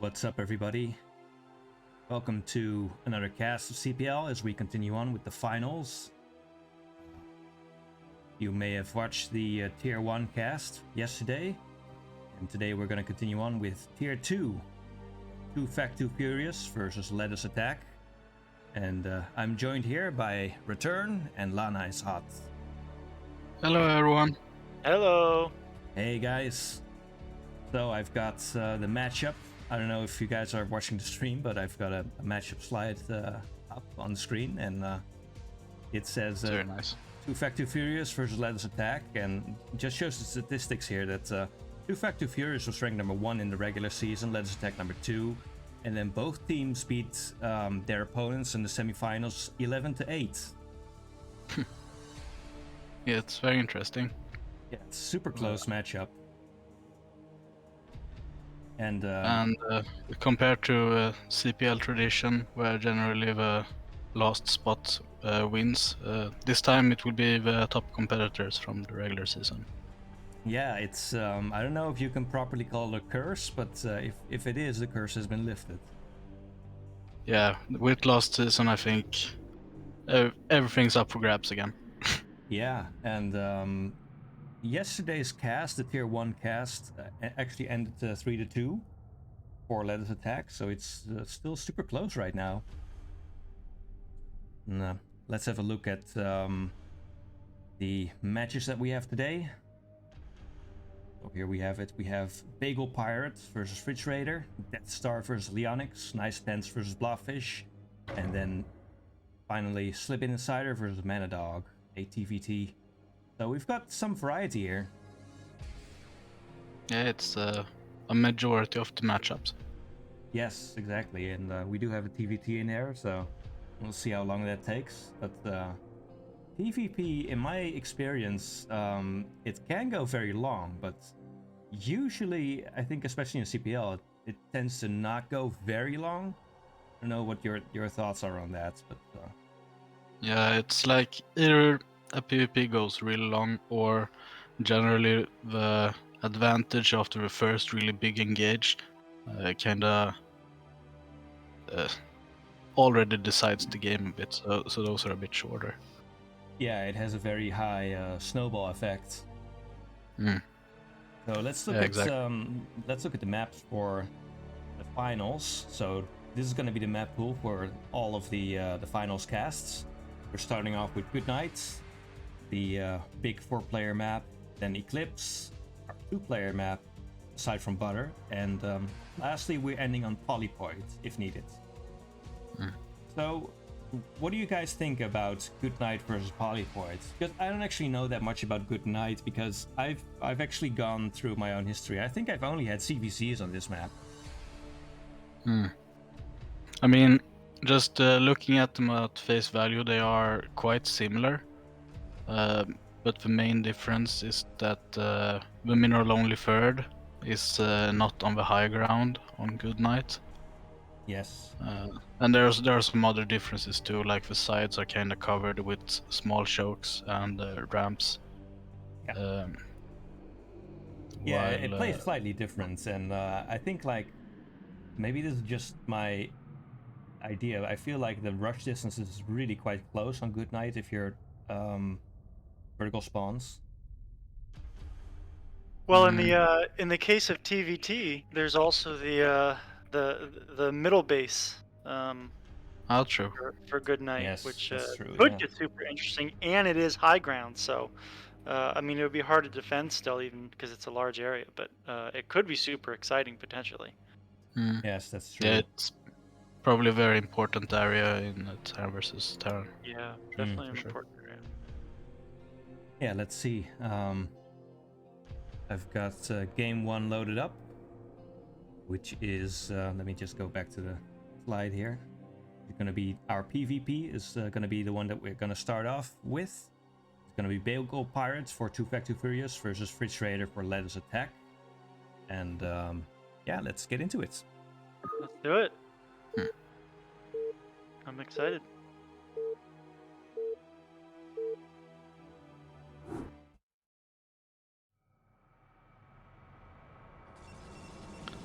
What's up, everybody? Welcome to another cast of CPL as we continue on with the finals. You may have watched the Tier 1 cast yesterday, and today we're going to continue on with Tier 2. Too Fact Too Furious versus Lettuce Attack. And I'm joined here by Return and Lanaishot. Hello everyone. Hello. Hey guys. So I've got the matchup. I don't know if you guys are watching the stream, but I've got a matchup slide up on the screen, and it says Very nice. Too Fact Too Furious versus Lettuce Attack, and it just shows the statistics here that Too Fact Too Furious was ranked number 1 in the regular season, Lettuce Attack number 2, and then both teams beat their opponents in the semifinals 11-8. Yeah, it's very interesting. Yeah, it's super close matchup. And compared to CPL tradition, where generally the last spot wins, this time it will be the top competitors from the regular season. yeah, it's I don't know if you can properly call it a curse, but if it is, the curse has been lifted. Yeah, with last season, I think everything's up for grabs again. Yeah, and yesterday's cast, the Tier 1 cast, actually ended 3-2 for Lettuce Attack, so it's still super close right now. And, let's have a look at the matches that we have today. So here we have it. We have Bagel Pirate versus Refrigerator, Death Star versus Leonix, Nice Pants versus Blobfish, and then finally Slip In Cider versus Manadog, ATVT. So we've got some variety here. Yeah, it's a majority of the matchups. Yes, exactly, and we do have a TVT in there, so we'll see how long that takes. But PvP, in my experience, it can go very long, but usually, I think, especially in CPL, it tends to not go very long. I don't know what your thoughts are on that, but Yeah, it's like either a PvP goes really long, or generally the advantage after the first really big engage kinda already decides the game a bit, so those are a bit shorter. yeah, it has a very high snowball effect. So let's look at the maps for the finals. So this is going to be the map pool for all of the finals casts. We're starting off with Goodnight, the big 4-player map, then Eclipse, our 2-player map, aside from Butter, and lastly we're ending on Polypoid if needed. So what do you guys think about Goodnight versus Polypoid? Because I don't actually know that much about Goodnight, because I've actually gone through my own history. I think I've only had CVCs on this map. I mean, just looking at them at face value, they are quite similar. But the main difference is that the mineral only third is not on the high ground on Goodnight. Yes. And there are some other differences too, like the sides are kind of covered with small chokes and ramps. Yeah, it plays slightly different, and I think, like, maybe this is just my idea. I feel like the rush distance is really quite close on Goodnight if you're vertical spawns. Well, in the case of TVT, there's also the middle base True. for Goodnight, Yes, which that's true, could yeah. get super interesting, and it is high ground. So, I mean, it would be hard to defend still, even because it's a large area. But it could be super exciting potentially. Yes, that's true. Yeah, it's probably a very important area in Terran versus Terran. Yeah, definitely an for sure. important area. Yeah, let's see. I've got game 1 loaded up, which is let me just go back to the slide here. It's going to be our PvP is going to be the one that we're going to start off with. It's going to be Bagel Pirates for Too Fact Too Furious versus Refrigerator for Lettuce Attack. And yeah, let's get into it. Let's do it. I'm excited.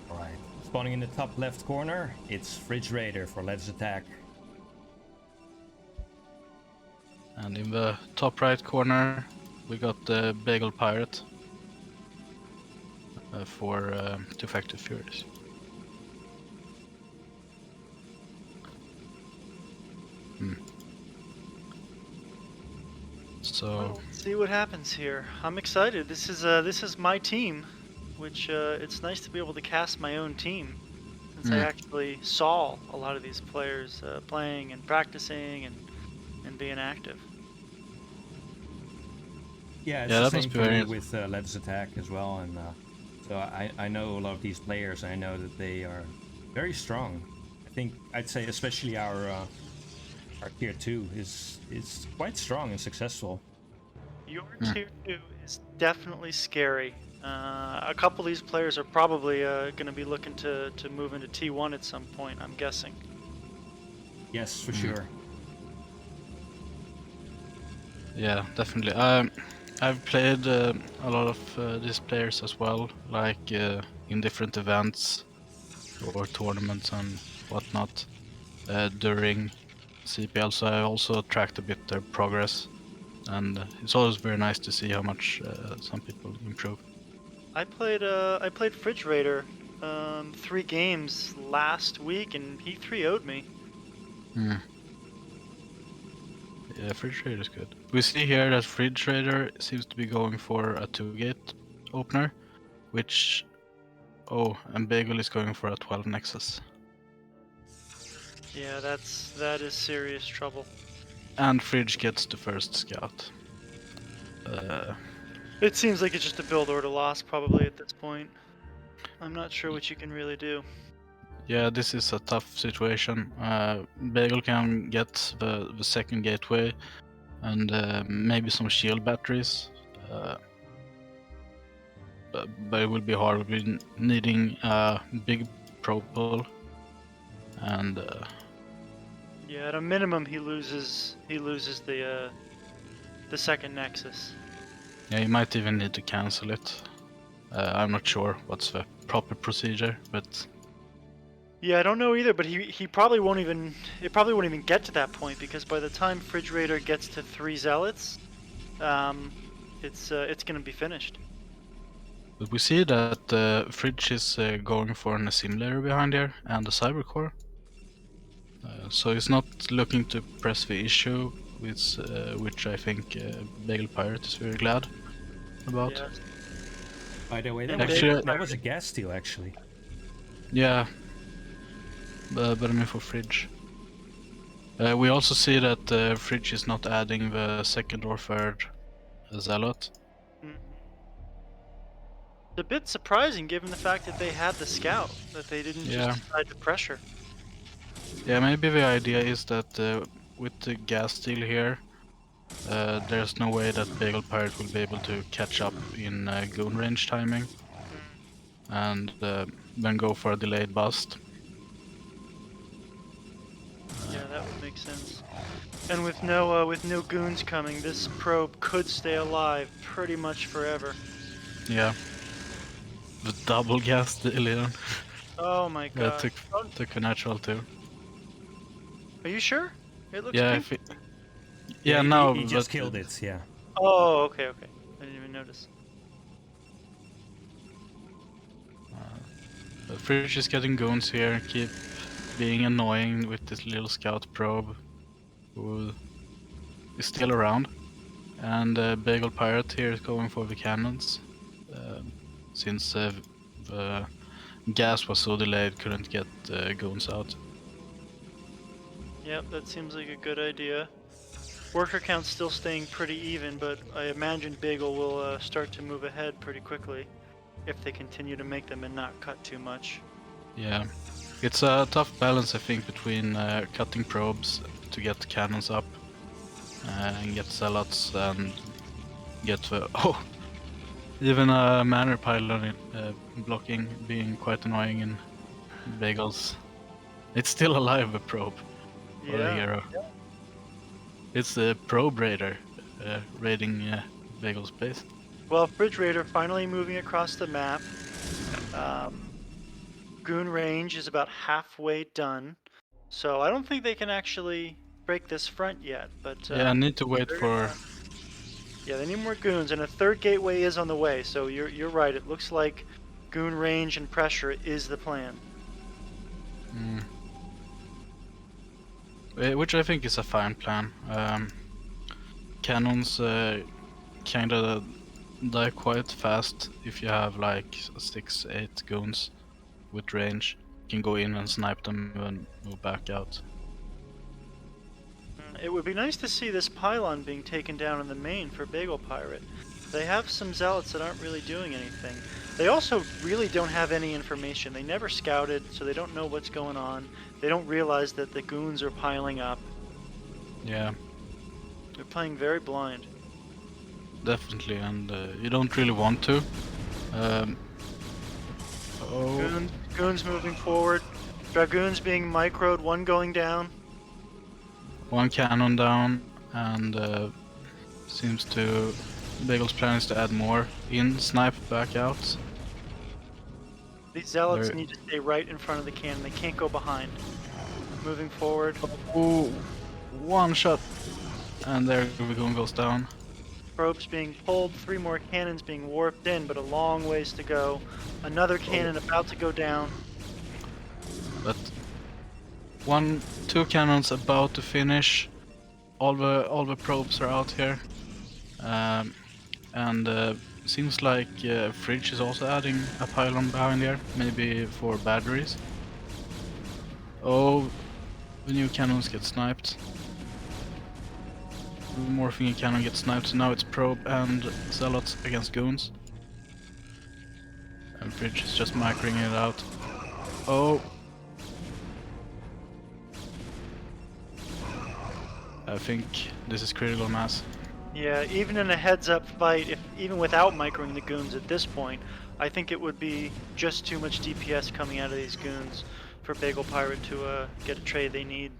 All right, Spawning in the top left corner, it's Fridge Raider for Let's Attack. And in the top right corner, we got the Bagel Pirate for Two Factor Furies. So Well, let's see what happens here. I'm excited. This is my team, which it's nice to be able to cast my own team, since I actually saw a lot of these players playing and practicing and being active. Yeah, it's Yeah, the that same must be for me very- with Let's Attack as well, and so I know a lot of these players. I know that they are very strong. I think I'd say especially our tier 2 is quite strong and successful. Your tier 2 is definitely scary. A couple of these players are probably going to be looking to move into T1 at some point, I'm guessing. Yes, for sure. yeah, definitely. I've played a lot of these players as well, like in different events or tournaments and whatnot during CPL. So I also tracked a bit their progress, and it's always very nice to see how much some people improve. I played Fridge Raider 3 games last week, and he 3-0'd me. Yeah, Fridge Raider is good. We see here that Fridge Raider seems to be going for a 2-gate opener, which... Oh, and Bagel is going for a 12 Nexus. Yeah, that is serious trouble. And Fridge gets the first scout. It seems like it's just a build order loss probably at this point. I'm not sure what you can really do. Yeah, this is a tough situation. Bagel can get the second gateway and maybe some shield batteries. But it will be hard. We'll be needing a big probe pull. And Yeah, at a minimum he loses the second Nexus. yeah, you might even need to cancel it. I'm not sure what's the proper procedure, but Yeah, I don't know either, but he probably won't even get to that point, because by the time Fridge Raider gets to 3 Zealots, it's gonna be finished. But we see that Fridge is going for an assimilator behind here and a cybercore. So he's not looking to press the issue, which I think Bagel Pirate is very glad about. Yeah. By the way, And Actually- that was a gas steal, actually. Yeah, but I mean for Fridge. We also see that Fridge is not adding the second or third Zealot. It's a bit surprising given the fact that they had the scout, that they didn't Yeah. just decide to pressure. Yeah, maybe the idea is that with the gas steal here, there's no way that Bagel Pirate will be able to catch up in goon range timing, and then go for a delayed bust. Yeah, that would make sense. And with no goons coming, this probe could stay alive pretty much forever. Yeah. The double gas steal, yeah. Oh my Yeah, god. took a natural too. Are you sure? It looks Yeah, pink. yeah, he- now he just but- killed it. Yeah. Oh, okay. I didn't even notice. Fridge is getting goons here, keep being annoying with this little scout probe, who is still around. And Bagel Pirate here is going for the cannons, since the gas was so delayed, couldn't get goons out. Yep, that seems like a good idea. Worker count's still staying pretty even, but I imagine Bagel will start to move ahead pretty quickly if they continue to make them and not cut too much. Yeah, it's a tough balance, I think, between cutting probes to get cannons up and get zealots and get the even a manor pylon blocking being quite annoying in Bagels. It's still alive, the probe. What a hero. It's the probe raider raiding Bagel's base. Well, Fridge Raider finally moving across the map. goon range is about halfway done, so I don't think they can actually break this front yet. But Yeah, I need to wait they're for. yeah, they need more goons, and a third gateway is on the way. So you're right. It looks like goon range and pressure is the plan. Which I think is a fine plan. Cannons kinda die quite fast if you have like 6-8 goons with range. You can go in and snipe them and move back out. It would be nice to see this pylon being taken down in the main for Bagel Pirate. They have some zealots that aren't really doing anything. They also really don't have any information. They never scouted, so they don't know what's going on. They don't realize that the goons are piling up. Yeah, They're playing very blind. definitely, and you don't really want to. Oh, Goons moving forward. Dragoons being microed, one going down. one cannon down, and seems to Bagel's plan is to add more in, snipe back out. These zealots They're- need to stay right in front of the cannon. They can't go behind. Moving forward. Oh, one shot, and there the goon goes down. Probes being pulled, 3 more cannons being warped in, but a long ways to go. Another cannon about to go down. But 2 cannons about to finish. All the probes are out here, and seems like Fridge is also adding a pylon behind here, maybe for batteries. Oh, the new cannons get sniped. The morphing cannon gets sniped, so now it's probe and zealots against goons. And Fridge is just microing it out. Oh. I think this is critical mass. Yeah, even in a heads-up fight, even without microing the goons at this point, I think it would be just too much DPS coming out of these goons for Bagel Pirate to get a trade they need.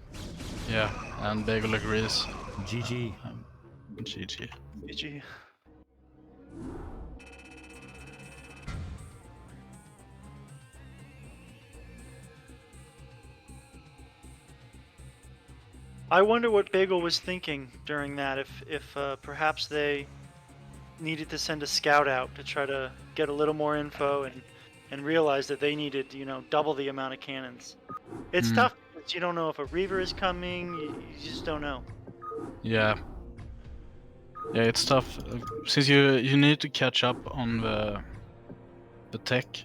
Yeah, and Bagel agrees. GG. GG. GG. I wonder what Bagel was thinking during that, if perhaps they needed to send a scout out to try to get a little more info and realize that they needed, double the amount of cannons. It's tough because you don't know if a Reaver is coming, you just don't know. Yeah. Yeah, it's tough since you need to catch up on the tech,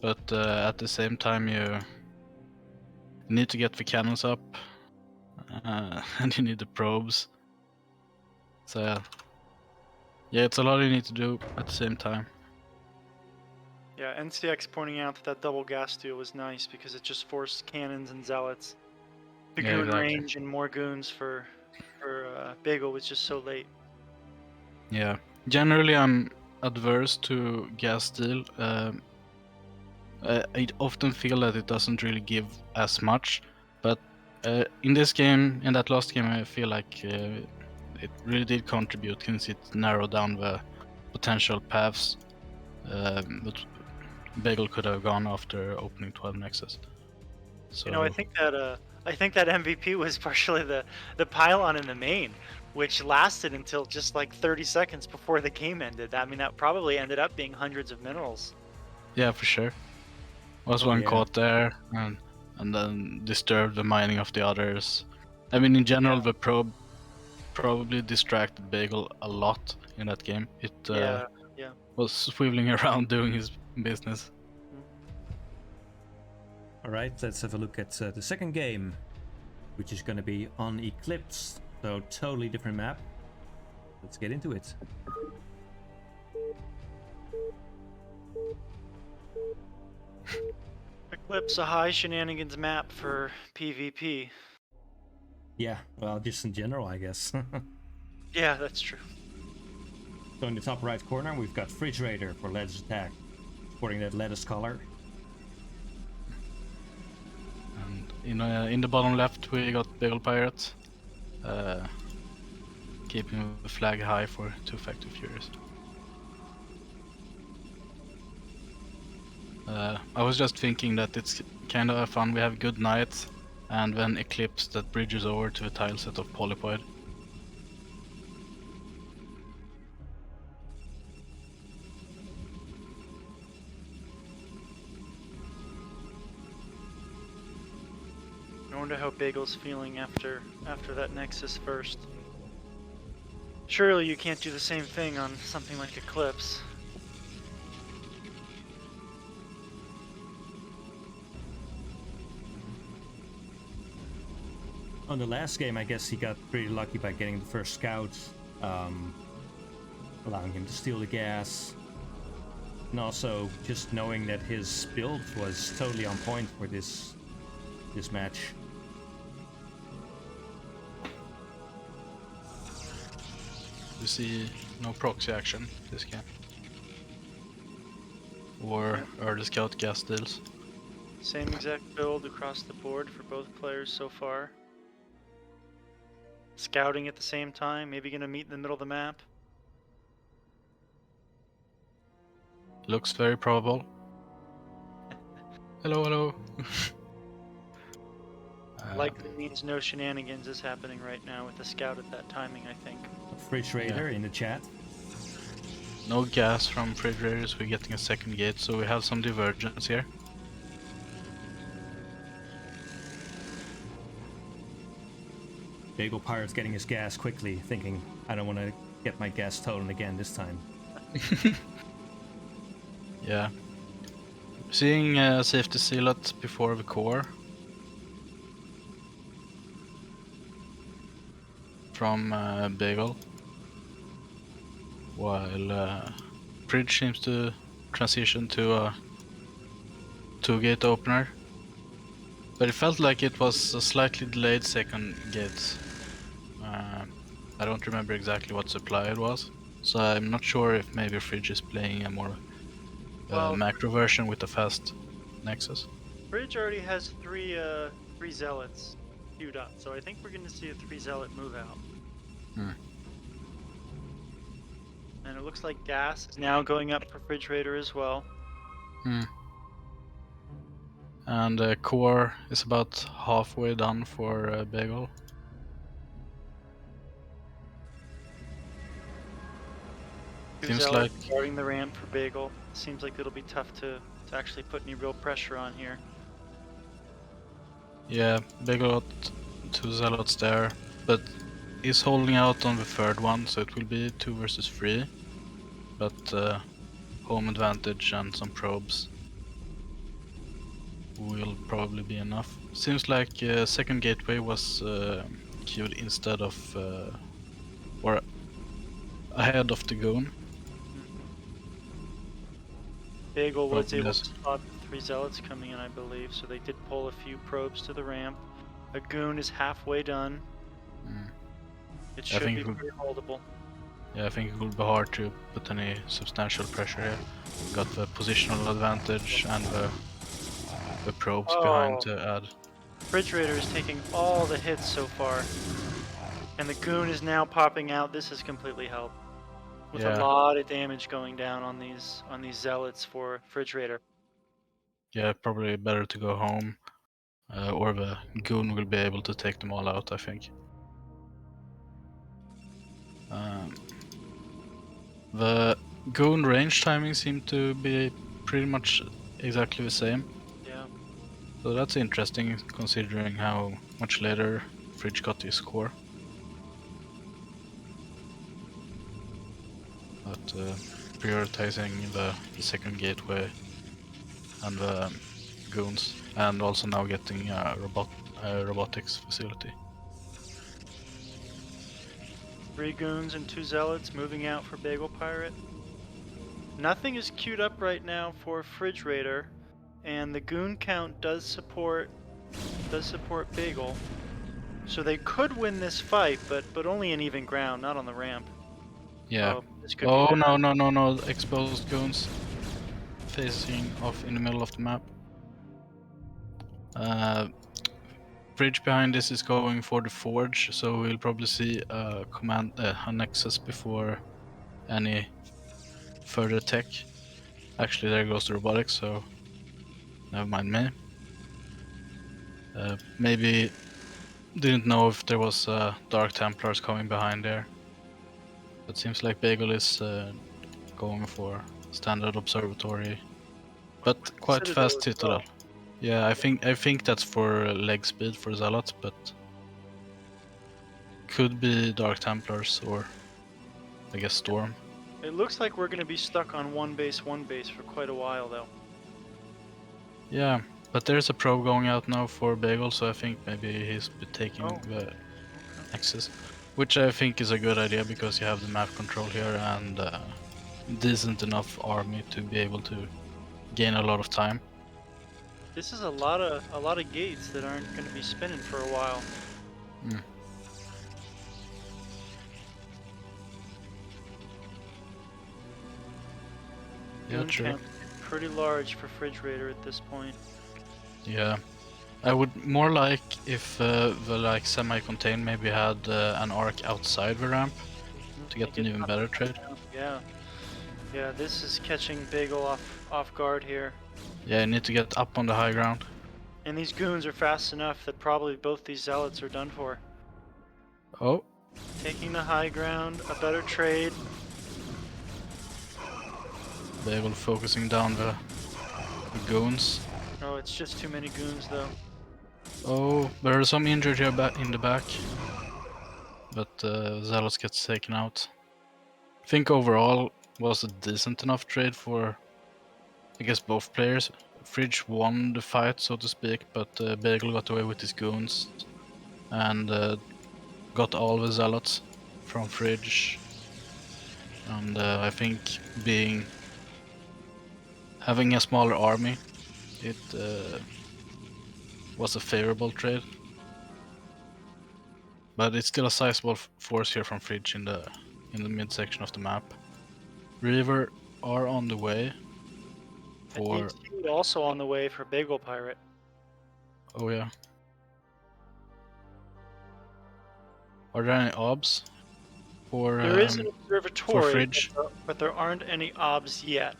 but at the same time you need to get the cannons up, and you need the probes. So yeah, it's a lot you need to do at the same time. Yeah, NCX pointing out that double gas deal was nice because it just forced cannons and zealots. The Yeah, goon exactly. range and more goons for Bagel was just so late. Yeah, generally I'm adverse to gas steal. I often feel that it doesn't really give as much, but in this game, in that last game, I feel like it really did contribute since it narrowed down the potential paths. But Bagel could have gone after opening 12 Nexus. So I think that MVP was partially the pylon in the main, which lasted until just like 30 seconds before the game ended. I mean, that probably ended up being hundreds of minerals. yeah, for sure. Was one caught there and then disturbed the mining of the others. I mean, in general, the probe probably distracted Bagel a lot in that game. It Yeah. was swiveling around doing his business. All right, let's have a look at the second game, which is going to be on Eclipse. So totally different map. Let's get into it. Eclipse, a high shenanigans map for PvP. Yeah, well, just in general, I guess. Yeah, that's true. So in the top right corner, we've got Refrigerator for Lettuce Attack, sporting that lettuce color. And in the bottom left, we got Bagel Pirate, keeping the flag high for 2 Factor Furious. I was just thinking that it's kind of fun. We have good knights, and then eclipse that bridges over to a tile set of polypoid. I wonder how Bagel's feeling after that Nexus first. Surely you can't do the same thing on something like Eclipse. On the last game, I guess he got pretty lucky by getting the first scout, allowing him to steal the gas. And also just knowing that his build was totally on point for this match. We see no proxy action this game. Or early scout gas deals. Same exact build across the board for both players so far. Scouting at the same time, maybe gonna meet in the middle of the map. Looks very probable. Hello, hello. Likely means no shenanigans is happening right now with the scout at that timing, I think. Refrigerator in the chat. No gas from refrigerators, we're getting a second gate, so we have some divergence here. Bagel Pirate's getting his gas quickly, thinking, I don't want to get my gas stolen again this time. Yeah. Seeing safety sealant before the core. From Bagel. While Bridge seems to transition to a 2-gate opener. But it felt like it was a slightly delayed second gate. I don't remember exactly what supply it was, so I'm not sure if maybe Fridge is playing a more macro version with a fast Nexus. Bridge already has three zealots queued up, so I think we're going to see a 3 zealot move out. And it looks like gas is now going up for refrigerator as well. And core is about halfway done for Bagel. Seems like guarding the ramp for Bagel. Seems like it'll be tough to actually put any real pressure on here. Yeah, Bagel got 2 zealots there, but he's holding out on the third one, so it will be 2 versus 3. But home advantage and some probes will probably be enough. Seems like second gateway was queued instead of or ahead of the goon. Bagel was able to spot the 3 zealots coming in, I believe, so they did pull a few probes to the ramp. A goon is halfway done. It should be pretty holdable. Yeah, I think it will be hard to put any substantial pressure here. Got the positional advantage and the probes behind to add. Refrigerator is taking all the hits so far. And the goon is now popping out. This has completely helped. With a lot of damage going down on these zealots for refrigerator. Yeah, probably better to go home. Or the goon will be able to take them all out, I think. The goon range timing seemed to be pretty much exactly the same. Yeah. So that's interesting considering how much later Fridge got his core. But prioritizing the second gateway and the goons, and also now getting a robotics facility. 3 goons and 2 zealots moving out for Bagel Pirate. Nothing is queued up right now for refrigerator, and the goon count does support Bagel. So they could win this fight, but only in even ground, not on the ramp. Yeah. Oh no! Exposed goons facing off in the middle of the map. Bridge behind this is going for the forge, so we'll probably see a nexus before any further tech. Actually, there goes the robotics, so Never mind me. Maybe didn't know if there was Dark Templars coming behind there. But seems like Bagel is going for standard observatory, but quite Citadel fast as Citadel. well. Yeah, I think that's for leg speed for Zealots, but could be Dark Templars or I guess Storm. It looks like we're going to be stuck on one base for quite a while, though. Yeah, but there's a probe going out now for Bagel, so I think maybe he's taking the Nexus, which I think is a good idea because you have the map control here and decent enough army to be able to gain a lot of time. This is a lot of gates that aren't going to be spinning for a while. Mm. Yeah, Goon true. count pretty large for Fridge Raider at this point. Yeah, I would more like if the like semi-contained maybe had an arc outside the ramp to get an even better trade. Yeah, yeah. This is catching Bagel off guard here. Yeah, you need to get up on the high ground. And these goons are fast enough that probably both these zealots are done for. Oh, Taking the high ground, a better trade. Bagel focusing down the goons. Oh, it's just too many goons though. Oh, there are some injured here in the back, but Zealots gets taken out. I think overall was a decent enough trade for, I guess, both players. Fridge won the fight, so to speak, but Bagel got away with his goons and got all the Zealots from Fridge. And I think having a smaller army, it was a favorable trade. But it's still a sizable force here from Fridge in the midsection of the map. River are on the way for... DT also on the way for Bagel Pirate. Oh yeah. Are there any obs for There is an observatory, Fridge? but there aren't any obs yet.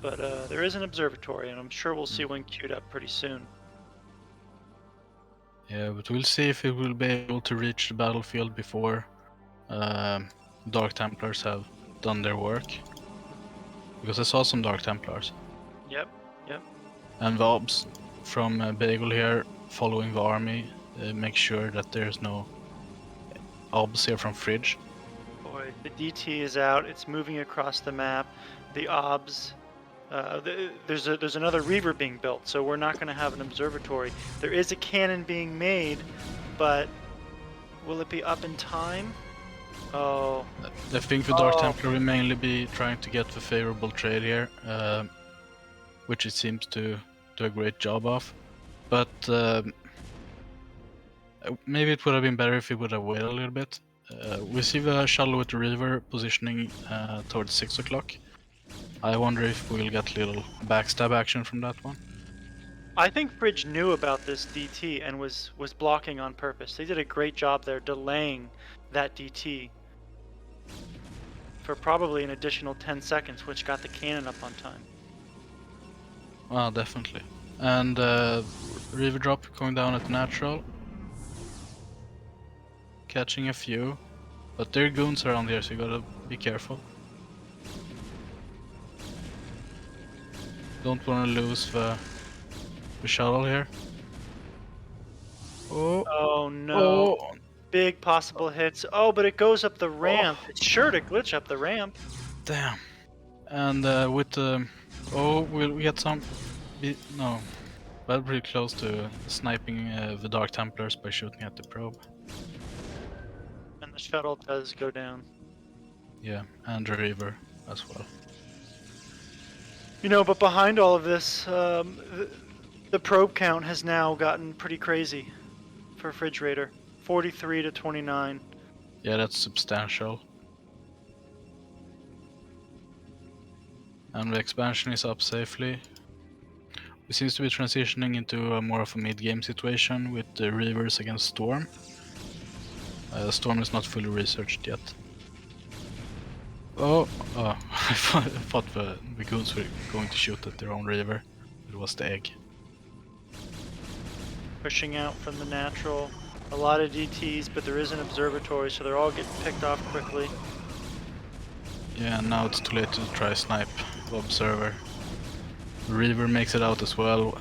But there is an observatory, and I'm sure we'll see one queued up pretty soon. Yeah, but we'll see if it will be able to reach the battlefield before Dark Templars have done their work. Because I saw some Dark Templars. Yep, yep. And the obs from Bagel here following the army make sure that there's no obs here from Fridge. Boy, the DT is out. It's moving across the map. The obs. There's another Reaver being built, so we're not going to have an observatory. There is a cannon being made, but will it be up in time? Oh. I think the Dark Templar will mainly be trying to get the favorable trade here, which it seems to do a great job of. But maybe it would have been better if it would have waited a little bit. We see the shuttle with the Reaver positioning towards 6 o'clock. I wonder if we'll get a little backstab action from that one. I think Fridge knew about this DT and was blocking on purpose. They did a great job there delaying that DT for probably an additional 10 seconds, which got the cannon up on time. Ah, definitely. And Reaver drop going down at natural. Catching a few. But their goons are on here, so you gotta be careful. Don't wanna lose the shuttle here. Oh no. Oh. Big possible hits. Oh, but it goes up the ramp. It's sure to glitch up the ramp. Damn. And with the... Oh, we get some... No. Well, pretty close to sniping the Dark Templars by shooting at the probe. And the shuttle does go down. Yeah, and the Reaver as well. You know, but behind all of this, the probe count has now gotten pretty crazy for Fridge Raider. 43 to 29. Yeah, that's substantial. And the expansion is up safely. We seems to be transitioning into a more of a mid-game situation with the Reavers against Storm. Storm is not fully researched yet. Oh, I thought the goons were going to shoot at their own Reaver. It was the egg. pushing out from the natural. A lot of DTs, but there is an observatory, so they're all getting picked off quickly. Yeah, now it's too late to try snipe the observer. Reaver makes it out as well.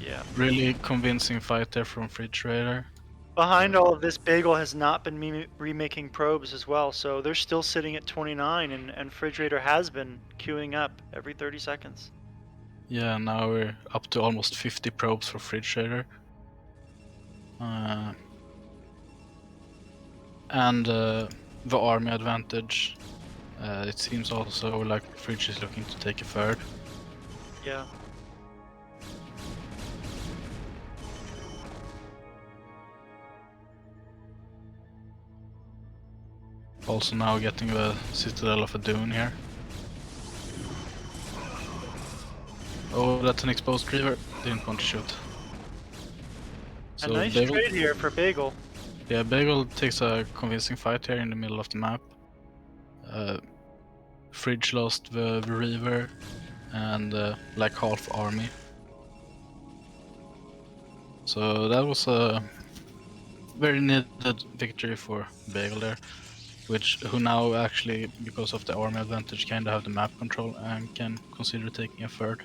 Yeah. Really convincing fight there from Refrigerator. Behind all of this, Bagel has not been remaking probes as well, so they're still sitting at 29, and Refrigerator has been queuing up every 30 seconds. Yeah, now we're up to almost 50 probes for Refrigerator. And the army advantage. It seems also like Fridge is looking to take a third. Yeah. Also now getting the Citadel of a Dune here. Oh, that's an exposed Reaver. Didn't want to shoot. A nice trade here for Bagel. Yeah, Bagel takes a convincing fight here in the middle of the map. Fridge lost the Reaver and like half army. So that was a very needed victory for Bagel there, who now actually, because of the army advantage, kind of have the map control and can consider taking a third.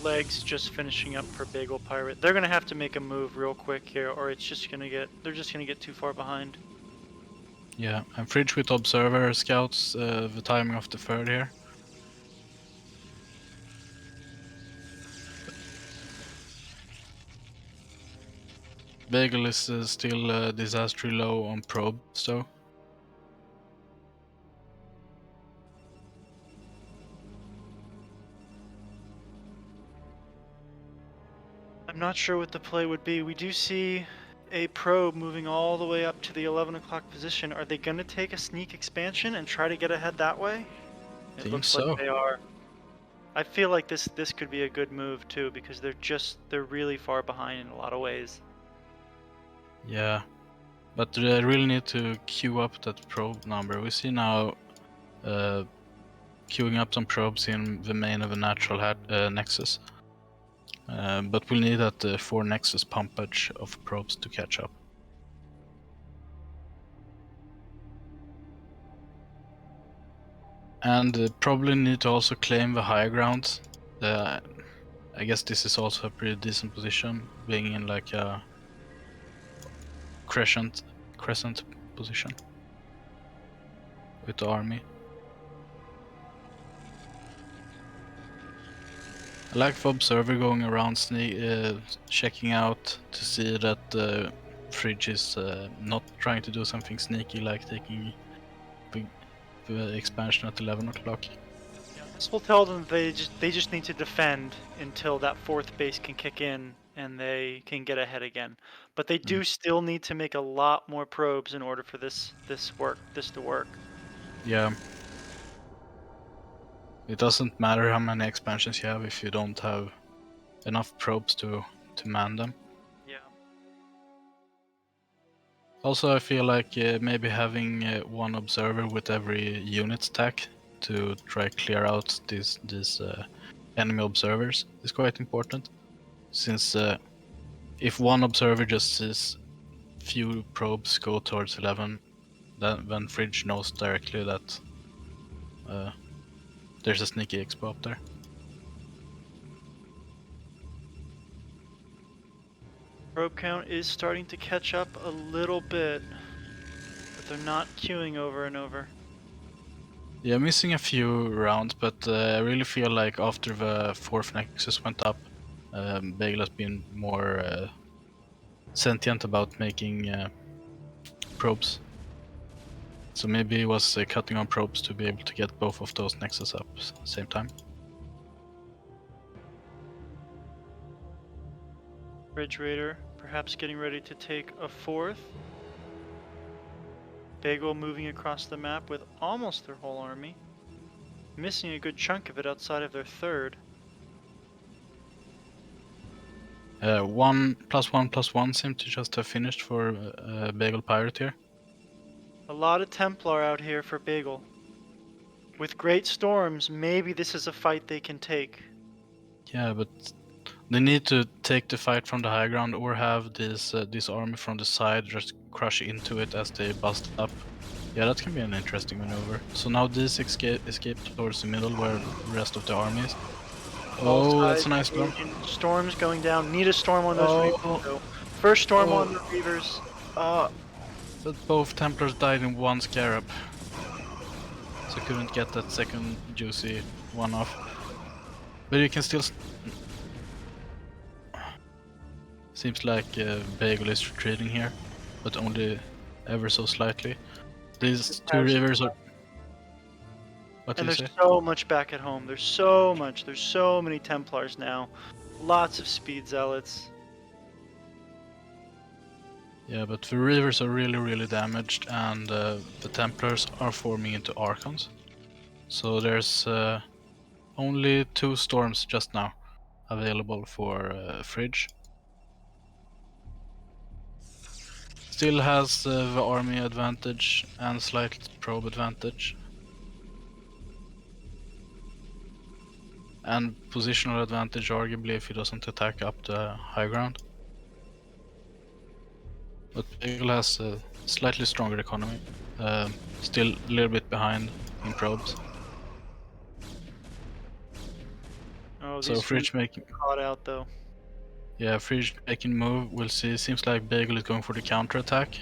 Legs just finishing up for Bagel Pirate. They're gonna have to make a move real quick here, or it's just gonna get. They're just gonna get too far behind. Yeah, and Fridge with Observer scouts the timing of the third here. Bagel is still disastrously low on probes though. I'm not sure what the play would be. We do see a probe moving all the way up to the 11 o'clock position. Are they going to take a sneak expansion and try to get ahead that way? It Seems looks so. like they are. I feel like this could be a good move too, because they're really far behind in a lot of ways. Yeah, but they really need to queue up that probe number. We see now queuing up some probes in the main of a natural nexus. But we'll need that 4 nexus pumpage of probes to catch up. And probably need to also claim the high ground. I guess this is also a pretty decent position, being in like a crescent position with the army. I like the observer going around checking out to see that Fridge is not trying to do something sneaky like taking the expansion at 11 o'clock. Yeah, this will tell them they just need to defend until that fourth base can kick in and they can get ahead again. But they do still need to make a lot more probes in order for this to work. Yeah. It doesn't matter how many expansions you have if you don't have enough probes to man them. Yeah. Also, I feel like maybe having one observer with every unit stack to try clear out these enemy observers is quite important. Since if one observer just sees few probes go towards 11, then Fridge knows directly that there's a sneaky expo up there. Probe count is starting to catch up a little bit, but they're not queuing over and over. Yeah, missing a few rounds, but I really feel like after the 4th Nexus went up, Bagel has been more sentient about making probes. So maybe he was cutting on probes to be able to get both of those Nexus up at the same time. Refrigerator perhaps getting ready to take a fourth. Bagel moving across the map with almost their whole army. Missing a good chunk of it outside of their third. 1+1+1 seem to just have finished for Bagel Pirate here. A lot of Templar out here for Bagel. With great storms, maybe this is a fight they can take. Yeah, but they need to take the fight from the high ground or have this army from the side just crush into it as they bust up. Yeah, that can be an interesting maneuver. So now this escape towards the middle where the rest of the army is. All Oh, that's sides a nice storm. engaging. Storms going down. Need a storm on those Reavers. Oh, So first storm oh. on the Reavers. But both Templars died in one scarab. So couldn't get that second juicy one off. But you can still... Seems like Bagel is retreating here, but only ever so slightly. These two rivers are... What do And you there's say? so much back at home. There's so much. There's so many Templars now. Lots of speed zealots. Yeah, but the rivers are really damaged, and the Templars are forming into Archons. So there's only 2 storms just now available for Fridge. Still has the army advantage and slight probe advantage. And positional advantage arguably if he doesn't attack up the high ground. But Bagel has a slightly stronger economy. Still a little bit behind in probes. Oh, So these Fridge units making... caught out though. Yeah, Fridge making move, we'll see. Seems like Bagel is going for the counter-attack.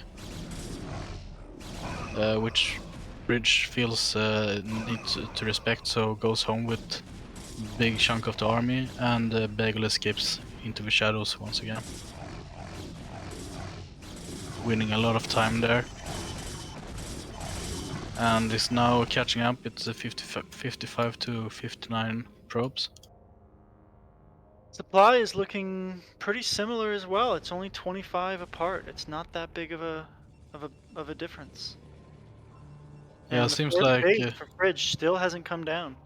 Which Fridge feels needs to respect, so goes home with big chunk of the army, and Bagel escapes into the shadows once again. Winning a lot of time there. And is now catching up, it's 55 to 59 probes. Supply is looking pretty similar as well. It's only 25 apart. It's not that big of a difference. Yeah, And the seems first like... base for Fridge still hasn't come down.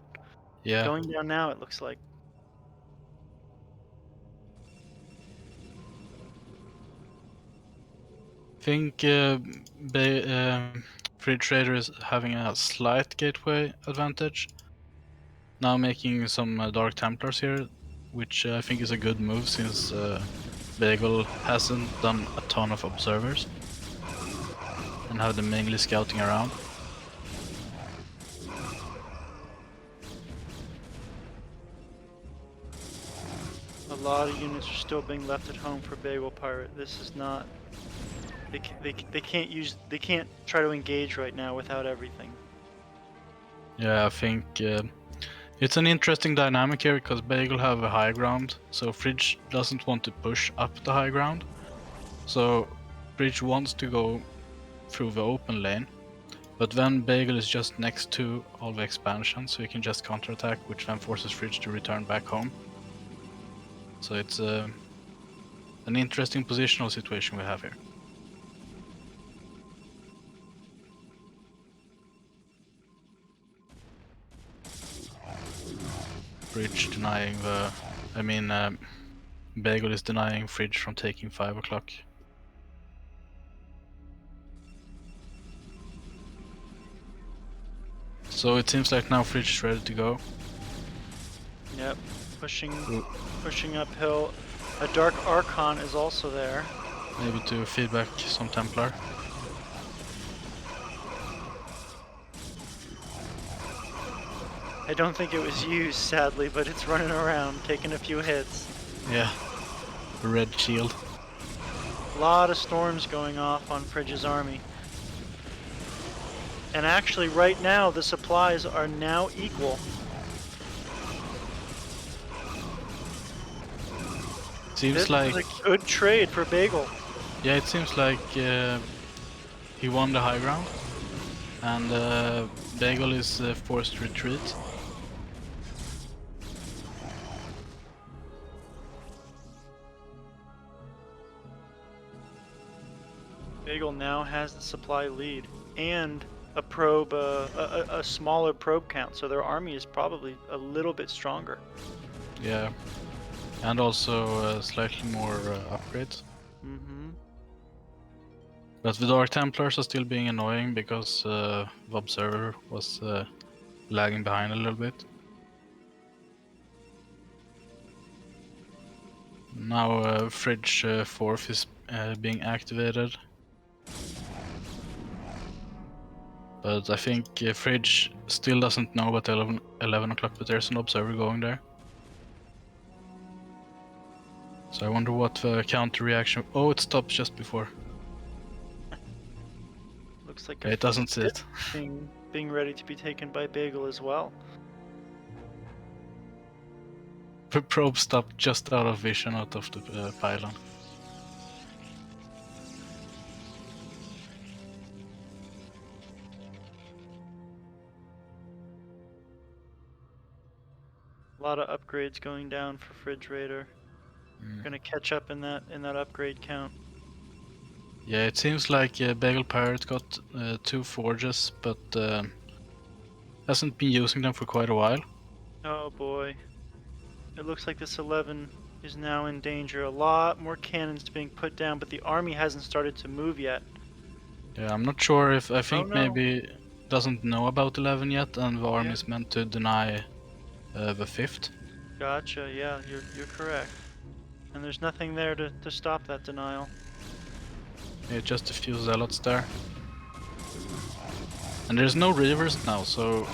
yeah. Going down now, it looks like. I think Fridge Trader is having a slight gateway advantage. Now making some Dark Templars here, which I think is a good move since Bagel hasn't done a ton of observers and have them mainly scouting around. A lot of units are still being left at home for Bagel Pirate. This is not... They can't try to engage right now without everything. Yeah, I think it's an interesting dynamic here because Bagel have a high ground, so Fridge doesn't want to push up the high ground. So Fridge wants to go through the open lane, but then Bagel is just next to all the expansion, so he can just counterattack, which then forces Fridge to return back home. So it's an interesting positional situation we have here. Fridge denying the... Bagel is denying Fridge from taking 5 o'clock. So it seems like now Fridge is ready to go. Yep, pushing uphill. A Dark Archon is also there. Maybe to feedback some Templar. I don't think it was used, sadly, but it's running around, taking a few hits. Yeah, the red shield. A lot of storms going off on Fridge's army. And actually, right now, the supplies are now equal. Seems This like... is a good trade for Bagel. Yeah, it seems like he won the high ground, and Bagel is forced to retreat. Bagel now has the supply lead and a probe, a smaller probe count, so their army is probably a little bit stronger. Yeah, and also slightly more upgrades. Mm-hmm. But the Dark Templars are still being annoying because the Observer was lagging behind a little bit. Now Fridge 4th is being activated. But I think Fridge still doesn't know about 11 o'clock, but there's an observer going there. So I wonder what the counter reaction... Oh, it stops just before. Looks like It doesn't see it. being ready to be taken by Bagel as well. The probe stopped just out of vision out of the pylon. A lot of upgrades going down for Refrigerator. Gonna catch up in that upgrade count. Yeah, it seems like Bagel Pirate got 2 forges, but hasn't been using them for quite a while. Oh boy. It looks like this 11 is now in danger. A lot more cannons being put down, but the army hasn't started to move yet. Yeah, I'm not sure if... I think no. maybe doesn't know about 11 yet, and the army is meant to deny the 5th. Gotcha, yeah, you're correct. And there's nothing there to stop that denial. Yeah, just a few zealots there. And there's no reavers now, so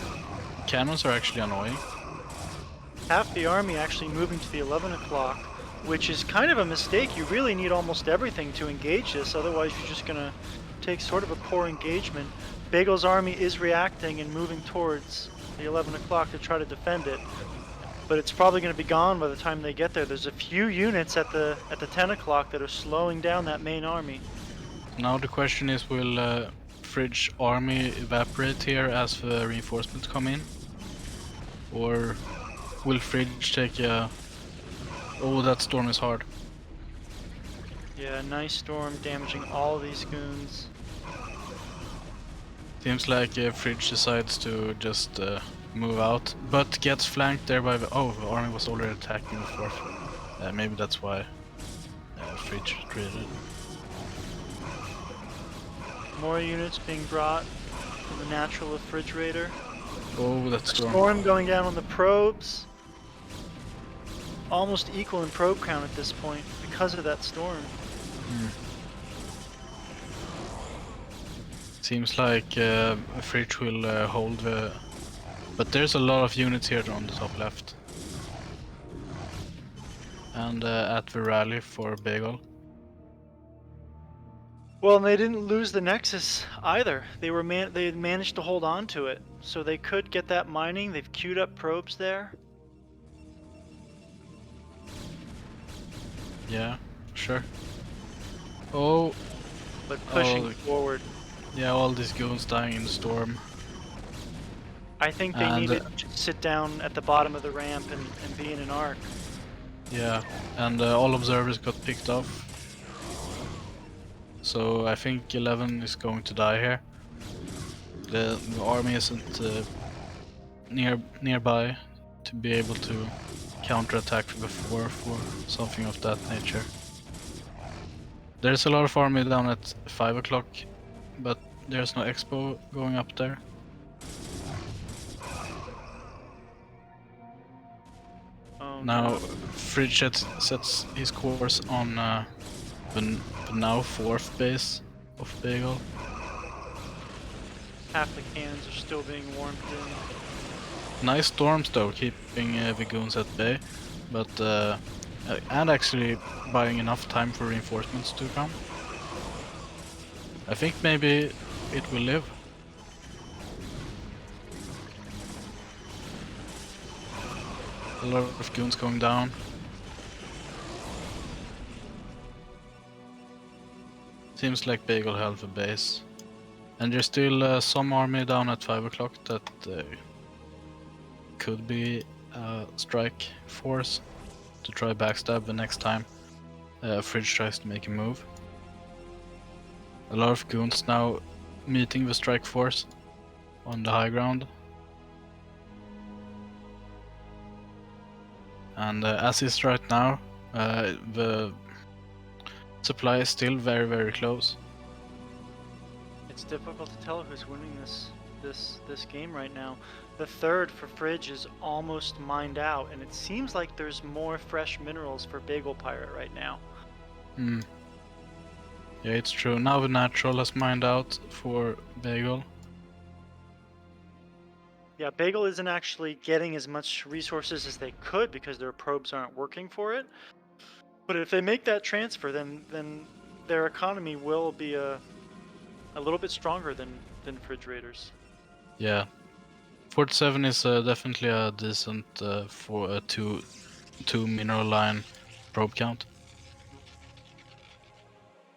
cannons are actually annoying. Half the army actually moving to the 11 o'clock, which is kind of a mistake. You really need almost everything to engage this, otherwise you're just gonna take sort of a poor engagement. Bagel's army is reacting and moving towards the 11 o'clock to try to defend it, but it's probably going to be gone by the time they get there. There's a few units at the 10 o'clock that are slowing down that main army. Now the question is, will Fridge army evaporate here as the reinforcements come in? Or will Fridge take a... Oh, that storm is hard. Yeah, nice storm damaging all these goons. Seems like Fridge decides to just move out, but gets flanked there by the... Oh, the army was already attacking the 4th. Maybe that's why Fridge retreated. More units being brought from the natural refrigerator. Oh, that storm. Storm going down on the probes. Almost equal in probe count at this point because of that storm. Seems like Fridge will hold the... But there's a lot of units here on the top left. And at the rally for Bagel. Well, and they didn't lose the Nexus either. They had managed to hold on to it, so they could get that mining. They've queued up probes there. Yeah, sure. Oh, but pushing forward. Yeah, all these goons dying in the storm. I think they needed to sit down at the bottom of the ramp and be in an arc. Yeah, and all observers got picked off. So I think 11 is going to die here. The army isn't nearby to be able to counterattack the 4th or something of that nature. There's a lot of army down at 5 o'clock, but there's no expo going up there. Oh, now no. Fridge sets his course on the now 4th base of Bagel. Half the cannons are still being warmed in. Nice storms though, keeping the goons at bay, but and actually buying enough time for reinforcements to come. I think maybe it will live. A lot of goons going down. Seems like Bagel held the base. And there's still some army down at 5 o'clock that could be a strike force to try backstab the next time Fridge tries to make a move. A lot of goons now meeting the strike force on the high ground. And as is right now, the supply is still very, very close. It's difficult to tell who's winning this this game right now. The third for Fridge is almost mined out, and it seems like there's more fresh minerals for Bagel Pirate right now. Hmm. Yeah, it's true. Now the natural has mined out for Bagel. Yeah, Bagel isn't actually getting as much resources as they could because their probes aren't working for it. But if they make that transfer, then their economy will be a little bit stronger than Fridge Raiders. Yeah. 47 is definitely a decent for a two mineral line probe count.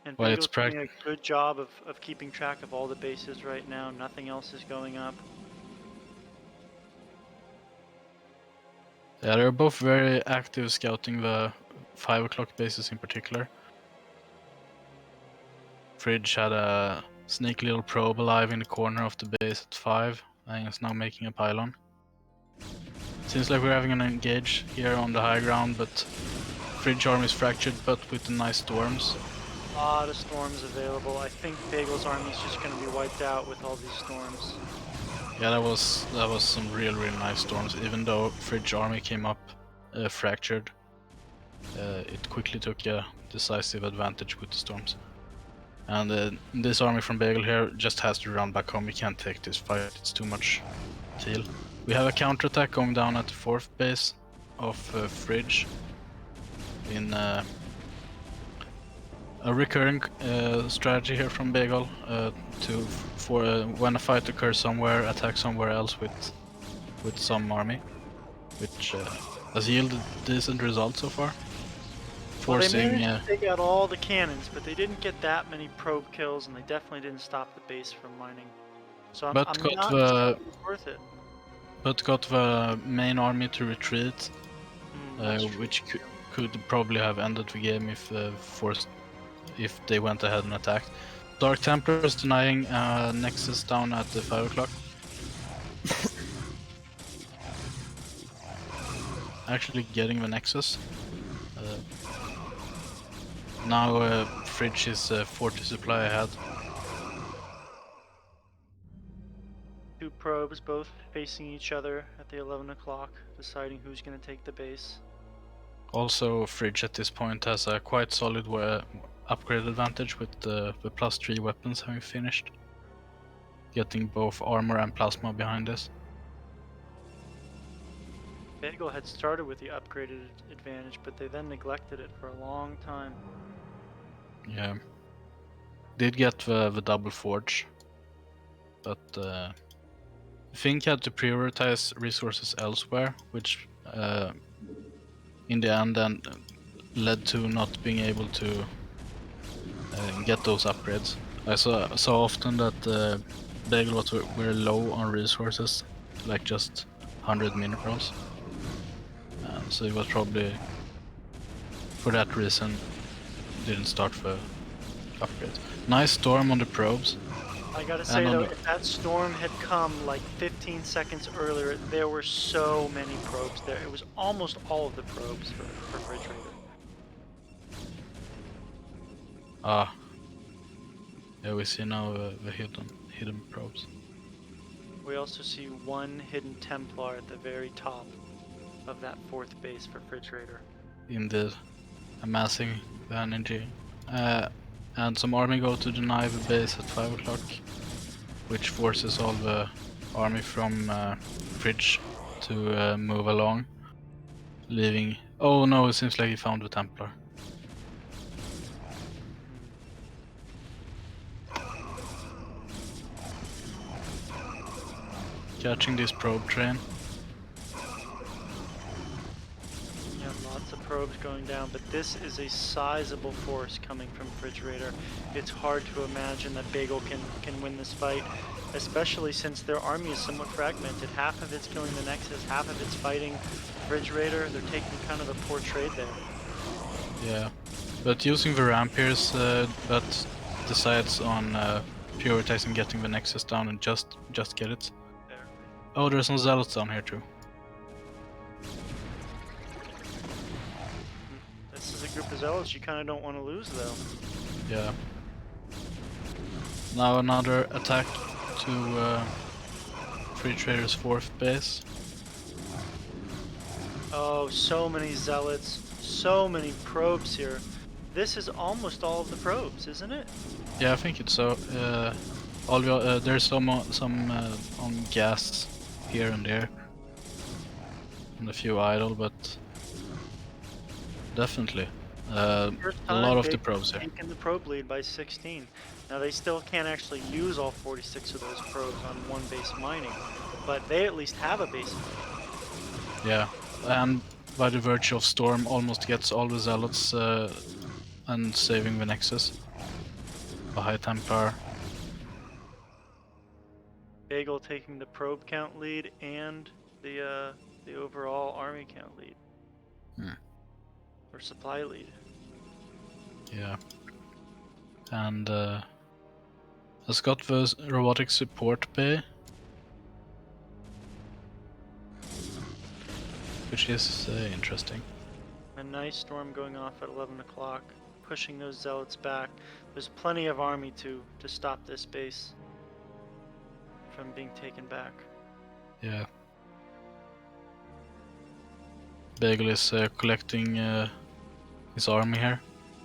And Well, Bagel's doing a good job of keeping track of all the bases right now. Nothing else is going up. Yeah, they're both very active scouting the 5 o'clock bases in particular. Fridge had a sneaky little probe alive in the corner of the base at 5 and is now making a pylon. Seems like we're having an engage here on the high ground, but Fridge army is fractured, but with the nice storms. A lot of storms available. I think Bagel's army is just going to be wiped out with all these storms. Yeah, that was some real nice storms. Even though Fridge army came up fractured, it quickly took a decisive advantage with the storms. And this army from Bagel here just has to run back home. We can't take this fight, it's too much teal. We have a counterattack going down at the 4th base of Fridge in a recurring strategy here from Bagel for when a fight occurs somewhere, attack somewhere else with some army, which has yielded decent results so far. Well, they Forcing managed to take out all the cannons, but they didn't get that many probe kills, and they definitely didn't stop the base from mining. So I'm not sure it was worth it. But got the main army to retreat, which could probably have ended the game if they went ahead and attacked. Dark Templar is denying Nexus down at the 5 o'clock. Actually getting the Nexus. Now Fridge is 40 supply ahead. Two probes both facing each other at the 11 o'clock, deciding who's going to take the base. Also, Fridge at this point has a quite solid upgrade advantage with the +3 weapons having finished. Getting both armor and plasma behind this. Bagel had started with the upgraded advantage, but they then neglected it for a long time. Yeah. Did get the double forge, but Fink had to prioritize resources elsewhere, which in the end then led to not being able to get those upgrades. I saw often that Bagel was very low on resources, like just 100 minerals. So it was probably for that reason didn't start the upgrades. Nice storm on the probes. I gotta say though, if that storm had come like 15 seconds earlier, there were so many probes there. It was almost all of the probes for Fridge Raider. Yeah, we see now the hidden probes. We also see one hidden Templar at the very top of that 4th base for Fridge Raider. Indeed, amassing the energy. And some army go to deny the base at 5 o'clock, which forces all the army from Fridge to move along, leaving... Oh no, it seems like he found the Templar. Catching this probe train. Yeah, lots of probes going down, but this is a sizable force coming from Fridge Raider. It's hard to imagine that Bagel can win this fight, especially since their army is somewhat fragmented. Half of it's killing the Nexus, half of it's fighting Fridge Raider. They're taking kind of a poor trade there. Yeah, but using the rampiers, that decides on prioritizing getting the Nexus down and just get it. There. Oh, there's some Zealots down here too. This is a group of Zealots you kind of don't want to lose though. Yeah. Now another attack to Free Trader's 4th base. Oh, so many zealots, so many probes here. This is almost all of the probes, isn't it? Yeah, I think it's so. There's some on gas here and there, and a few idle, but definitely First a time lot of the they've probes here. taken the probe lead by 16. Now they still can't actually use all 46 of those probes on one base mining, but they at least have a base mining. Yeah, and by the virtue of Storm, almost gets all the zealots and saving the Nexus. A high Templar. Bagel taking the probe count lead and the overall army count lead. Or supply lead. Yeah. And has got the robotic support bay, which is interesting. A nice storm going off at 11 o'clock, pushing those zealots back. There's plenty of army to stop this base from being taken back. Yeah. Bagel is collecting his army here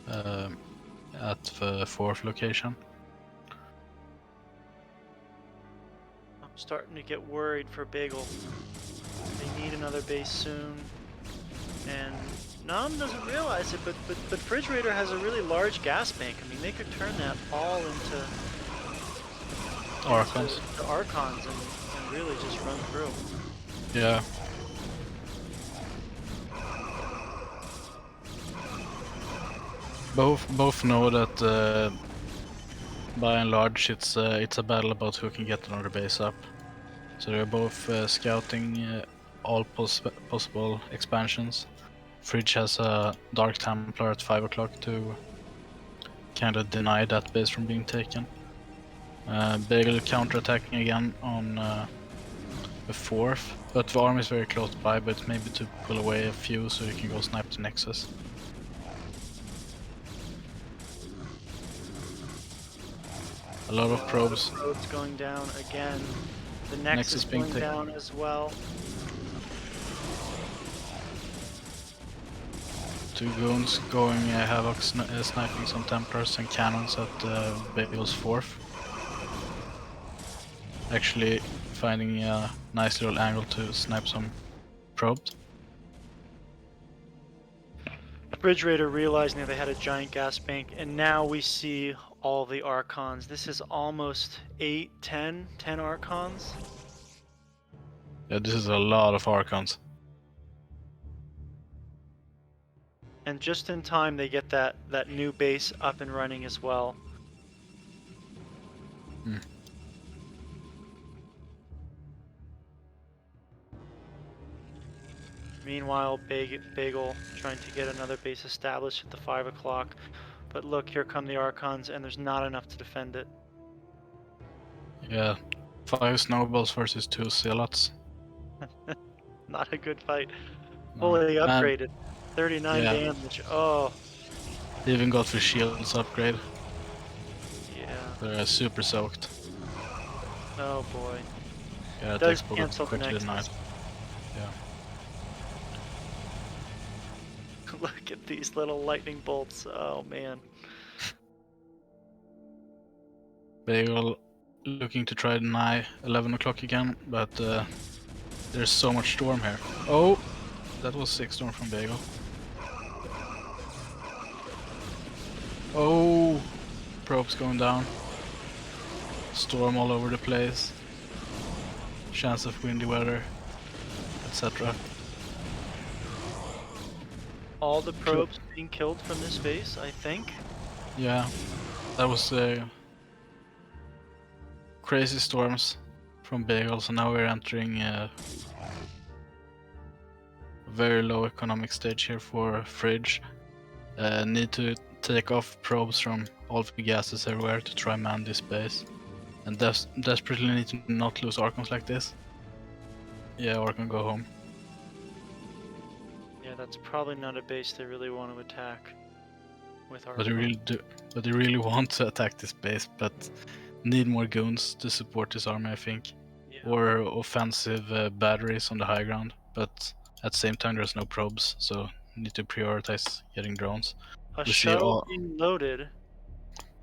at the 4th location. I'm starting to get worried for Bagel. They need another base soon. And Nam doesn't realize it, but Refrigerator has a really large gas bank. I mean, they could turn that all into Archons. the Archons and really just run through. Yeah. Both know that by and large it's a battle about who can get another base up. So they're both scouting all possible expansions. Fridge has a Dark Templar at 5 o'clock to kind of deny that base from being taken. Bagel counterattacking again on the 4th, but the army is very close by, but maybe to pull away a few so you can go snipe the Nexus. A lot of probes. Probes going down again. The Nexus being going down as well. 2 goons going Havoc sniping some Templars and cannons at Bagel's 4th. Actually finding a nice little angle to snipe some probes. Refrigerator realizing that they had a giant gas bank, and now we see all the Archons. This is almost 8, 10 Archons. Yeah, this is a lot of Archons. And just in time they get that new base up and running as well. Meanwhile, Bagel trying to get another base established at the 5 o'clock. But look, here come the Archons, and there's not enough to defend it. Yeah, 5 snowballs versus 2 zealots. Not a good fight. No. Fully upgraded. 39 yeah. damage. Oh. They even got the shields upgrade. Yeah. They're super soaked. Oh boy. Yeah, it Does takes cancel the quickly Nexus. denied. Yeah. Look at these little lightning bolts. Oh man. Bagel looking to try deny 11 o'clock again, but there's so much storm here. Oh, that was 6 storm from Bagel. Oh, probes going down. Storm all over the place. Chance of windy weather, etc. All the probes being killed from this base, I think. Yeah, that was crazy storms from Bagel, so now we're entering a very low economic stage here for Fridge. Need to take off probes from all the gases everywhere to try man this base. And desperately need to not lose Archons like this. Yeah, Archon go home. Yeah, that's probably not a base they really want to attack with our. But they really want to attack this base, but need more goons to support this army, I think. or offensive batteries on the high ground, but at the same time there's no probes, so need to prioritize getting drones. A We see shuttle all. being loaded.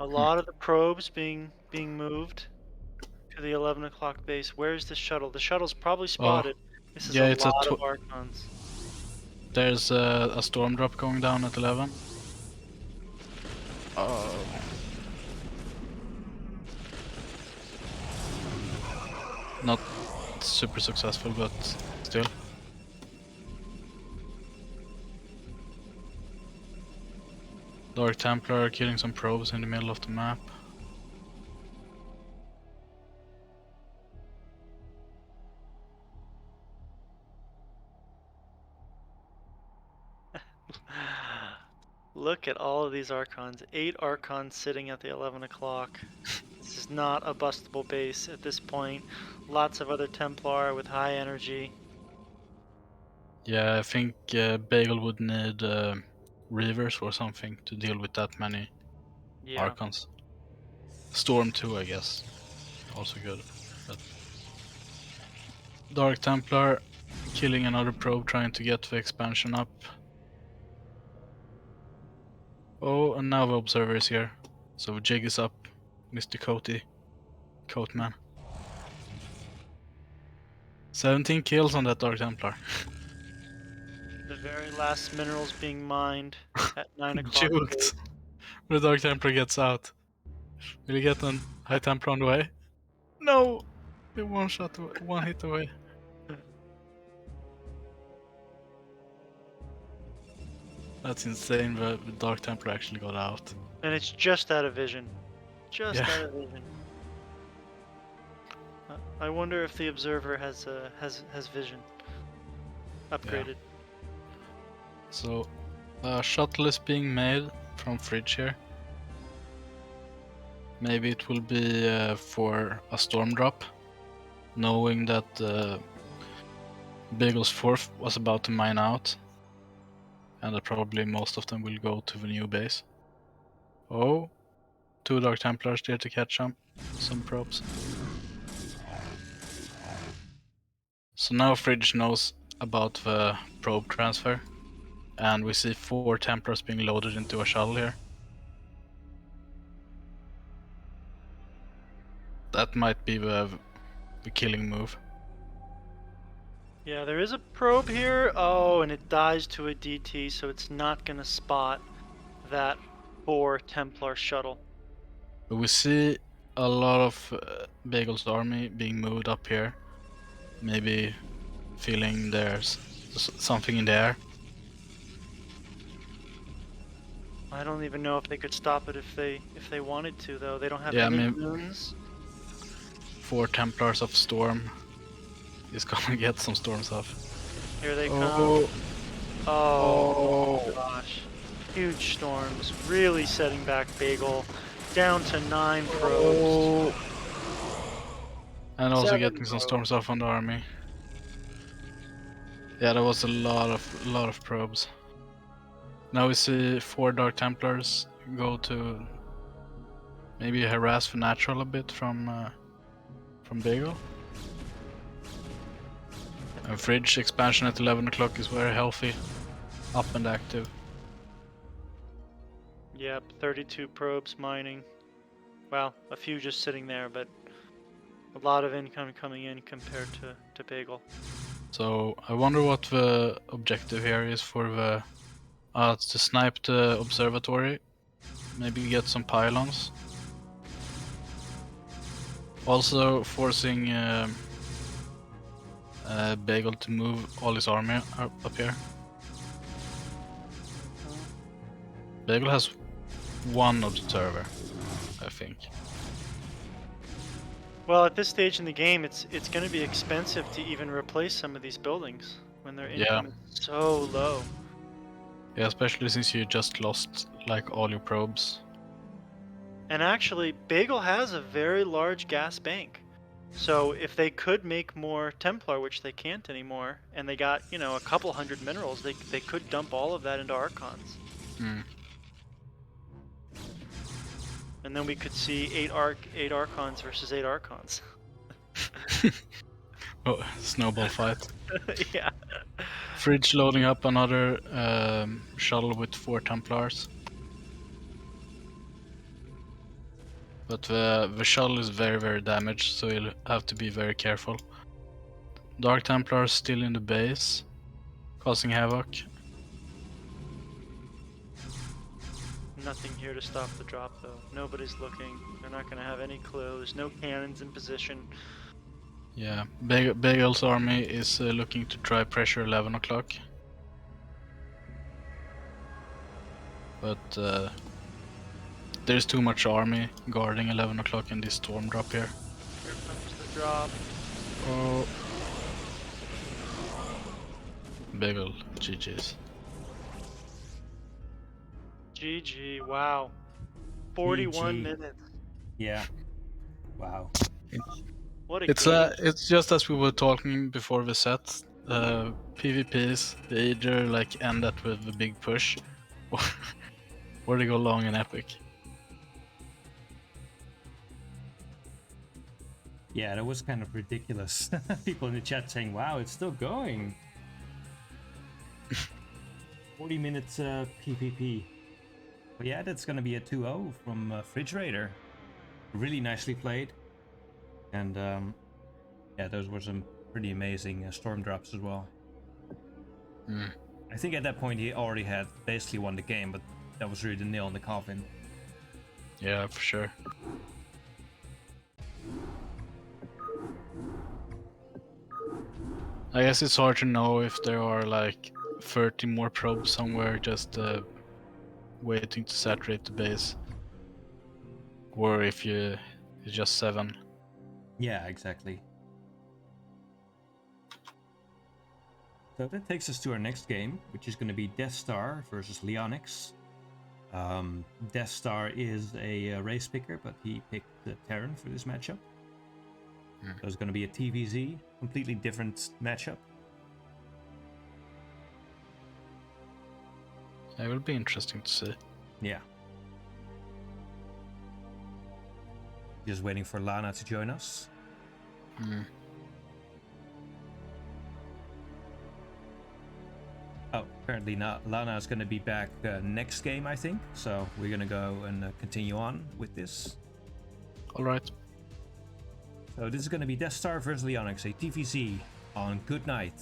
A lot of the probes being moved to the 11 o'clock base. Where's the shuttle? The shuttle's probably Oh, spotted. This is a yeah, it's lot of Archons. there's a storm drop going down at 11. Oh. Not super successful, but still. Dark Templar killing some probes in the middle of the map. Look at all of these Archons. 8 Archons sitting at the 11 o'clock. This is not a bustable base at this point. Lots of other Templar with high energy. Yeah, I think Bagel would need Reavers or something to deal with that many Yeah. Archons. Storm too, I guess. Also good. But Dark Templar killing another probe trying to get the expansion up. Oh, and now the observer is here. So Jig is up, Mr. Coatman. 17 kills on that Dark Templar. The very last minerals being mined at 9 o'clock. Juked. The Dark Templar gets out. Will he get a High Templar on the way? No! They're one hit away. That's insane, the Dark Templar actually got out. And it's just out of vision. Just Yeah. out of vision. I wonder if the observer has vision upgraded. So, a shuttle is being made from Fridge here. Maybe it will be for a storm drop, knowing that Bagel's 4th was about to mine out, and that probably most of them will go to the new base. Oh, 2 Dark Templars there to catch some probes. So now Fridge knows about the probe transfer, and we see 4 Templars being loaded into a shuttle here. That might be the killing move. Yeah, there is a probe here. Oh, and it dies to a DT, so it's not gonna spot that 4 Templar shuttle. But we see a lot of Bagel's army being moved up here. Maybe feeling there's something in the air. I don't even know if they could stop it if they wanted to, though. They don't have Yeah, any I mean, moons. 4 Templars of Storm is gonna get some storms off. Here they come. Oh, Oh gosh. Huge storms. Really setting back Bagel. Down to 9 probes. and also 7 getting some probes. storms off on the army. Yeah, that was a lot of probes. Now we see 4 Dark Templars go to maybe harass the natural a bit from Bagel. And Fridge expansion at 11 o'clock is very healthy, up and active. Yep, 32 probes mining. Well, a few just sitting there, but a lot of income coming in compared to Bagel. So I wonder what the objective here is for the to snipe the observatory, maybe get some pylons. Also forcing Bagel to move all his army up here. Bagel has 1 observer, I think. Well, at this stage in the game, it's going to be expensive to even replace some of these buildings when their income is so low. Yeah, especially since you just lost like all your probes. And actually, Bagel has a very large gas bank. So if they could make more Templar, which they can't anymore, and they got, you know, a couple hundred minerals, they could dump all of that into Archons. And then we could see 8 Archons versus 8 Archons. Oh, snowball fight. Yeah. Fridge loading up another shuttle with 4 Templars. But the shuttle is very, very damaged, so you'll have to be very careful. Dark Templar still in the base, causing havoc. Nothing here to stop the drop, though. Nobody's looking. They're not going to have any clue. There's no cannons in position. Yeah, Bagel's army is looking to try pressure 11 o'clock. But there's too much army guarding 11 o'clock in this storm drop here. Here comes the drop. Oh. Bagel, GG's. GG, wow. 41 GG. minutes. Yeah. Wow. What a It's game. it's just as we were talking before the set. PvPs, they either like end that with a big push, or they go long and epic. Yeah, that was kind of ridiculous. People in the chat saying, wow, it's still going. 40 minutes PvP. But yeah, that's gonna be a 2-0 from Refrigerator. Really nicely played. And yeah, those were some pretty amazing storm drops as well. I think at that point he already had basically won the game, but that was really the nail in the coffin. Yeah, for sure. I guess it's hard to know if there are like 30 more probes somewhere just waiting to saturate the base, or if it's just 7. Yeah, exactly. So that takes us to our next game, which is going to be Death Star versus Leonix. Death Star is a race picker, but he picked Terran for this matchup. So it's going to be a TVZ, completely different matchup. It will be interesting to see. Yeah. Just waiting for Lana to join us. Oh, apparently not. Lana is going to be back next game, I think. So we're going to go and continue on with this. Alright. So this is going to be Death Star versus Leonix, a TVZ on Good Night.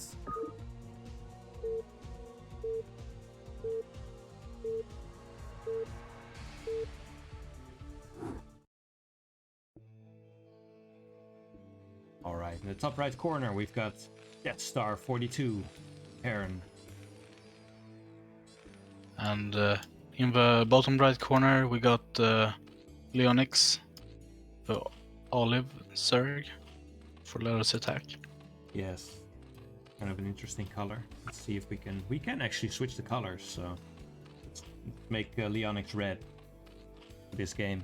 Alright, in the top right corner we've got Death Star 42, Heron. And in the bottom right corner we got Leonix, the olive Zerg for Lattice attack. Yes, kind of an interesting color. Let's see if we can actually switch the colors, so let's make Leonix red for this game.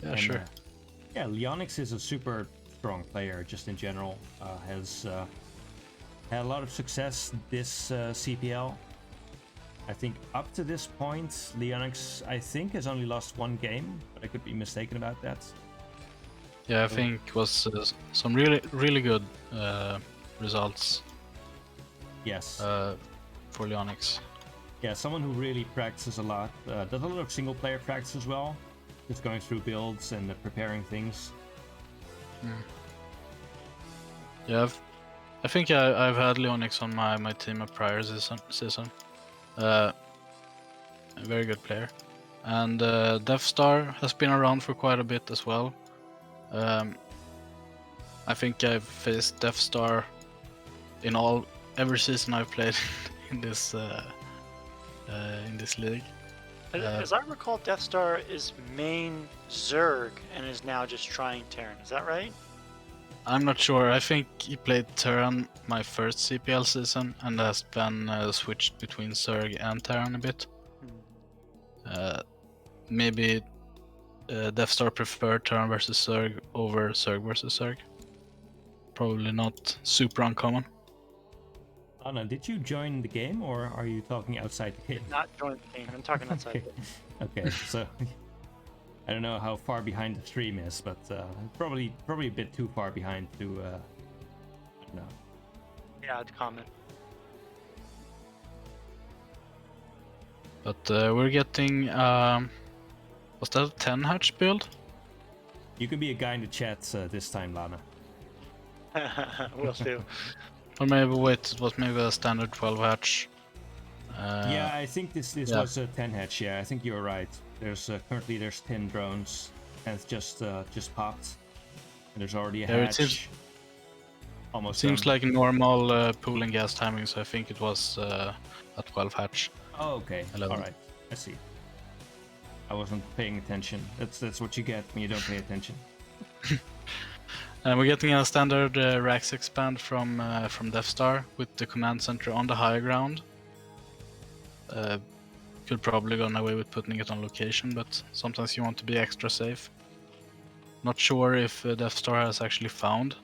Yeah, And, sure. Yeah, Leonix is a super strong player just in general. Has had a lot of success this CPL. I think up to this point, Leonix, I think, has only lost 1 game, but I could be mistaken about that. Yeah, I think it was some really good results Yes. for Leonix. Yeah, someone who really practices a lot. Does a lot of single player practice as well. Just going through builds and preparing things. Yeah, I think I've had Leonix on my team a prior season. A very good player. And Death Star has been around for quite a bit as well. I think I've faced Death Star in every season I've played in this league. As I recall, Death Star is main Zerg and is now just trying Terran. Is that right? I'm not sure. I think he played Terran my first CPL season and has then switched between Zerg and Terran a bit. Maybe Death Star preferred Terran versus Zerg over Zerg versus Zerg. Probably not super uncommon. Anna, did you join the game or are you talking outside the game? Not join the game. I'm talking outside. Okay, so I don't know how far behind the stream is, but probably a bit too far behind to. I don't know. Yeah, I'd comment. But we're getting, was that a 10 hatch build? You can be a guy in the chat this time, Lana. Will do. Or maybe wait, it was maybe a standard 12 hatch. Yeah, I think this yeah. was a 10 hatch. Yeah, I think you're right. There's currently 10 drones, and it's just popped, and there's already a Yeah, hatch. it seems, almost seems done. like normal pool and gas timing, so I think it was a 12 hatch. Oh, okay. 11. All right. I see. I wasn't paying attention. That's what you get when you don't pay attention. And we're getting a standard Rax expand from Death Star with the command center on the high ground. Could probably gone away with putting it on location, but sometimes you want to be extra safe. Not sure if Death Star has actually found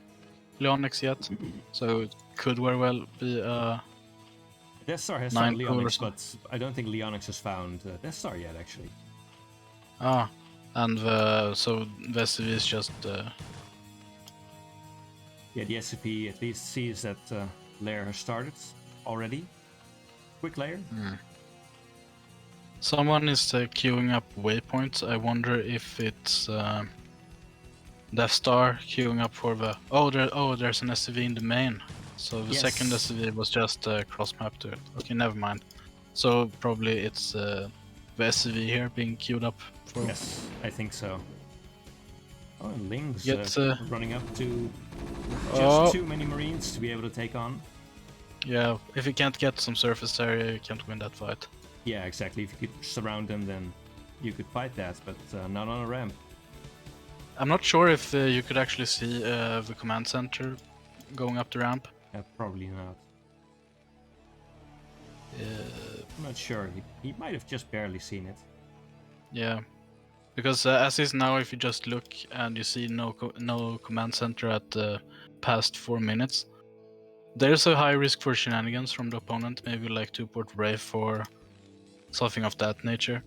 Leonix yet, so it could very well be Death Star has 9 found pool or Leonix, something. but I don't think Leonix has found Death Star yet, actually. Ah, and so the SCV is just Yeah, the SCP at least sees that layer has started already. Quick layer. someone is queuing up waypoints. I wonder if it's Death Star queuing up for the there's an SCV in the main. So the Yes. second SCV was just a cross map to it. Okay, never mind. So probably it's the SCV here being queued up for. Yes, I think so. Oh, and Ling's Get, running up to Oh. just too many Marines to be able to take on. Yeah, if you can't get some surface area, you can't win that fight. Yeah, exactly. If you could surround them, then you could fight that, but not on a ramp. I'm not sure if you could actually see the command center going up the ramp. Probably not. I'm not sure. He might have just barely seen it. Yeah, because as is now, if you just look and you see no command center at the past 4 minutes, there's a high risk for shenanigans from the opponent, maybe like 2-port Wraith or something of that nature.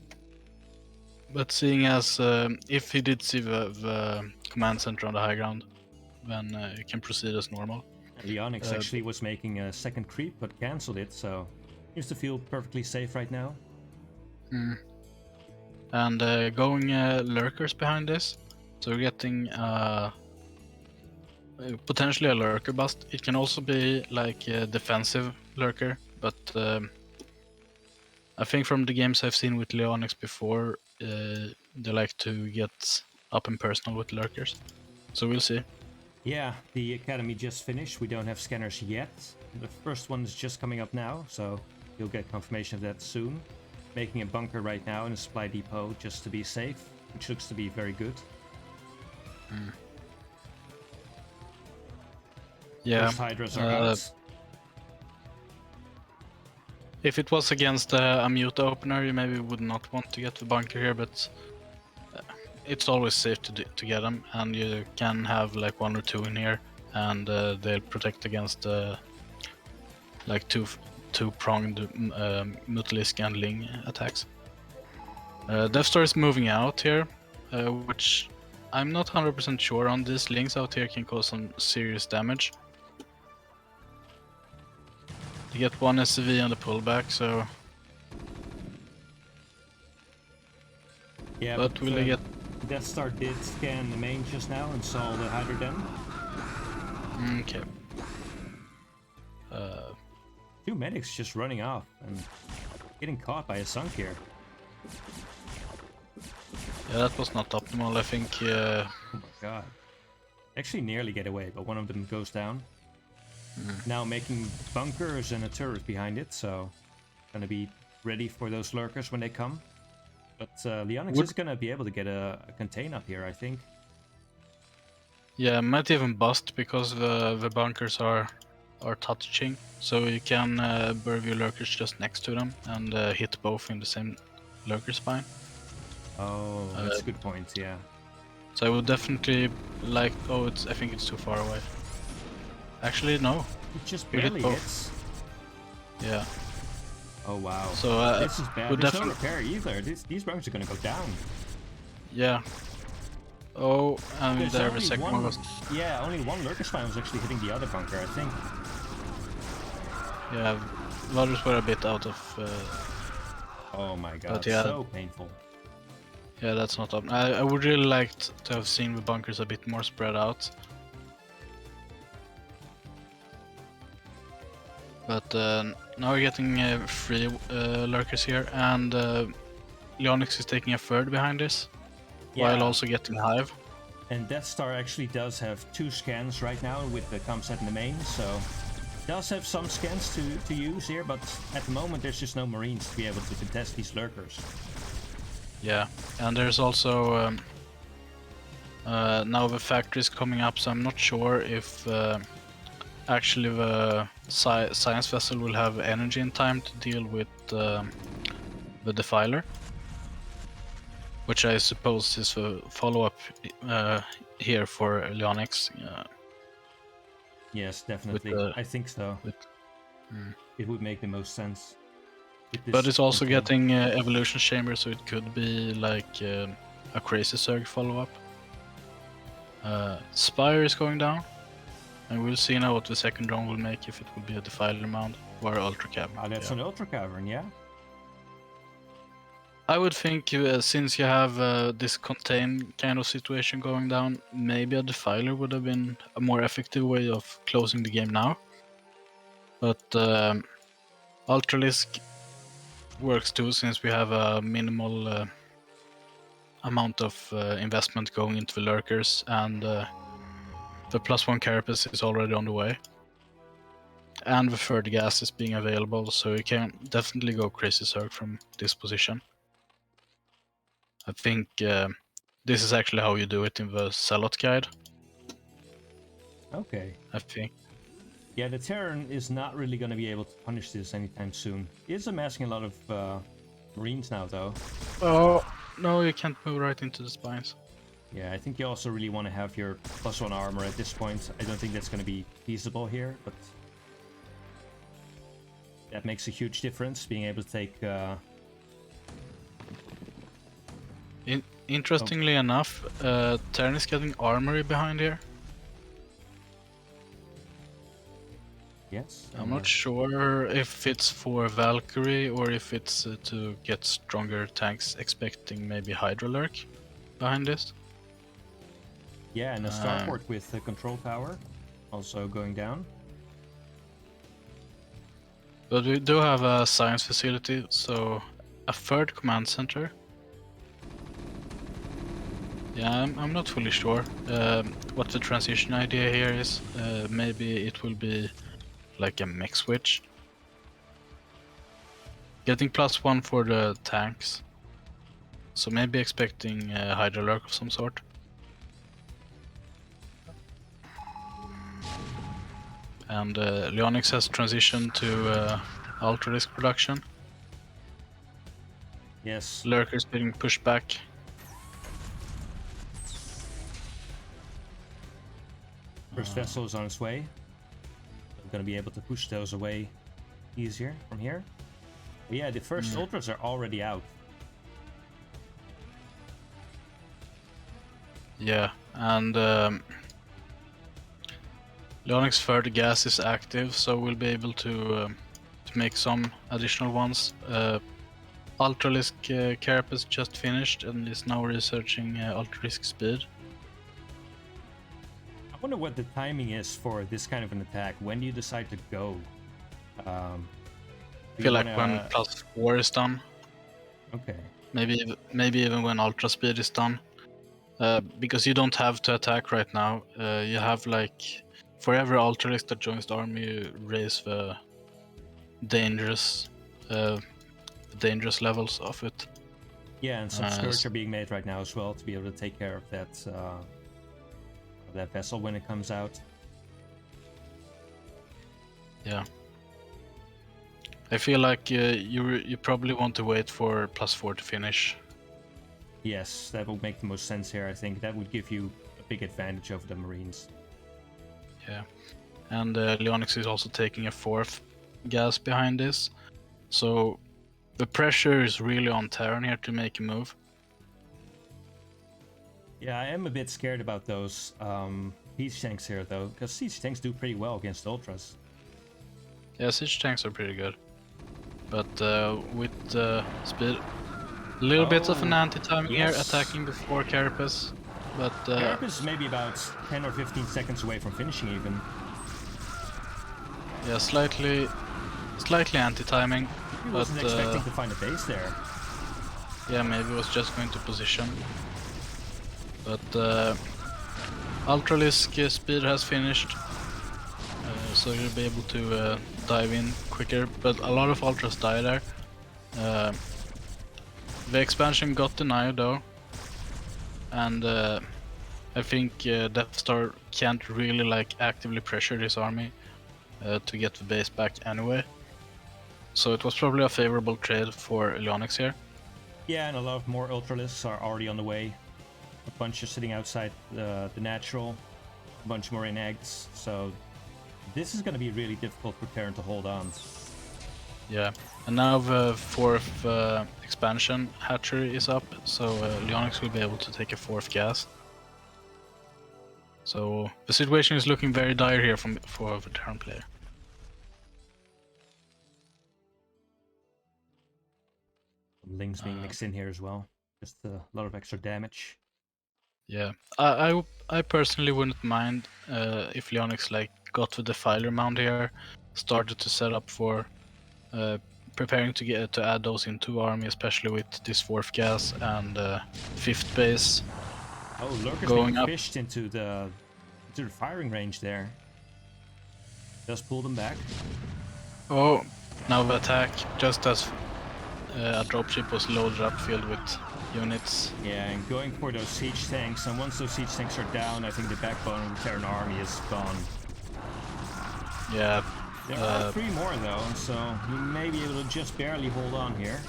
But seeing as if he did see the command center on the high ground, then you can proceed as normal. And Leonix actually was making a second creep, but cancelled it, so seems to feel perfectly safe right now. And going lurkers behind this, so we're getting potentially a lurker bust. It can also be like a defensive lurker, but I think from the games I've seen with Leonix before, they like to get up and personal with lurkers. So we'll see. Yeah, the academy just finished. We don't have scanners yet. The first one is just coming up now, so you'll get confirmation of that soon. Making a bunker right now in a supply depot just to be safe, which looks to be very good. Yeah. First Hydras are out. If it was against a mute opener, you maybe would not want to get the bunker here, but it's always safe to get them, and you can have like 1 or 2 in here, and they'll protect against like two-pronged Mutalisk and Ling attacks. Death Star is moving out here, which I'm not 100% sure on. These Lings out here can cause some serious damage. You get 1 SCV on the pullback, so... Yeah, but will they get... Death Star did scan the main just now and saw the Hydra den. Okay. 2 medics just running off and getting caught by a sunk here. Yeah, that was not optimal, I think. Oh my god. Actually nearly get away, but one of them goes down. Now making bunkers and a turret behind it, so gonna be ready for those lurkers when they come. But Leonix is gonna be able to get a contain up here, I think. Yeah, might even bust because the bunkers are touching, so you can burn your lurkers just next to them and hit both in the same lurker spine. Oh, that's a good point, yeah. So I would definitely like... oh, I think it's too far away. Actually, no. It just You hit barely both. hits. Yeah. Oh wow. So This is bad. would There's no definitely... repair either. These bunkers are gonna go down. Yeah. Oh, and There's there the only second one. one was. Yeah, only one lurker spine was actually hitting the other bunker, I think. Yeah, others were a bit out of. Oh my god, But yeah. so painful. Yeah, that's not up. I would really like to have seen the bunkers a bit more spread out. But now we're getting 3 lurkers here, and Leonix is taking a third behind this, while Yeah. also getting Hive. And Death Star actually does have 2 scans right now with the comset in the main, so does have some scans to use here, but at the moment there's just no Marines to be able to contest these lurkers. Yeah, and there's also now the factory is coming up, so I'm not sure if actually the science vessel will have energy in time to deal with the Defiler, which I suppose is the follow-up here for Leonix. Yes, definitely. I think so. It would make the most sense. But it's also campaign. getting evolution chamber, so it could be like a crazy Zerg follow-up. Spire is going down, and we'll see now what the second drone will make, if it will be a Defiler mount or Ultra Cavern. Ah, that's an Ultra Cavern, yeah? I would think since you have this contain kind of situation going down, maybe a Defiler would have been a more effective way of closing the game now. But Ultralisk works too, since we have a minimal amount of investment going into the lurkers, and the +1 carapace is already on the way. And the third gas is being available, so you can definitely go crazy Zerg from this position. I think this is actually how you do it in the Salot guide. Okay. I think. Yeah, the Terran is not really going to be able to punish this anytime soon. He is amassing a lot of Marines now, though. Oh, no, you can't move right into the spines. Yeah, I think you also really want to have your +1 armor at this point. I don't think that's going to be feasible here, but that makes a huge difference, being able to take... Interestingly enough, Terran is getting armory behind here. Yes? I'm not sure if it's for Valkyrie or if it's to get stronger tanks, expecting maybe Hydra Lurk behind this. Yeah, and a starport with the control tower also going down. But we do have a science facility, so a third command center. Yeah, I'm not fully sure what the transition idea here is. Maybe it will be like a mech switch. Getting +1 for the tanks. So maybe expecting a Hydra Lurk of some sort. And Leonix has transitioned to Ultra Disc production. Yes. Lurkers being pushed back. First vessel is on its way. I'm gonna be able to push those away easier from here. But yeah, the first ultras are already out. Yeah, and Leonix third gas is active, so we'll be able to make some additional ones. Ultralisk Carapace just finished and is now researching Ultralisk speed. I wonder what the timing is for this kind of an attack. When do you decide to go? I feel like when +4 is done. Okay. Maybe even when Ultra Speed is done. Because you don't have to attack right now. You have like, for every Ultralisk that joins the army, you raise the dangerous levels of it. Yeah, and some skirts are being made right now as well to be able to take care of that vessel when it comes out. Yeah. I feel like you probably want to wait for +4 to finish. Yes, that would make the most sense here. I think that would give you a big advantage over the Marines. Yeah, and Leonix is also taking a fourth gas behind this, so the pressure is really on Terran here to make a move. Yeah, I am a bit scared about those siege tanks here though, because siege tanks do pretty well against ultras. Yeah, siege tanks are pretty good. But with speed, a little bit of an anti-timing here, attacking before Carapace. But Carapace is maybe about 10 or 15 seconds away from finishing even. yeah, slightly anti-timing. He wasn't expecting to find a base there. Yeah, maybe it was just going to position. But Ultralisk speed has finished, so you'll be able to dive in quicker. But a lot of ultras die there. The expansion got denied though, and I think Death Star can't really like actively pressure this army to get the base back anyway. So it was probably a favorable trade for Leonix here. Yeah, and a lot of more Ultralisks are already on the way. A bunch are sitting outside the natural, a bunch more in eggs, so this is going to be really difficult for Terran to hold on. Yeah, and now the fourth expansion hatchery is up, so Leonix will be able to take a fourth gas. So the situation is looking very dire here for the Terran player. Lings being mixed in here as well, just a lot of extra damage. Yeah, I personally wouldn't mind if Leonix like got the Defiler mount here, started to set up for preparing to add those into army, especially with this fourth gas and fifth base. Oh, Lurker's going being up. fished into the firing range there. Just pull them back. Oh, now the attack, just as a dropship was loaded up, filled with units. Yeah, and going for those siege tanks, and once those siege tanks are down, I think the backbone of the Terran army is gone. Yeah. There are 3 more though, so we may be able to just barely hold on here.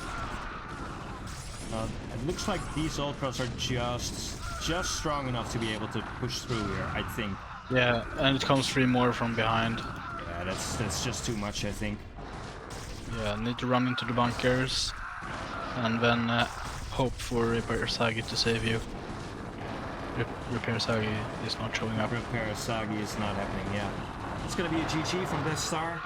It looks like these ultras are just strong enough to be able to push through here, I think. Yeah, and it comes 3 more from behind. Yeah, that's just too much, I think. Yeah, need to run into the bunkers, and then hope for Repair Sagi to save you. Repair Sagi is not showing up. Repair Sagi is not happening, yeah. It's gonna be a GG from Death Star.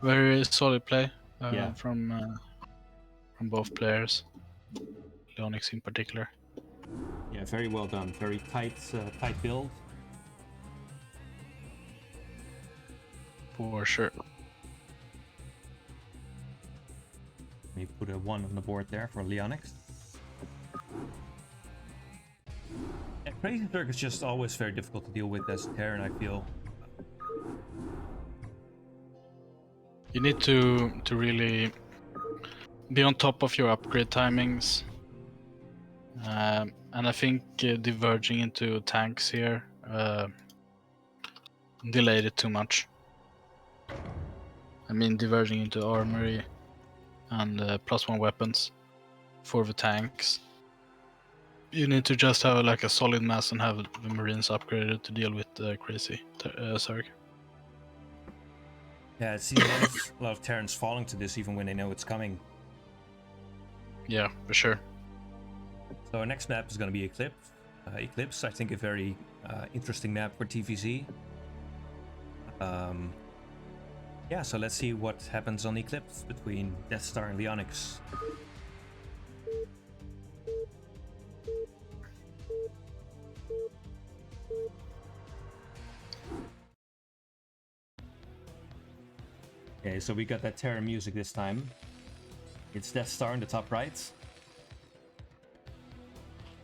Very solid play Yeah. from both players, Leonix in particular. Yeah, very well done. Very tight build. For sure. Let me put a 1 on the board there for Leonix. Yeah, Crazy Turk is just always very difficult to deal with as a Terran, I feel. You need to really be on top of your upgrade timings, and I think diverging into tanks here delayed it too much. I mean, diverging into armory and +1 weapons for the tanks. You need to just have like a solid mass and have the Marines upgraded to deal with Crazy Zerg. Yeah, it seems a lot of Terrans falling to this even when they know it's coming. Yeah, for sure. So our next map is going to be Eclipse. Eclipse, I think, a very interesting map for TVZ. Yeah, so let's see what happens on Eclipse between Death Star and Leonix. Okay, so we got that Terran music this time. It's Death Star in the top right.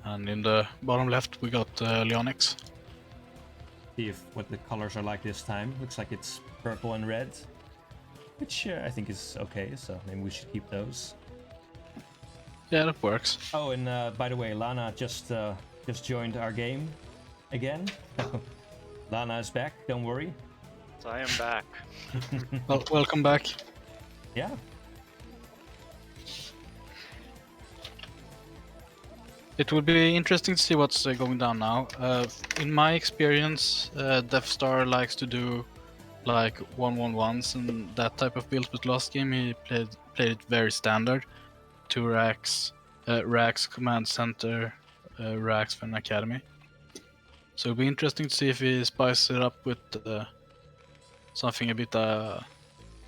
And in the bottom left we got Leonix. See what the colors are like this time. Looks like it's purple and red, which I think is okay, so maybe we should keep those. Yeah, that works. Oh, and by the way, Lana just joined our game again. Lana is back, don't worry. So I am back. Well, welcome back. Yeah. It will be interesting to see what's going down now. In my experience, Death Star likes to do like 1-1-1s and that type of build, but last game he played it very standard. 2 racks, racks, command center, racks for an academy. So it'll be interesting to see if he spices it up with something a bit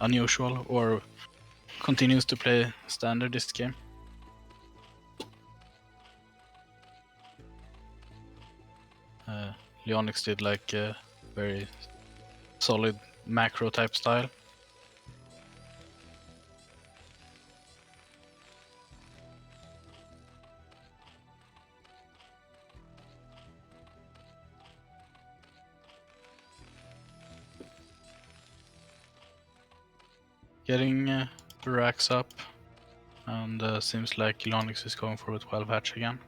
unusual, or continues to play standard this game. Leonix did like a very solid macro type style. Getting the racks up, and seems like Leonix is going for a 12 hatch again.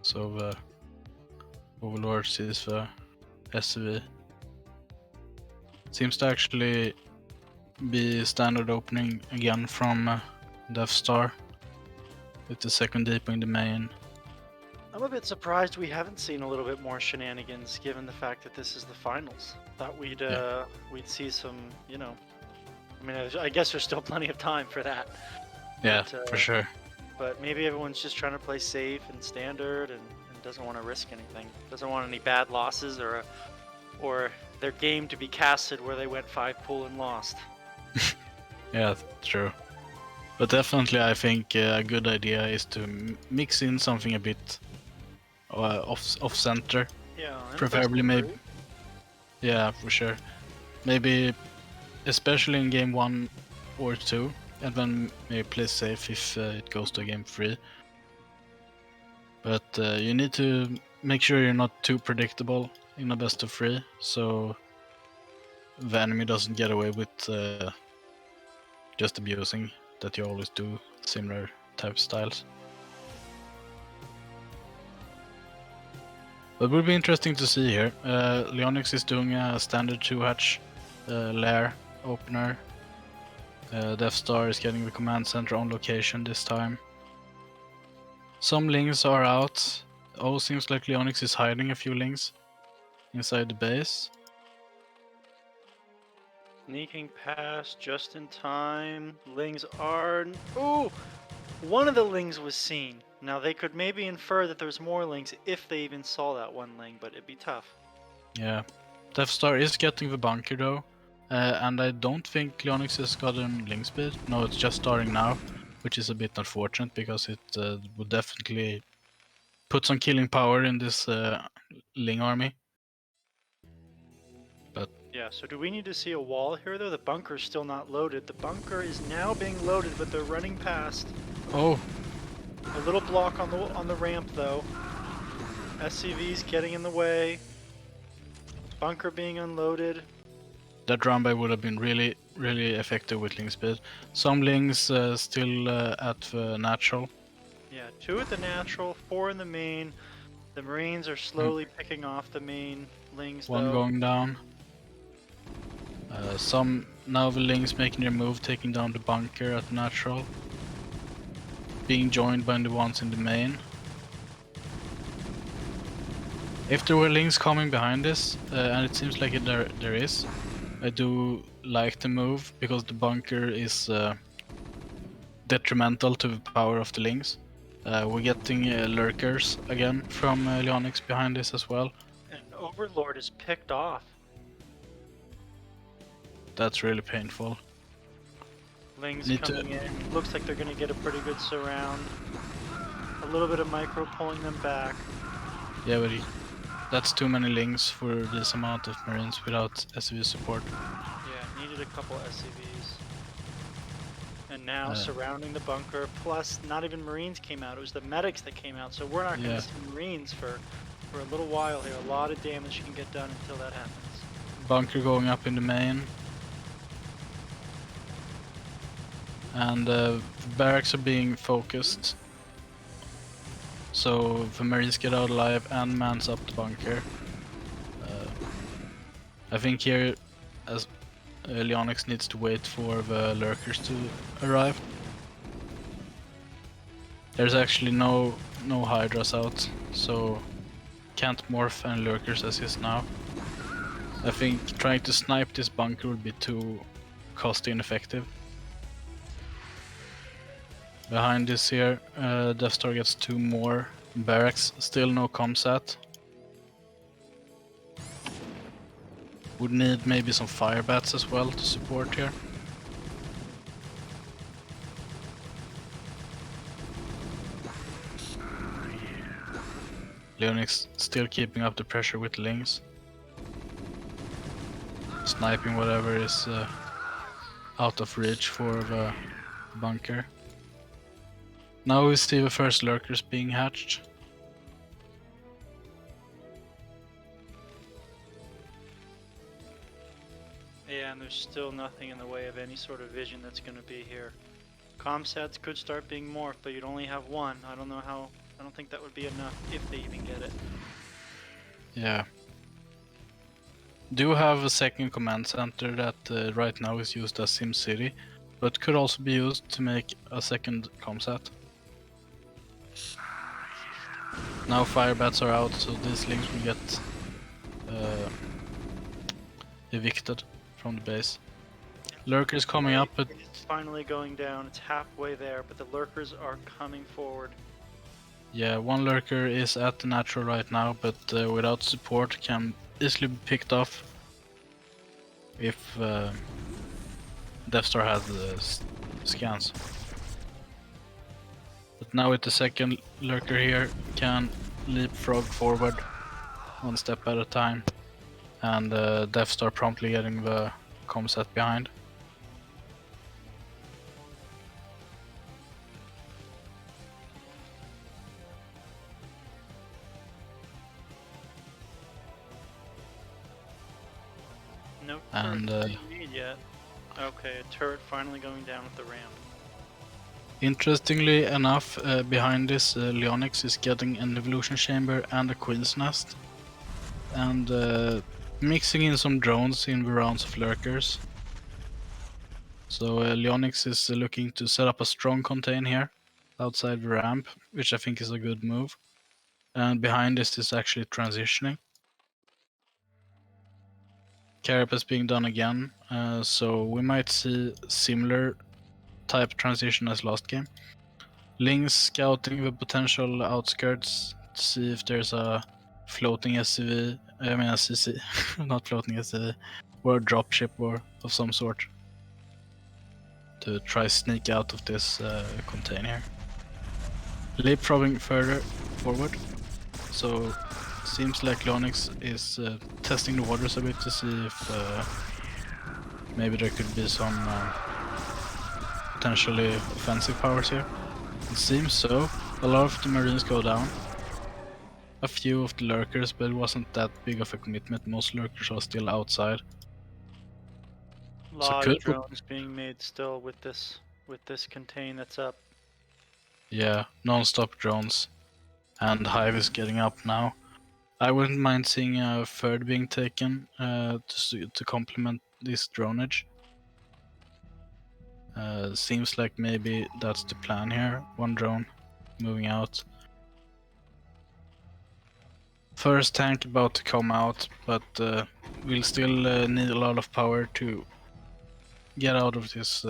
So the Overlord sees the SCV. Seems to actually be standard opening again from Death Star, with the second deep in the main. I'm a bit surprised we haven't seen a little bit more shenanigans, given the fact that this is the finals. Thought we'd see some, you know. I mean, I guess there's still plenty of time for that. Yeah, But, for sure. But maybe everyone's just trying to play safe and standard and doesn't want to risk anything. Doesn't want any bad losses or their game to be casted where they went 5 pool and lost. Yeah, true. But definitely, I think a good idea is to mix in something a bit off center. Yeah, Preferably maybe. Yeah, for sure. Maybe, especially in game 1 or 2, and then maybe play safe if it goes to game 3. But you need to make sure you're not too predictable in a best of 3, so the enemy doesn't get away with just abusing that you always do similar type styles. But it will be interesting to see here. Leonix is doing a standard 2-hatch lair opener. Death Star is getting the command center on location this time. Some lings are out. Oh, seems like Leonix is hiding a few lings inside the base. Sneaking past just in time. Lings are... Ooh! One of the lings was seen. Now they could maybe infer that there's more lings if they even saw that one ling, but it'd be tough. Yeah. Death Star is getting the bunker though. And I don't think Leonix has gotten ling speed. No, it's just starting now, which is a bit unfortunate because it would definitely put some killing power in this ling army. But yeah, so do we need to see a wall here though? The bunker's still not loaded. The bunker is now being loaded, but they're running past. oh, A little block on the ramp though. SCV's getting in the way. Bunker being unloaded. that drum bay would have been really, really effective with ling speed. Some lings still at the natural. Yeah, 2 at the natural, 4 in the main. The Marines are slowly picking off the main lings One though. going down. Some now the lings making their move, taking down the bunker at the natural. Being joined by the ones in the main. If there were lings coming behind this, and it seems like there is, I do like the move because the bunker is detrimental to the power of the lings. We're getting lurkers again from Leonix behind this as well. And Overlord is picked off. That's really painful. Lings Need coming in. Looks like they're going to get a pretty good surround. A little bit of micro pulling them back. Yeah, but that's too many lings for this amount of Marines without SCV support. Yeah, needed a couple SCVs. And now surrounding the bunker, plus not even Marines came out, it was the medics that came out, so we're not going to see Marines for a little while here. A lot of damage can get done until that happens. Bunker going up in the main. And barracks are being focused. So the Marines get out alive and mans up the bunker. I think here, as Leonix needs to wait for the lurkers to arrive. There's actually no hydras out, so can't morph any lurkers as is now. I think trying to snipe this bunker would be too cost ineffective. Behind this here, Death Star gets 2 more barracks, still no comsat. Would need maybe some fire bats as well to support here. Leonix still keeping up the pressure with Lings. Sniping whatever is out of reach for the bunker. Now we see the first lurkers being hatched. Yeah, and there's still nothing in the way of any sort of vision that's going to be here. Comsats could start being morphed, but you'd only have one. I don't think that would be enough if they even get it. Yeah. Do have a second command center that right now is used as SimCity, but could also be used to make a second comsat. Now firebats are out, so these links will get evicted from the base. Lurkers coming up, but It's finally going down. It's halfway there, but the lurkers are coming forward. yeah, one lurker is at the natural right now, but without support can easily be picked off if Death Star had the scans. But now with the second lurker here, can leapfrog forward one step at a time, and Death Star promptly getting the comsat behind. No And, turret need yet. Okay, a turret finally going down at the ramp. Interestingly enough, behind this, Leonix is getting an evolution chamber and a queen's nest, and mixing in some drones in the rounds of lurkers. So Leonix is looking to set up a strong contain here outside the ramp, which I think is a good move. And behind this is actually transitioning. Carapace being done again, so we might see similar type transition as last game. Lings scouting the potential outskirts to see if there's a floating SCV, I mean a CC, not floating SCV, or a dropship or of some sort to try sneak out of this container. Leapfrogging further forward, so seems like Leonix is testing the waters a bit to see if maybe there could be some potentially offensive powers here. It seems so. A lot of the marines go down. A few of the lurkers, but it wasn't that big of a commitment. Most lurkers are still outside. A lot of drones being made still with this contain that's up. Yeah, non-stop drones. And Hive is getting up now. I wouldn't mind seeing a third being taken to complement this dronage. Seems like maybe that's the plan here. One drone moving out. First tank about to come out, but we'll still need a lot of power to get out of this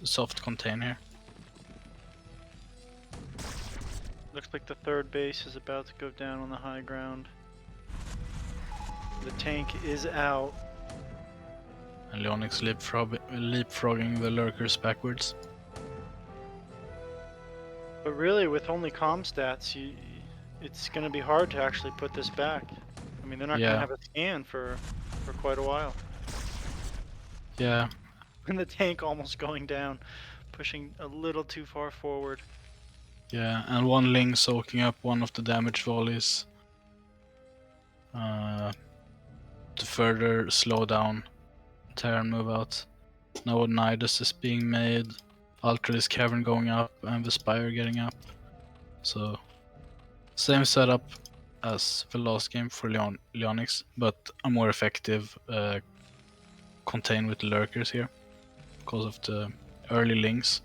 soft container. Looks like the third base is about to go down on the high ground. The tank is out. And Leonix leapfrogging the lurkers backwards. But really, with only comm stats, it's going to be hard to actually put this back. I mean, they're not going to have a scan for quite a while. Yeah. And the tank almost going down, pushing a little too far forward. Yeah, and one Ling soaking up one of the damage volleys to further slow down Terran move out. Now Nidus is being made, Ultra's Cavern going up, and the Spire getting up. So, same setup as the last game for Leonix, but a more effective contain with the lurkers here because of the early links.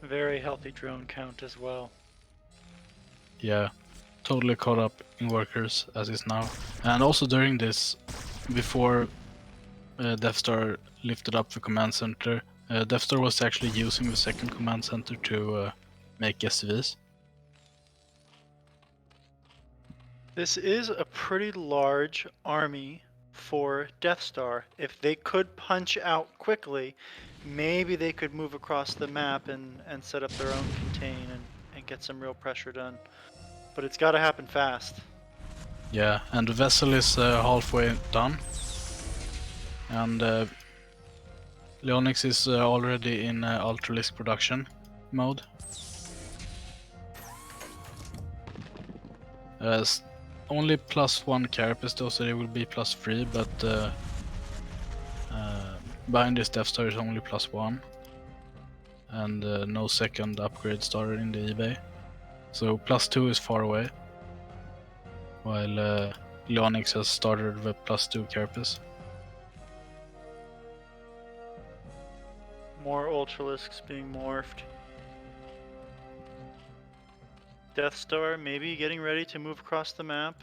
Very healthy drone count as well. Yeah, totally caught up in workers as is now. And also during this, before Death Star lifted up the command center, Death Star was actually using the second command center to make SCVs. This is a pretty large army for Death Star. If they could punch out quickly, maybe they could move across the map and set up their own contain and get some real pressure done. But it's got to happen fast. Yeah, and the vessel is halfway done. And Leonix is already in Ultralisk production mode. Only +1 carapace though, so they will be +3, but behind this Death Star is only +1. And no second upgrade started in the eBay. So +2 is far away. While Leonix has started with +2 carapace. More Ultralisks being morphed. Death Star maybe getting ready to move across the map.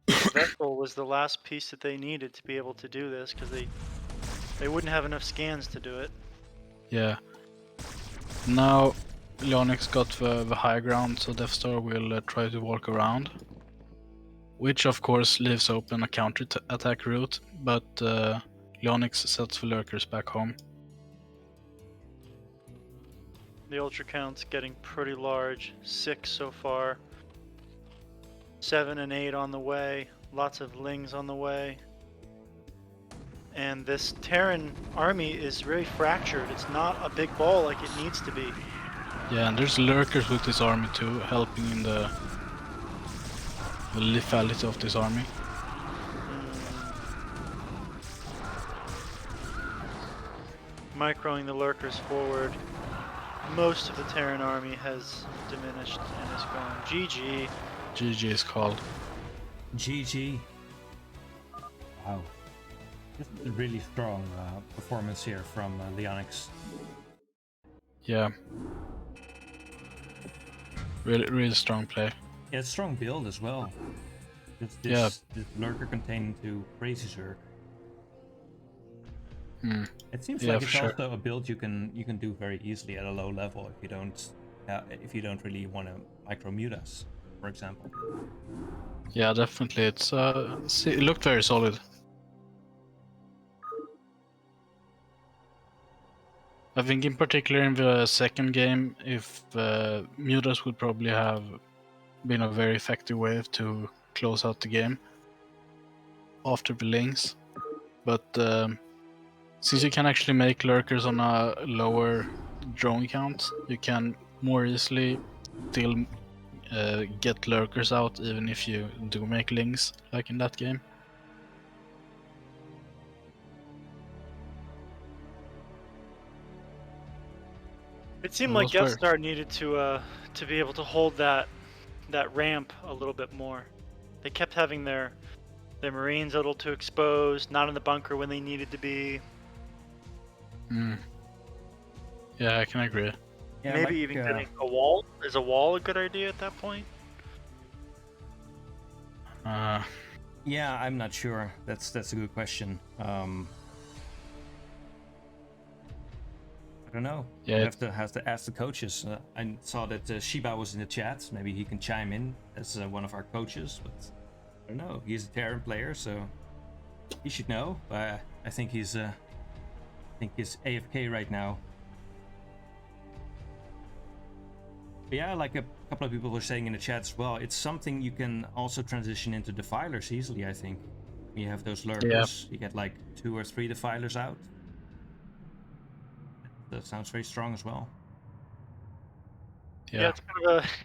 The vessel was the last piece that they needed to be able to do this, because they wouldn't have enough scans to do it. Yeah. Now Leonix got the high ground, so Death Star will try to walk around. Which of course leaves open a counter-attack route, but Leonix sets the lurkers back home. The ultra count's getting pretty large. 6 so far. 7 and 8 on the way. Lots of lings on the way. And this Terran army is very fractured. It's not a big ball like it needs to be. Yeah, and there's lurkers with this army too, helping in the lethality of this army. Microing the lurkers forward. Most of the Terran army has diminished and is gone. GG. GG is called. GG. Wow. This is a really strong performance here from Leonix. Yeah. Really strong play. Yeah, it's strong build as well. Yeah. This lurker contained to Crazy Zerg. It seems Yeah, like it's for sure. also a build you can do very easily at a low level if you don't really want to micro-mute us, for example. Yeah, definitely. It looked very solid. I think in particular in the second game, if Mutas would probably have been a very effective way to close out the game after the links. But since you can actually make lurkers on a lower drone count, you can more easily still get lurkers out even if you do make links, like in that game. It seemed Well, like that's Death fair. Star needed to be able to hold that ramp a little bit more. They kept having their Marines a little too exposed, not in the bunker when they needed to be. Yeah, I can agree. Yeah, Maybe like, even getting a wall. Is a wall a good idea at that point? Yeah, I'm not sure. That's a good question. I don't know. Yeah, You have to ask the coaches. I saw that Shiba was in the chat. Maybe he can chime in as one of our coaches, but I don't know. He's a Terran player, so he should know. But I think he's AFK right now. But yeah, like a couple of people were saying in the chat as well, it's something you can also transition into defilers easily, I think. When you have those lurkers, you get like 2 or 3 defilers out. That sounds very strong as well. Yeah,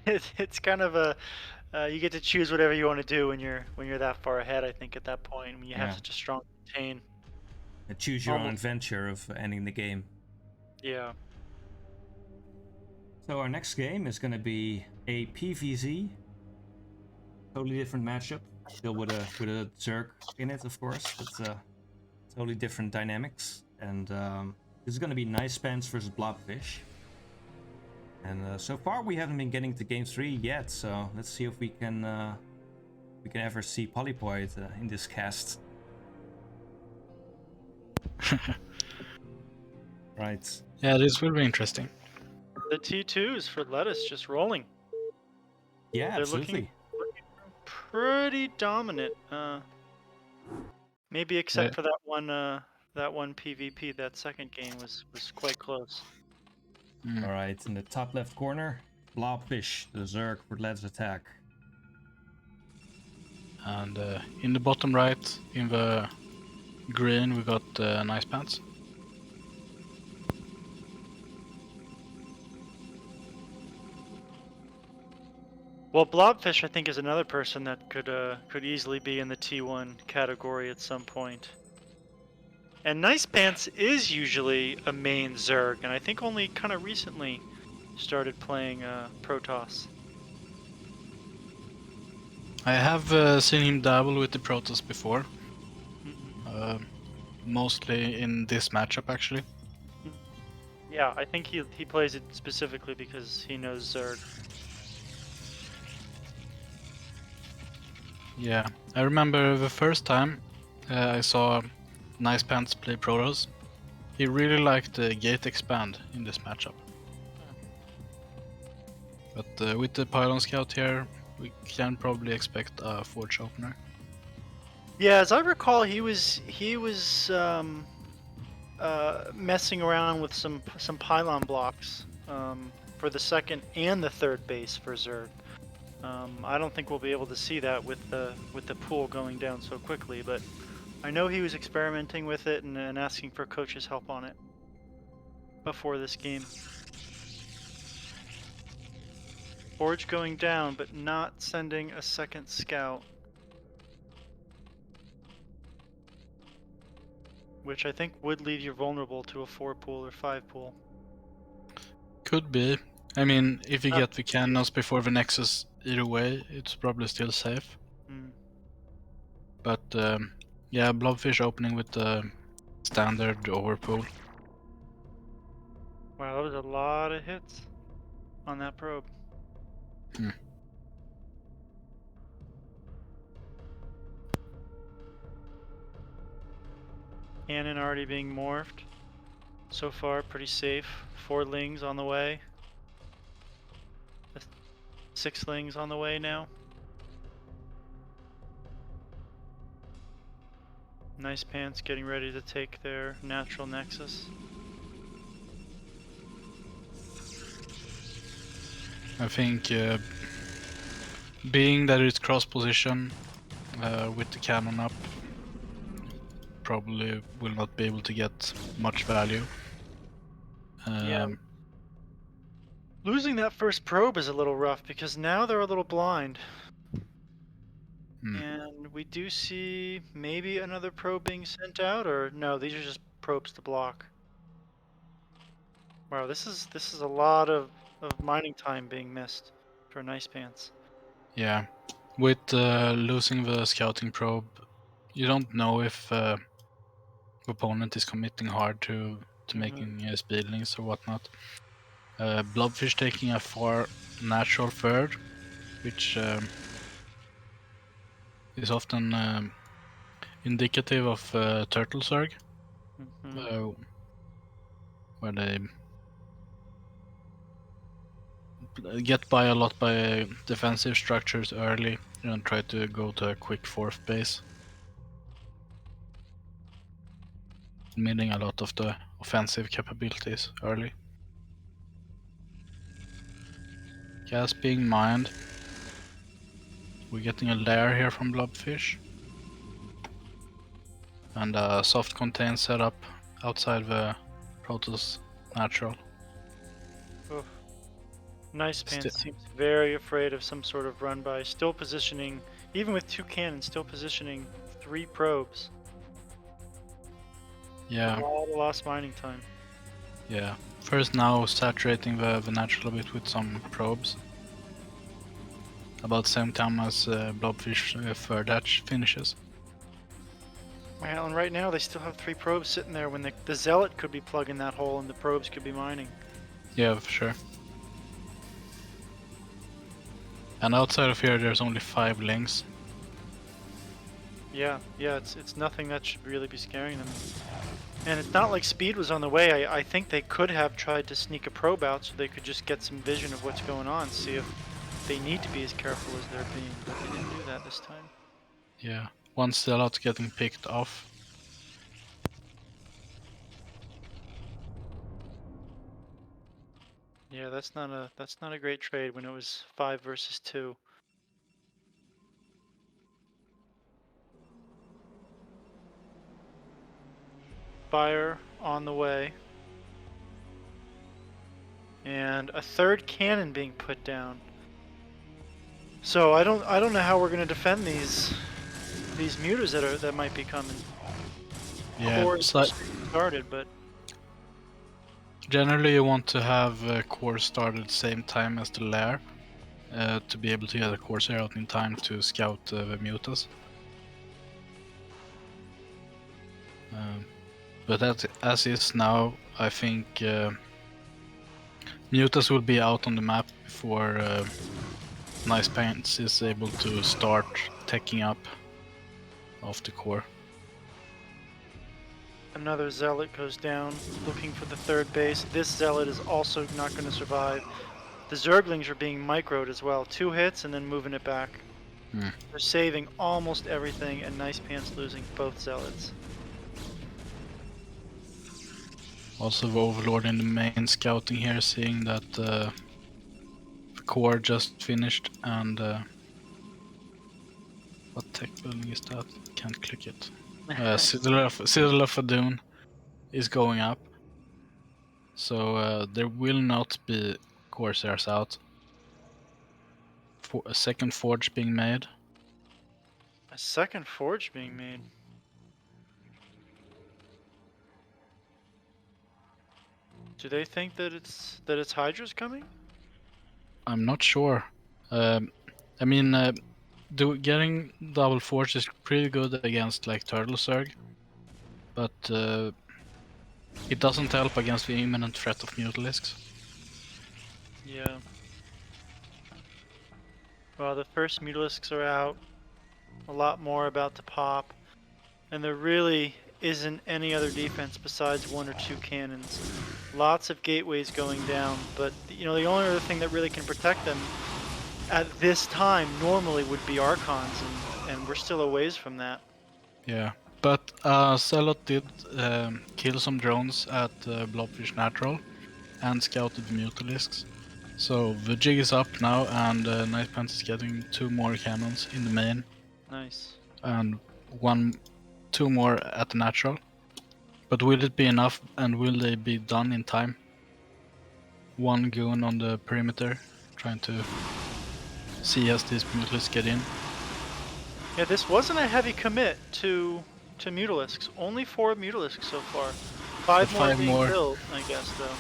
it's kind of a you get to choose whatever you want to do when you're that far ahead. I think at that point when you have such a strong contain. Choose your own adventure of ending the game. Yeah. So our next game is going to be a PVZ totally different matchup. Still with a Zerg in it, of course, but totally different dynamics. And this is gonna be Nice Pants versus Blobfish. And so far we haven't been getting to game 3 yet, so let's see if we can ever see Polypoid in this cast. Right. Yeah, this will be interesting. The T2s for Lettuce just rolling. Yeah, They're absolutely. looking pretty dominant. Maybe except for that one PvP. That second game was quite close. All right, in the top left corner, Blobfish, the Zerg for Let's attack. And in the bottom right, in the green, we got Nice Pants. Well, Blobfish, I think, is another person that could easily be in the T1 category at some point. And Nice Pants is usually a main Zerg, and I think only kind of recently started playing Protoss. I have seen him dabble with the Protoss before. Mostly in this matchup, actually. Yeah, I think he plays it specifically because he knows Zerg. Yeah, I remember the first time I saw Nice Pants play Protoss. He really liked the Gate Expand in this matchup. But with the Pylon Scout here, we can probably expect a Forge Opener. Yeah, as I recall, he was messing around with some pylon blocks for the second and the third base for Zerg. I don't think we'll be able to see that with the pool going down so quickly, but I know he was experimenting with it and asking for coach's help on it before this game. Forge going down, but not sending a second scout. Which I think would leave you vulnerable to a 4 pool or 5 pool. Could be. I mean, if you get the cannons before the Nexus, either way, it's probably still safe. But yeah, Blobfish opening with the standard overpool. Wow, that was a lot of hits on that probe. Cannon already being morphed. So far, pretty safe. 4 lings on the way. 6 lings on the way now. Nice Pants getting ready to take their natural nexus. I think being that it's cross position with the cannon up, probably will not be able to get much value. Yeah. Losing that first probe is a little rough because now they're a little blind. And we do see maybe another probe being sent out, or no, these are just probes to block. Wow, this is a lot of mining time being missed for Nice Pants. Yeah, with losing the scouting probe, you don't know if the opponent is committing hard to making speedlings or whatnot. Blobfish taking a 4 natural third, which is often indicative of Turtle Zerg, where they get by a lot by defensive structures early and try to go to a quick 4th base, meaning a lot of the offensive capabilities early. Gas being mined. We're getting a lair here from Blobfish. And a soft contain setup outside the Protoss natural. Oh. Nice Pants seems very afraid of some sort of run by. Still positioning, even with 2 cannons, still positioning 3 probes. Yeah. A lot of lost mining time. Yeah. First now saturating the natural a bit with some probes. about the same time as Blobfish third hatch finishes. Well, and right now they still have 3 probes sitting there when the Zealot could be plugging that hole and the probes could be mining. Yeah, for sure. And outside of here, there's only 5 links. Yeah, it's nothing that should really be scaring them. And it's not like speed was on the way. I think they could have tried to sneak a probe out so they could just get some vision of what's going on, see if they need to be as careful as they're being, but they didn't do that this time. Yeah, one Zealot getting picked off. Yeah, that's not a great trade when it was 5 versus 2. Fire on the way. And a 3rd cannon being put down. So I don't know how we're gonna defend these mutas that might be coming. Yeah, Core is so started, but generally you want to have core started at the same time as the lair to be able to get a Corsair out in time to scout the mutas. But as is now, I think mutas will be out on the map before Nice Pants is able to start teching up off the core. another Zealot goes down, looking for the 3rd base. This Zealot is also not going to survive. The Zerglings are being microed as well. 2 hits and then moving it back. They're saving almost everything, and Nice Pants losing both Zealots. Also the Overlord in the main scouting here, seeing that the core just finished, and what tech building is that? Can't click it. Citadel of Adun is going up, so there will not be Corsairs out. A second forge being made. A 2nd forge being made. Do they think that it's Hydra's coming? I'm not sure. I mean, getting double forge is pretty good against like Turtle Zerg, but it doesn't help against the imminent threat of Mutalisks. Yeah. Well, the first Mutalisks are out. A lot more about to pop. And there really isn't any other defense besides 1 or 2 cannons. Lots of gateways going down, but the only other thing that really can protect them at this time normally would be Archons, and we're still a ways from that. Yeah, but Zealot did kill some drones at Blobfish Natural and scouted the Mutalisks. So the jig is up now, and Nice Pants is getting 2 more cannons in the main. Nice. And 2 more at the natural. But will it be enough, and will they be done in time? 1 goon on the perimeter, trying to see as these Mutalisks get in. Yeah, this wasn't a heavy commit to Mutalisks. Only 4 Mutalisks so far. 5 more being built, I guess, though.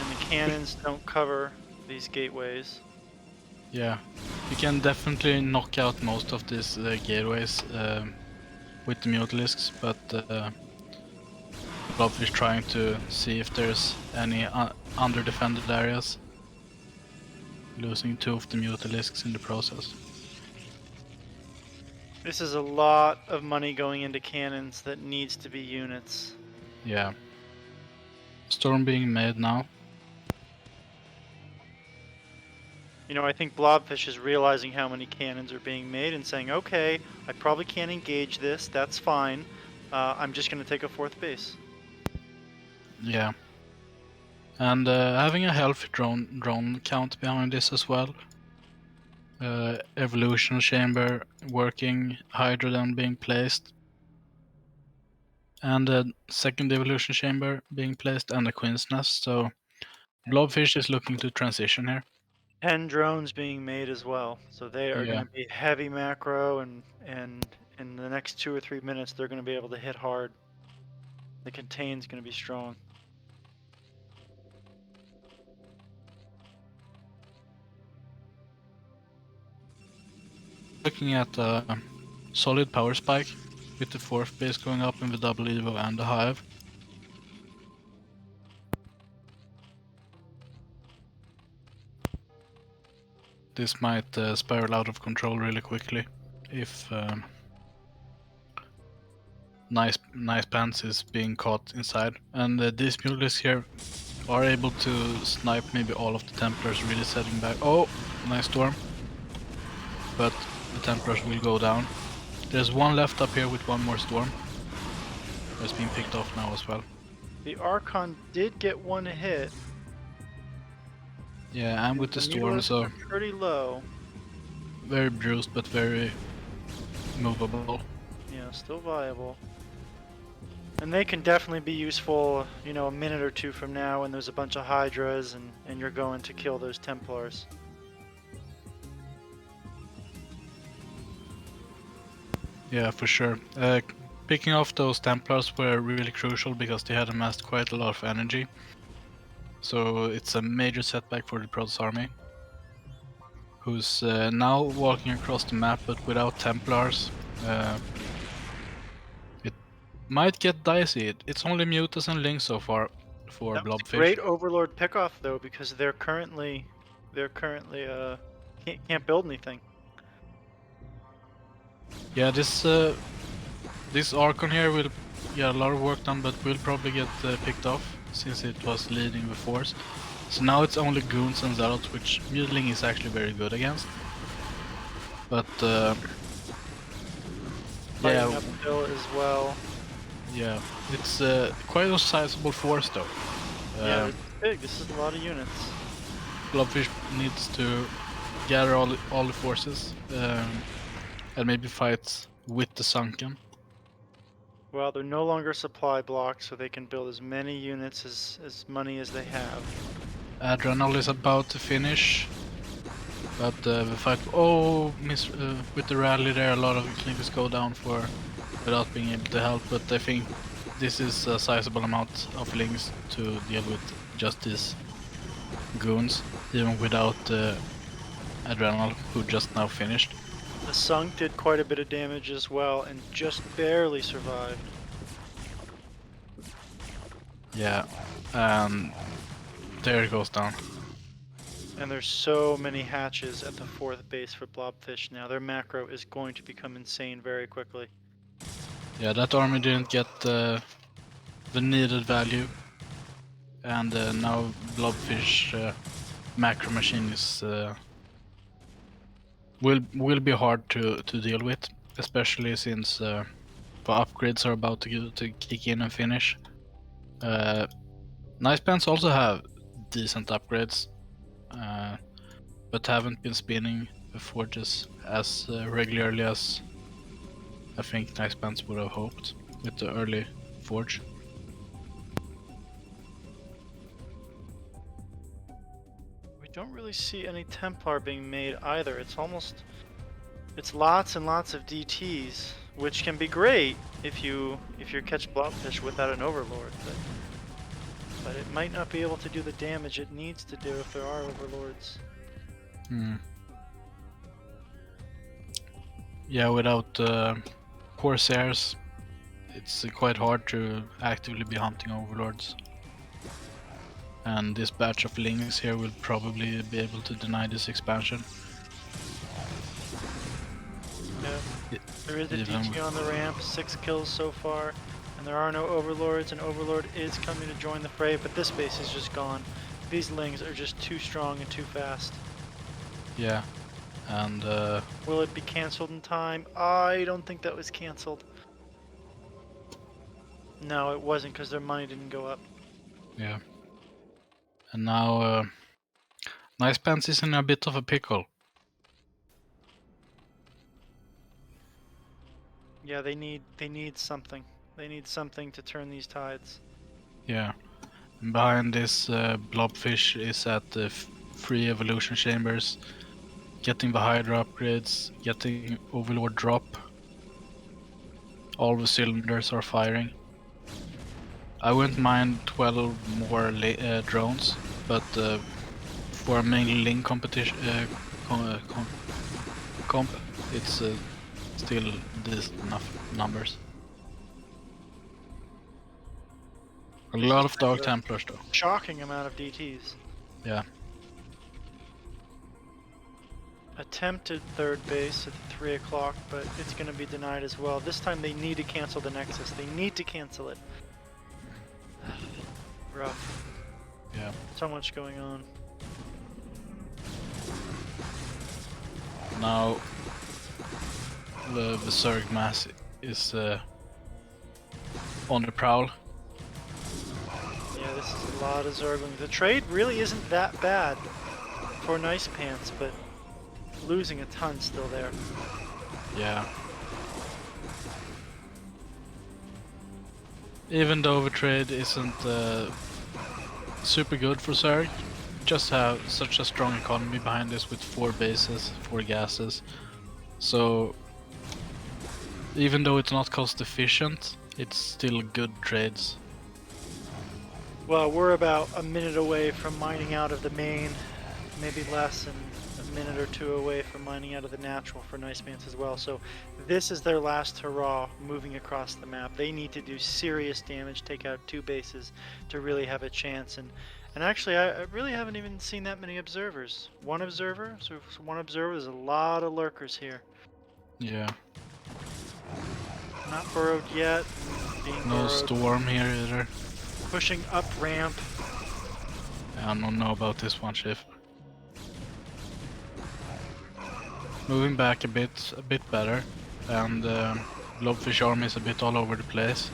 And the cannons don't cover these gateways. Yeah, you can definitely knock out most of these gateways with the Mutalisks, but Blobfish trying to see if there's any under-defended areas. Losing 2 of the Mutalisks in the process. This is a lot of money going into cannons that needs to be units. Yeah. Storm being made now. I think Blobfish is realizing how many cannons are being made and saying, okay, I probably can't engage this, that's fine. I'm just going to take a 4th base. Yeah. And having a healthy drone count behind this as well. Evolution chamber working, Hydra then being placed. And a second evolution chamber being placed, and a Queen's Nest, so Blobfish is looking to transition here. 10 drones being made as well, so they are going to be heavy macro, and in the next 2 or 3 minutes they're going to be able to hit hard. The contain's going to be strong. looking at a solid power spike with the 4th base going up in the double Evo and the hive. This might spiral out of control really quickly if nice pants is being caught inside. And these mules here are able to snipe maybe all of the Templars really setting back. Oh, nice storm. But the Templars will go down. There's one left up here with one more storm. It's being picked off now as well. The Archon did get one hit. Yeah, and with the storm, Mules so are pretty low. very bruised but very movable. Yeah, still viable. And they can definitely be useful, you know, a minute or two from now when there's a bunch of Hydras and you're going to kill those Templars. Yeah, for sure. Picking off those Templars were really crucial because they had amassed quite a lot of energy. So it's a major setback for the Protoss army, who's now walking across the map but without Templars. It might get dicey. It's only Mutas and Lings so far for That was a Blobfish. great Overlord pickoff though, because they're currently can't build anything. Yeah, this Archon here will get a lot of work done, but will probably get picked off since it was leading the force. So now it's only Goons and Zealots, which Mutiling is actually very good against. But Fighting yeah, uphill as well. yeah, it's quite a sizable force though. Yeah, it's big. This is a lot of units. Blobfish needs to gather all the forces and maybe fight with the Sunken. Well, they're no longer supply blocked, so they can build as many units as money as they have. Adrenal is about to finish, but the fight. Oh, with the rally there, a lot of clinkers go down without being able to help. But I think this is a sizable amount of links to deal with just these goons, even without Adrenal, who just now finished. The Sunk did quite a bit of damage as well, and just barely survived. Yeah, there it goes down. And there's so many hatches at the 4th base for Blobfish now. Their macro is going to become insane very quickly. Yeah, that army didn't get the needed value, and now Blobfish macro machine is will be hard to deal with, especially since the upgrades are about to kick in and finish. Nice Pants also have decent upgrades, but haven't been spinning the forges as regularly as I think Nice Pants would have hoped with the early forge. We don't really see any Templar being made either. It's lots and lots of DTs, which can be great if you catch Blobfish without an Overlord, but it might not be able to do the damage it needs to do if there are Overlords. Yeah, without Corsairs, it's quite hard to actively be hunting Overlords. And this batch of Lings here will probably be able to deny this expansion. Yeah, there is a DT on the ramp, 6 kills so far, and there are no Overlords. An Overlord is coming to join the fray, but this base is just gone. These Lings are just too strong and too fast. Yeah, and will it be cancelled in time? I don't think that was cancelled. No, it wasn't, because their money didn't go up. yeah. And now Nice Pants is in a bit of a pickle. Yeah, they need something. They need something to turn these tides. Yeah. And behind this Blobfish is at the 3 evolution chambers, getting the Hydra upgrades, getting Overlord drop. All the cylinders are firing. I wouldn't mind 12 more drones, but for a mainly link comp, it's still decent enough numbers. A lot of Dark Templars though. Shocking amount of DTs. Yeah. Attempted third base at the 3 o'clock, but it's going to be denied as well. This time they need to cancel the Nexus. They need to cancel it. Rough. Yeah. So much going on. Now the Zerg mass is on the prowl. Yeah, this is a lot of Zergling. The trade really isn't that bad for Nice Pants, but losing a ton still there. Yeah. Even though the trade isn't super good for Zerg, just have such a strong economy behind this with 4 bases, 4 gases. So even though it's not cost efficient, it's still good trades. Well, we're about a minute away from mining out of the main, maybe less, and a minute or 2 away from mining out of the natural for Nice Pants as well. So this is their last hurrah moving across the map. They need to do serious damage, take out 2 bases to really have a chance. And actually, I really haven't even seen that many observers. 1 observer, so 1 observer, there's a lot of lurkers here. Yeah. Not burrowed yet. Being No burrowed. storm here either. Pushing up ramp. I don't know about this one, Chief. Moving back a bit better, and Blobfish army is a bit all over the place.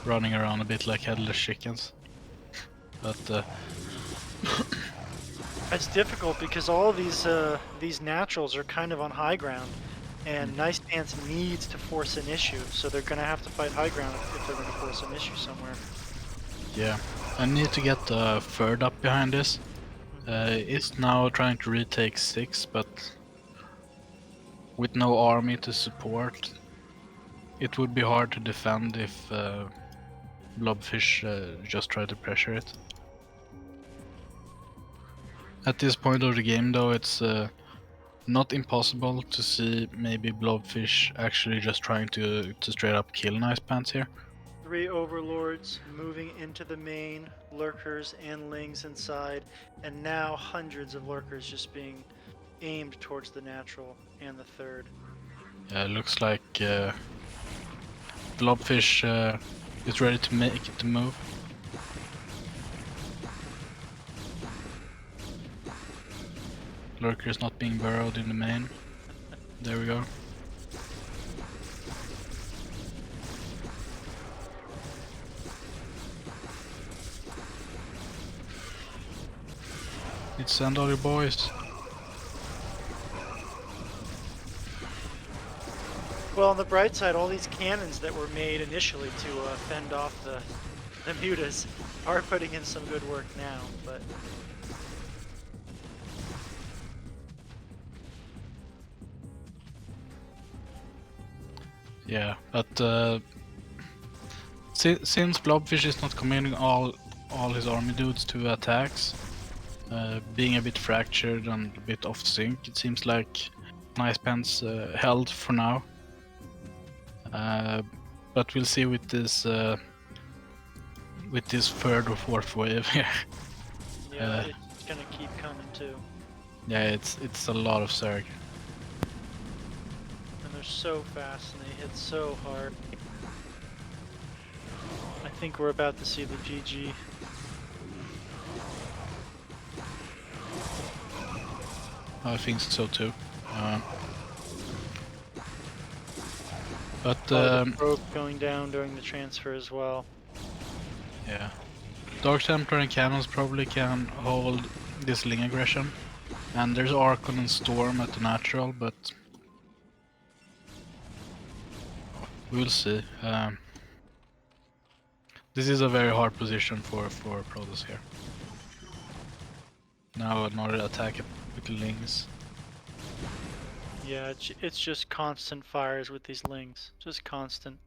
Running around a bit like headless chickens, but It's difficult because all of these naturals are kind of on high ground, and Nice Pants needs to force an issue, so they're gonna have to fight high ground if they're gonna force an issue somewhere. yeah, I need to get the third up behind this. It's now trying to retake 6, but with no army to support, it would be hard to defend if Blobfish just try to pressure it. At this point of the game though, it's not impossible to see maybe Blobfish actually just trying to straight up kill Nice Pants here. 3 overlords moving into the main, lurkers and lings inside, and now hundreds of lurkers just being aimed towards the natural and the third. Yeah, it looks like Blobfish is ready to make it to move. Lurker is not being burrowed in the main. There we go. Let's send all your boys. Well, on the bright side, all these cannons that were made initially to fend off the mutas are putting in some good work now, but Yeah, but since Blobfish is not committing all his army dudes to attacks, being a bit fractured and a bit off sync, it seems like Nice Pants held for now. But we'll see with this third or fourth wave here. yeah, it's gonna keep coming too. Yeah, it's a lot of Zerg. And they're so fast and they hit so hard. I think we're about to see the GG. I think so too. But The probe going down during the transfer as well. yeah, Dark Templar and Cannons probably can hold this Ling aggression, and there's Archon and Storm at the natural, but we'll see. This is a very hard position for Protoss here. Now another attack with Lings. Yeah, it's just constant fires with these lings. Just constant.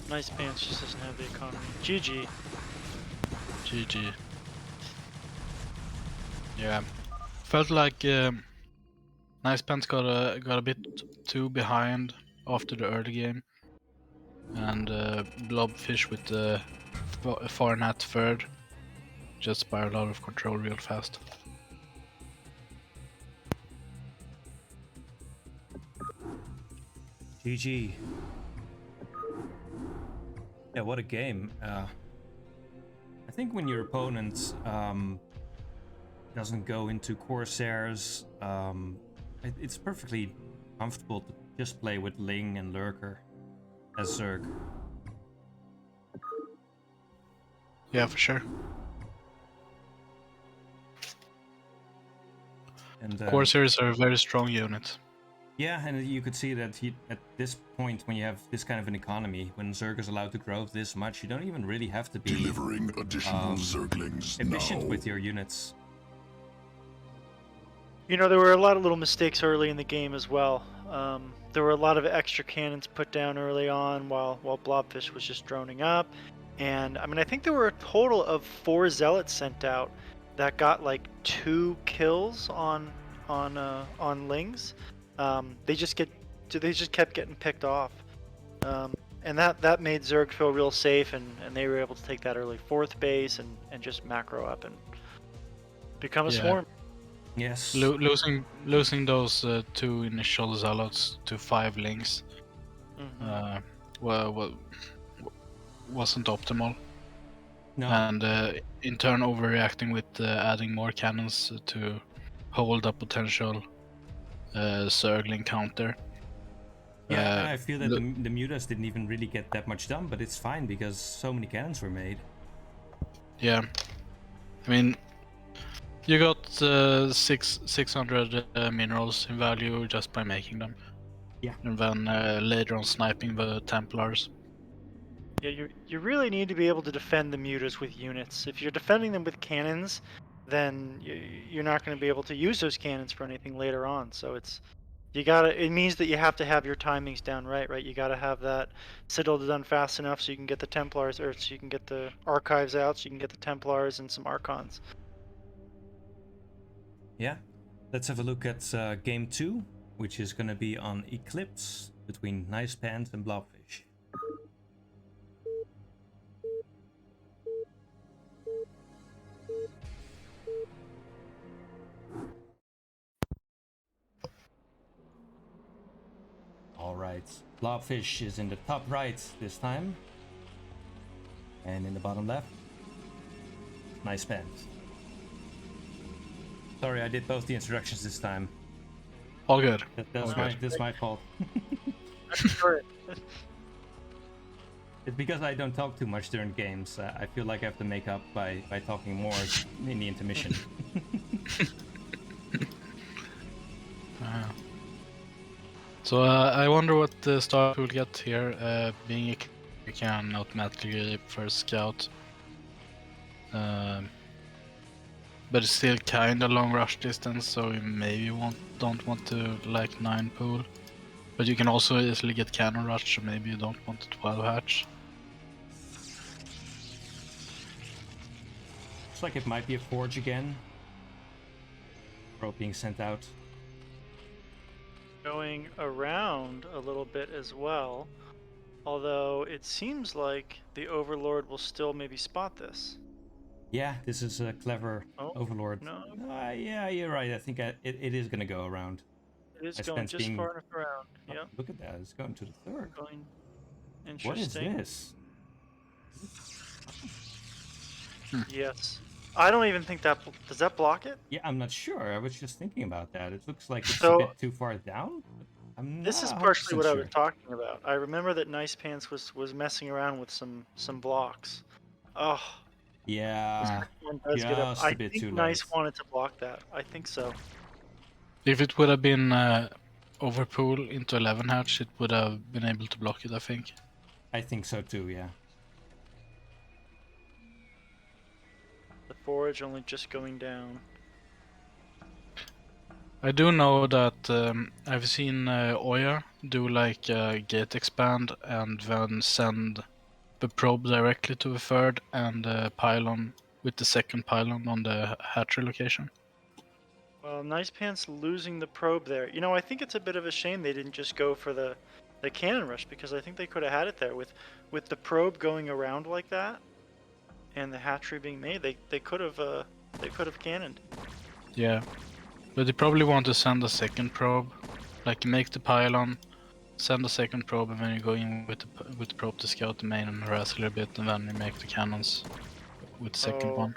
Nice Pants just doesn't have the economy. GG. GG. Yeah, felt like Nice Pants got a bit too behind after the early game, and Blobfish with the far net third just spiraled out of control real fast. GG. Yeah, what a game. I think when your opponent doesn't go into Corsairs, it's perfectly comfortable to just play with Ling and Lurker as Zerg. Yeah, for sure. And Corsairs are a very strong unit. yeah, and you could see that at this point, when you have this kind of an economy, when Zerg is allowed to grow this much, you don't even really have to be delivering additional Zerglings efficient now. with your units. You know, there were a lot of little mistakes early in the game as well. There were a lot of extra cannons put down early on while Blobfish was just droning up. And I mean, I think there were a total of 4 zealots sent out that got like 2 kills on Lings. They just kept getting picked off. And that made Zerg feel real safe, and they were able to take that early 4th base and just macro up and become a swarm. Yes. Losing those 2 initial zealots to 5 links wasn't optimal. No. And in turn overreacting with adding more cannons to hold a potential Zergling counter. Yeah, and I feel that the mutas didn't even really get that much done, but it's fine because so many cannons were made. Yeah, I mean, you got 600 minerals in value just by making them. Yeah. And then later on sniping the Templars. Yeah, you really need to be able to defend the mutas with units. If you're defending them with cannons, then you're not going to be able to use those cannons for anything later on. So it means that you have to have your timings down right? You got to have that Citadel done fast enough so you can get the Templars, or so you can get the Archives out, so you can get the Templars and some Archons. Yeah, let's have a look at game 2, which is going to be on Eclipse between Nice Pants and Blobfish. Alright, Blobfish is in the top right this time. And in the bottom left, Nice Pants. Sorry, I did both the introductions this time. All good. That's my fault. Sure. It's because I don't talk too much during games. I feel like I have to make up by talking more in the intermission. So I wonder what the star will get here. Being a you can automatically first scout, but it's still kind of long rush distance, so you maybe don't want to like 9 pool. But you can also easily get cannon rush, so maybe you don't want the 12 hatch. Looks like it might be a forge again. Rope being sent out. Going around a little bit as well, although it seems like the Overlord will still maybe spot this. Yeah, this is a clever Overlord. No. Yeah, you're right. I think it is going to go around. It is going just far enough around. Oh, Yep. look at that. It's going to the third. Going. What is Interesting. this? Yes. I don't even think that... Does that block it? Yeah, I'm not sure. I was just thinking about that. It looks like it's So- a bit too far down. I'm This not is partially what I was 100% talking about. I remember that Nice Pants was messing around with some blocks. Oh, Yeah, one does get up. just I a bit think too Nice late. wanted to block that. I think so. If it would have been overpool into 11 hatch, it would have been able to block it, I think. I think so too, yeah. The forage only just going down. I do know that I've seen Oya do like gate expand and then send a probe directly to the third and a pylon with the second pylon on the hatchery location. Well, Nice Pants losing the probe there. You know, I think it's a bit of a shame they didn't just go for the cannon rush, because I think they could have had it there with the probe going around like that and the hatchery being made. They could have cannoned. Yeah, but they probably want to send a second probe, like make the pylon, send a second probe, and then you go in with the probe to scout the main and harass a little bit, and then you make the cannons with the second Oh. one.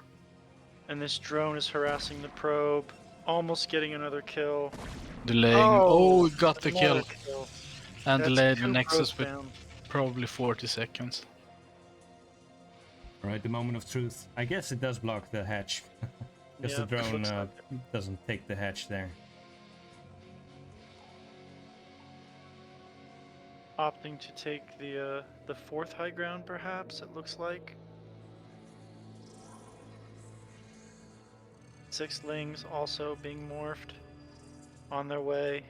And this drone is harassing the probe, almost getting another kill. Delaying. Oh, Oh, got the another kill. And That's delayed the 2 Nexus probes with down. probably 40 seconds. Alright, the moment of truth. I guess it does block the hatch. Because Yeah, the it drone looks like it. doesn't take the hatch there. Opting to take the fourth high ground, perhaps, it looks like. 6 lings also being morphed on their way.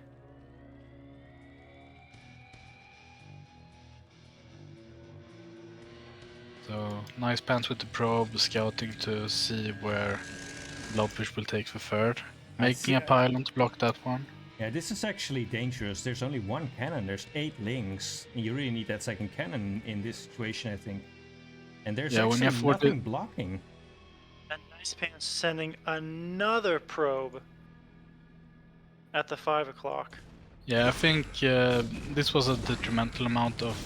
So Nice Pants with the probe, scouting to see where Blobfish will take the third. Making a pylon to block that one. Yeah, this is actually dangerous. There's only one cannon, there's 8 lings. You really need that second cannon in this situation, I think. And there's Yeah, when you actually have 40 nothing blocking. And Nice Pants sending another probe at the 5 o'clock. Yeah, I think this was a detrimental amount of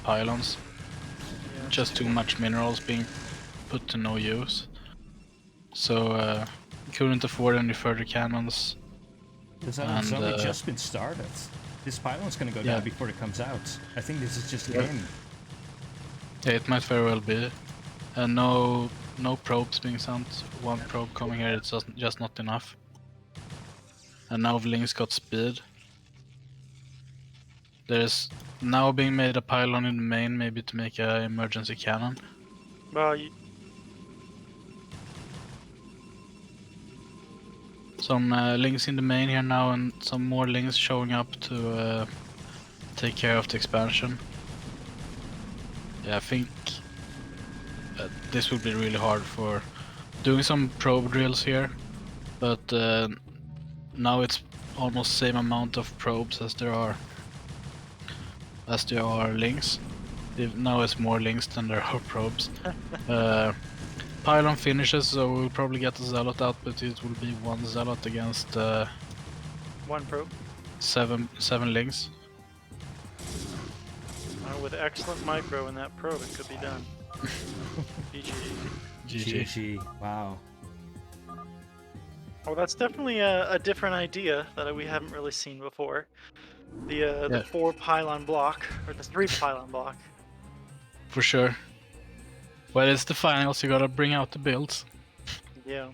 pylons. Yeah. Just too much minerals being put to no use. So couldn't afford any further cannons. It's And, only just been started. This pylon's gonna go Yeah. down before it comes out. I think this is just Yeah. in. Yeah, it might very well be. No probes being sent. One probe coming here, it's just not enough. And now Ling's got speed. There's now being made a pylon in the main, maybe to make an emergency cannon. Well, Some Lings in the main here now, and some more Lings showing up to take care of the expansion. Yeah, I think this will be really hard for doing some probe drills here, but now it's almost same amount of probes as there are Lings. Now it's more Lings than there are probes. Pylon finishes, so we'll probably get the Zealot out, but it will be one Zealot against 1 probe. seven Lings. With excellent micro in that probe, it could be done. GG. GG. Wow. Oh, that's definitely a different idea that we haven't really seen before. The 4 pylon block, or the 3 pylon block. For sure. Well, it's the finals, you gotta bring out the builds. Yeah.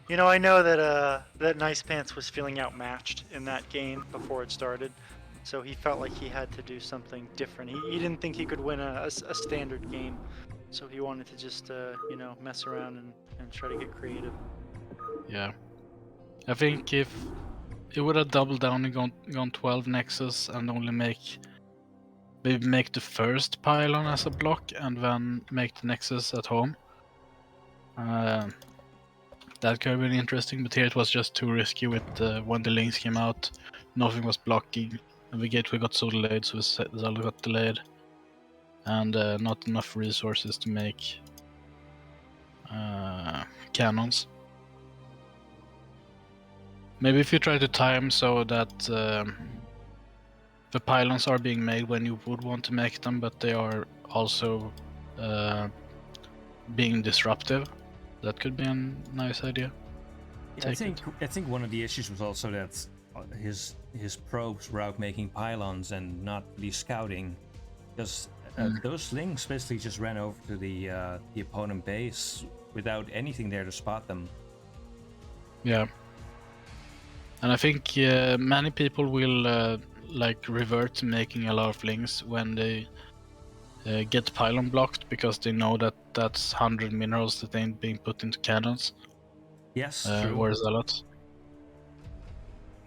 You know, I know that Nice Pants was feeling outmatched in that game before it started, so he felt like he had to do something different. He didn't think he could win a standard game, so he wanted to just, you know, mess around and try to get creative. Yeah. I think if it would have doubled down and gone 12 Nexus and only maybe make the first pylon as a block and then make the Nexus at home. That could have been interesting, but here it was just too risky with when the Lings came out, nothing was blocking, and the gateway got so delayed, so the Zealot got delayed, and not enough resources to make cannons. Maybe if you try to time so that the pylons are being made when you would want to make them, but they are also being disruptive. That could be a nice idea. Yeah, I think one of the issues was also that his probes were out making pylons and not really scouting, because those Lings basically just ran over to the opponent base without anything there to spot them. Yeah. And I think many people will like revert to making a lot of Lings when they get pylon blocked, because they know that that's 100 minerals that ain't being put into cannons. Yes, true. Or Zealots.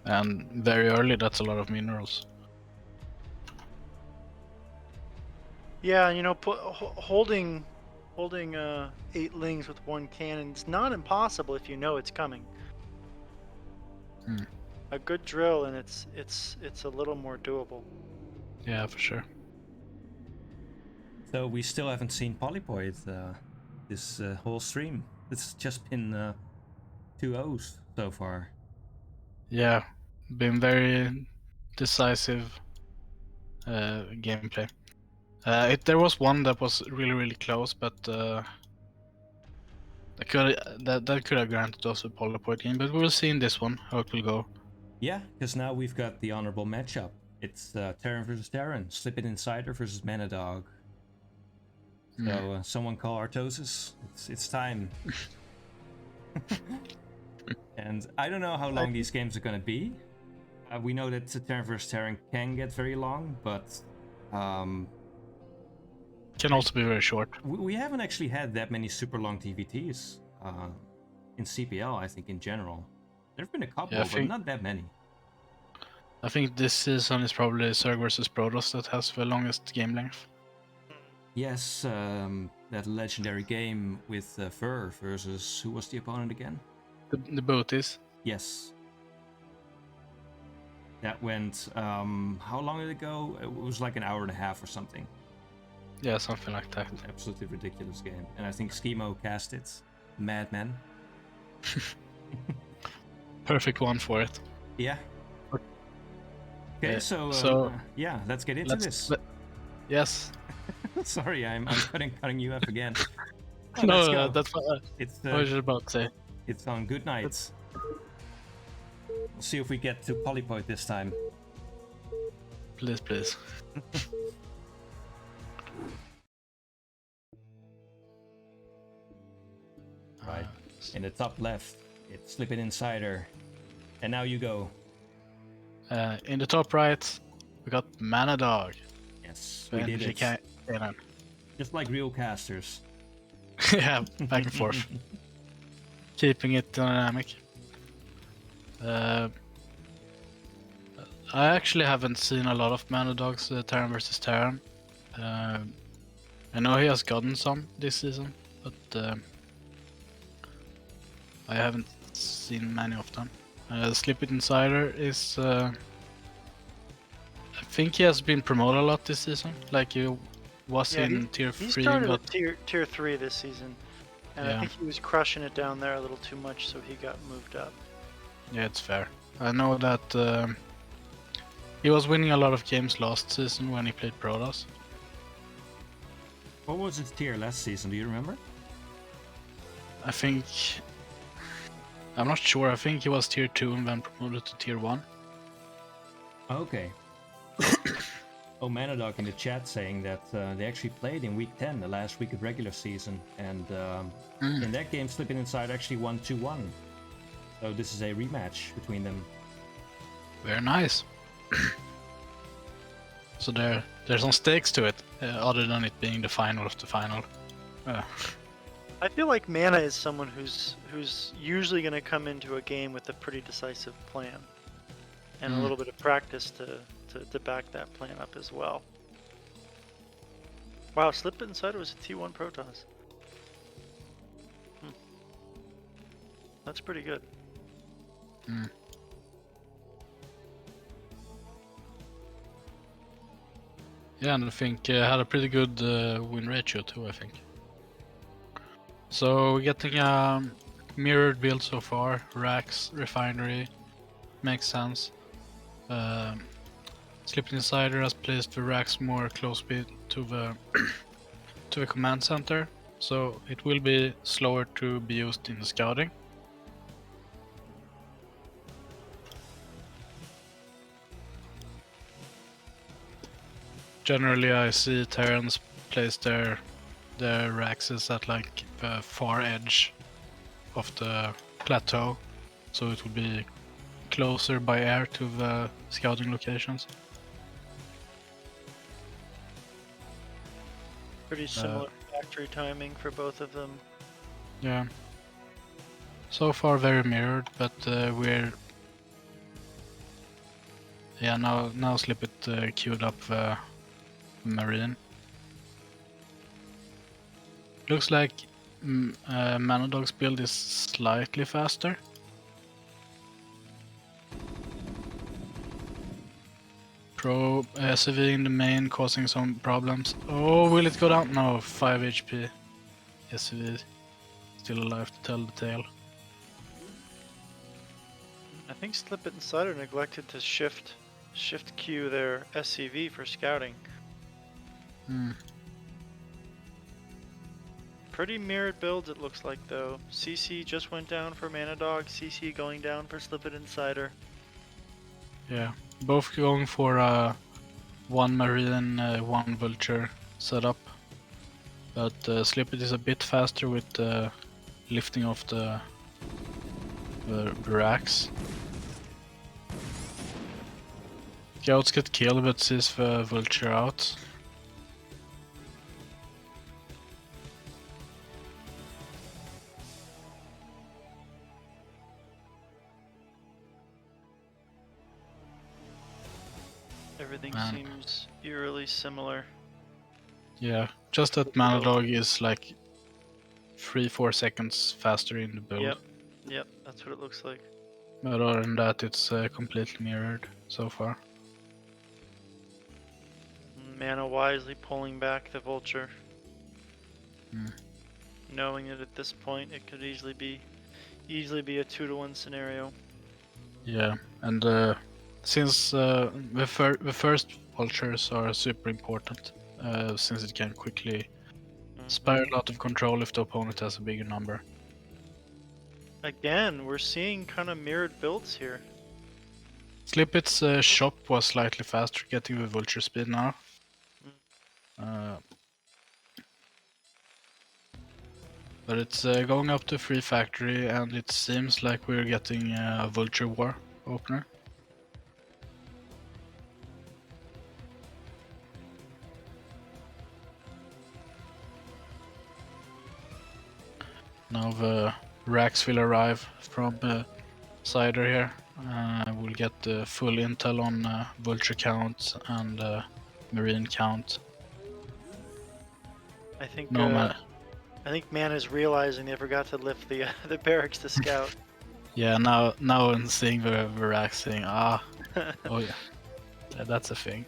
And very early, that's a lot of minerals. Yeah, you know, holding 8 lings with 1 cannon is not impossible if you know it's coming. Hmm. A good drill, and it's a little more doable. Yeah, for sure. So we still haven't seen Polypoid this whole stream. It's just been 2 O's so far. Yeah, been very decisive gameplay. There was one that was really close, but that could have granted us a Polypoid game. But we'll see in this one how it will go. Yeah, because now we've got the honorable matchup. It's Terran versus Terran, Slip It In CIDER versus Manadog. So someone call Artosis. It's time. And I don't know how long these games are gonna be. We know that Terran vs Terran can get very long, but Can also be very short. we haven't actually had that many super long TVTs in CPL. I think in general, there've been a couple, Yeah, but not that many. I think this season is probably Zerg versus Protoss that has the longest game length. Yes, that legendary game with Fur versus who was the opponent again? The booties. Yes. That went, how long did it go? It was like an hour and a half or something. Yeah, something like that. Absolutely ridiculous game. And I think Schemo cast it. Madman. Perfect one for it. Yeah. Okay, so yeah, let's get into this. Yes. Sorry, I'm cutting you up again. Oh, No, let's go. that's what It's I was just about to say. It's on good nights. We'll see if we get to Polypoid this time. Please. Right. In the top left, it's Slip It In CIDER. And now you go. In the top right, we got Manadog. Yes, we did it. Cannon. Just like real casters. Yeah, back and forth. Keeping it dynamic. I actually haven't seen a lot of Manadog's Terran versus Terran. I know he has gotten some this season, but I haven't seen many of them. Slip It In CIDER is... I think he has been promoted a lot this season. Like he was in tier 3. He started but... at tier 3 this season. And I think he was crushing it down there a little too much, so he got moved up. Yeah, it's fair. I know that he was winning a lot of games last season when he played Protoss. What was his tier last season? Do you remember? I think... I'm not sure. I think he was tier 2 and then promoted to tier 1. Okay. Oh, Manadog in the chat saying that they actually played in week 10, the last week of regular season, and in that game, Slip It In CIDER actually won 2-1. So this is a rematch between them. Very nice. So there's some stakes to it, other than it being the final of the final. I feel like Mana is someone who's usually going to come into a game with a pretty decisive plan, and a little bit of practice to back that plan up as well. Wow, Slip It In CIDER was a T1 Protoss. That's pretty good. Yeah, and I think had a pretty good win ratio too, I think. So getting a mirrored build so far, racks, refinery, makes sense. Slip It In CIDER has placed the racks more closely to the command center, so it will be slower to be used in the scouting. Generally, I see Terrans place their racks at like the far edge of the plateau, so it will be closer by air to the scouting locations. Pretty similar factory timing for both of them. Yeah. So far very mirrored, but we're... Yeah, now Slip It queued up the Marine. looks like Manadog's build is slightly faster. Pro SUV in the main causing some problems. Oh, will it go down? No, 5 HP. SUV still alive to tell the tale. I think Slip It and Cider neglected to shift Q their SCV for scouting. Pretty mirrored builds it looks like though. CC just went down for Manadog, CC going down for Slip It and Cider. Yeah, both going for one Marine, one Vulture setup. But Slip It is a bit faster with lifting of the racks. Scouts get killed, but sees the Vulture out. Everything seems eerily similar. Yeah, just that Manadog is like 3-4 seconds faster in the build. Yep, that's what it looks like. But other than that, it's completely mirrored so far. Mana wisely pulling back the Vulture. Knowing that at this point it could easily be a 2-to-1 scenario. Yeah, and since the first Vultures are super important, since it can quickly spare a lot of control if the opponent has a bigger number. Again, we're seeing kind of mirrored builds here. Slip It's shop was slightly faster, getting the Vulture speed now. But it's going up to 3 factory, and it seems like we're getting a Vulture War opener. Now the racks will arrive from CIDER here. We'll get the full intel on Vulture count and Marine count. I think No man. I think Mana's realizing they forgot to lift the the barracks to scout. Yeah, now I'm seeing the racks saying, oh yeah, that's a thing.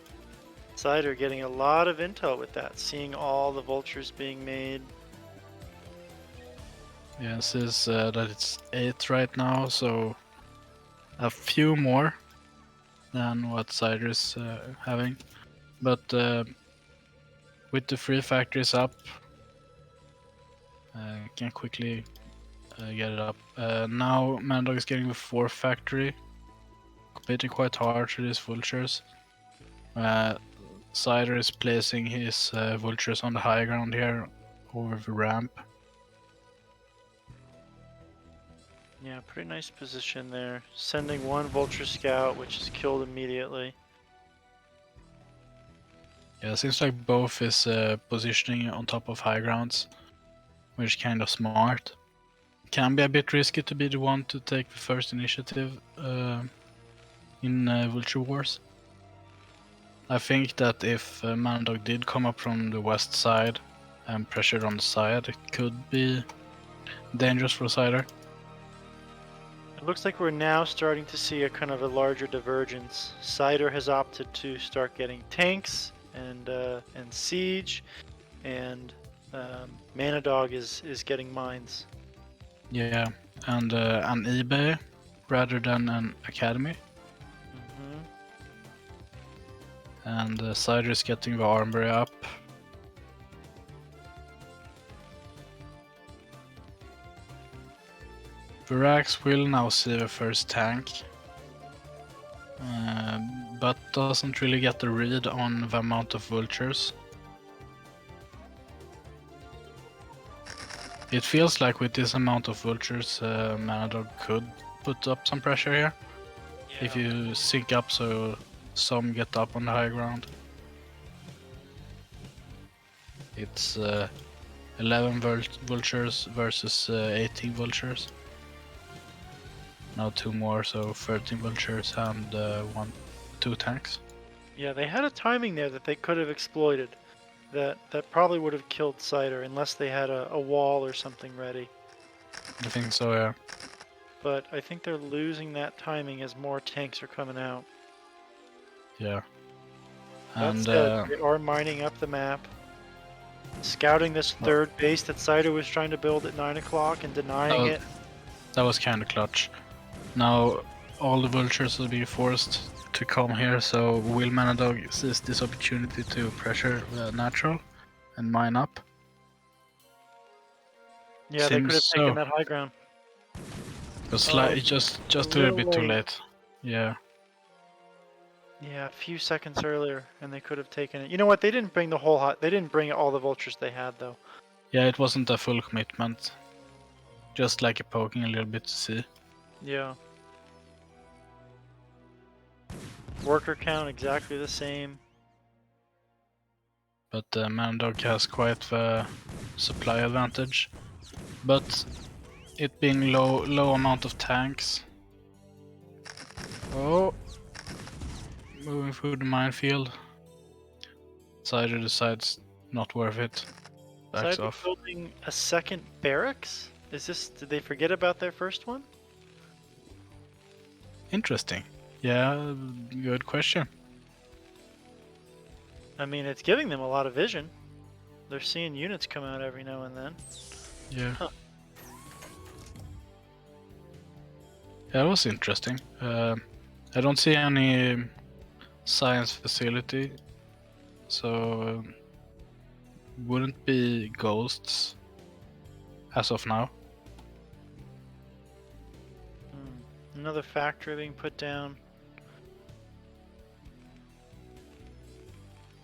Cider getting a lot of intel with that, seeing all the Vultures being made. Yeah, it says that it's 8 right now, so a few more than what CIDER is having. But with the 3 factories up, can quickly get it up. Now Manadog is getting the 4th factory, competing quite hard to these Vultures. CIDER is placing his Vultures on the high ground here over the ramp. Yeah, pretty nice position there. Sending one Vulture Scout, which is killed immediately. Yeah, it seems like both is positioning on top of high grounds, which is kind of smart. Can be a bit risky to be the one to take the first initiative in Vulture Wars. I think that if Manadog did come up from the west side and pressured on the side, it could be dangerous for CIDER. It looks like we're now starting to see a kind of a larger divergence. CIDER has opted to start getting tanks and siege, and Manadog is getting mines. Yeah, and an eBay rather than an academy. And CIDER is getting the armory up. Virax will now see the first tank, but doesn't really get the read on the amount of Vultures. It feels like with this amount of Vultures, Manadog could put up some pressure here. Yeah. If you sync up so some get up on the high ground. It's 11 Vultures versus 18 Vultures. Now 2 more, so 13 Vultures and 2 tanks. Yeah, they had a timing there that they could have exploited. that probably would have killed Cider unless they had a wall or something ready. I think so, yeah. But I think they're losing that timing as more tanks are coming out. Yeah. That And said, they are mining up the map, scouting this third base that Cider was trying to build at 9 o'clock and denying it. that was kind of clutch. Now all the vultures will be forced to come here, so will Manadog seize this opportunity to pressure natural and mine up? Yeah, they could have Seems taken so. that high ground. Just Oh, just a a little bit little too late. late. Yeah. Yeah, a few seconds earlier, and they could have taken it. You know what? They didn't bring the whole they didn't bring all the vultures they had though. Yeah, it wasn't a full commitment. Just like a poking a little bit to see. Yeah. Worker count exactly the same. But Manadog has quite the supply advantage. But it being low amount of tanks. Oh, moving through the minefield. Cider decides not worth it. Backs Cider off. building a second barracks? Did they forget about their first one? Interesting. Yeah, good question. I mean, it's giving them a lot of vision. They're seeing units come out every now and then. Yeah. Huh. Yeah, it was interesting. I don't see any science facility, so wouldn't be ghosts as of now. Another factory being put down.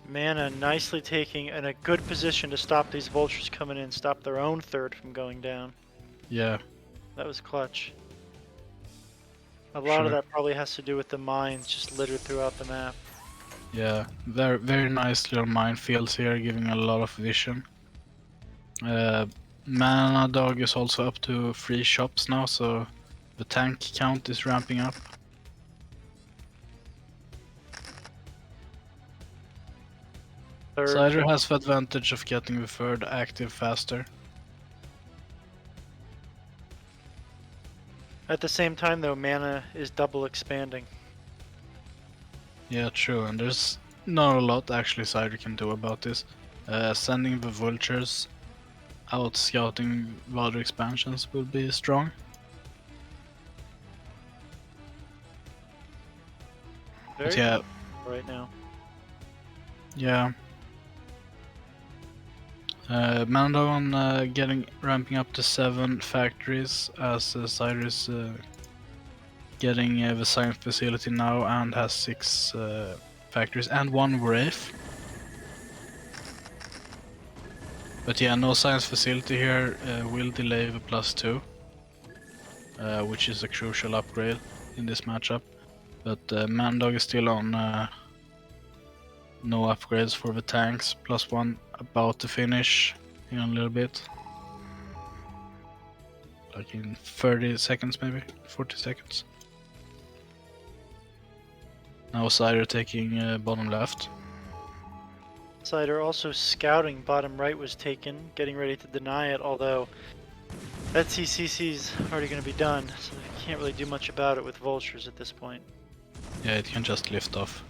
Mana nicely taking in a good position to stop these vultures coming in, stop their own third from going down. Yeah. That was clutch. A lot of Sure. that probably has to do with the mines just littered throughout the map. Yeah, very nice little minefields here, giving a lot of vision. Manadog is also up to 3 shops now, so the tank count is ramping up. Cider has the advantage of getting the third active faster. At the same time though, mana is double expanding. Yeah, true, and there's not a lot actually Cider can do about this. Sending the vultures out scouting the other expansions will be strong. Very yeah, right now. Yeah. Manadog ramping up to 7 factories as Cider is getting the science facility now and has 6 factories and 1 wraith. But yeah, no science facility here will delay the +2, which is a crucial upgrade in this matchup. But Manadog is still on no upgrades for the tanks, +1 about to finish in a little bit. Like in 30 seconds maybe, 40 seconds. Now Cider taking bottom left. Cider also scouting bottom right was taken, getting ready to deny it, although that CCC's already going to be done, so they can't really do much about it with vultures at this point. Yeah, it can just lift off.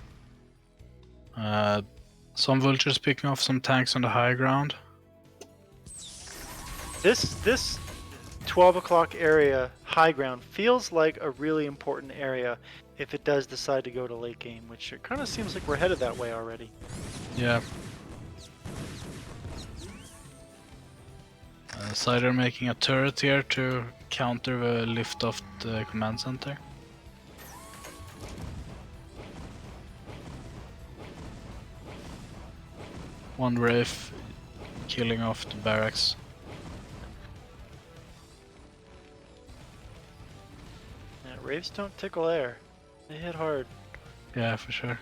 Some vultures picking off some tanks on the high ground. This 12 o'clock area, high ground, feels like a really important area if it does decide to go to late game, which it kind of seems like we're headed that way already. Yeah. Cider making a turret here to counter the lift of the command center. One wraith killing off the barracks. Yeah, wraiths don't tickle air. They hit hard. Yeah, for sure.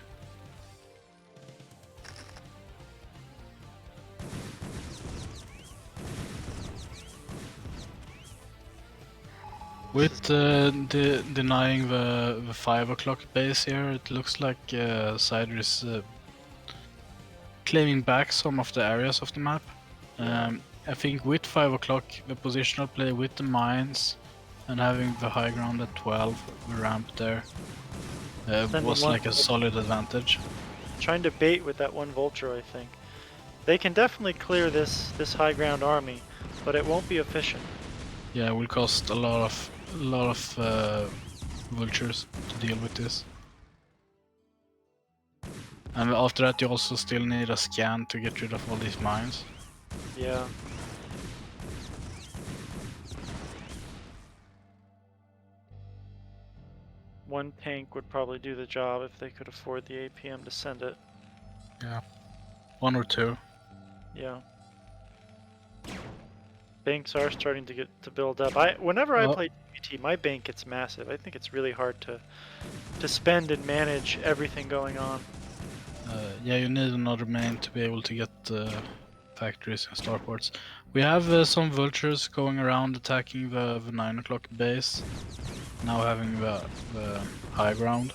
With denying the 5 o'clock base here, it looks like Cider is claiming back some of the areas of the map. Yeah. I think with 5 o'clock, the positional play with the mines and having the high ground at 12, the ramp there, Sending was one like a solid advantage. trying to bait with that one vulture, I think. They can definitely clear this high ground army, but it won't be efficient. Yeah, it will cost a lot of vultures to deal with this. And after that, you also still need a scan to get rid of all these mines. Yeah. One tank would probably do the job if they could afford the APM to send it. Yeah, 1 or 2. Yeah. Banks are starting to build up. Whenever I Oh. play TPT, my bank gets massive. I think it's really hard to spend and manage everything going on. Yeah, you need another main to be able to get factories and starports. We have some vultures going around attacking the 9 o'clock base, now having the high ground.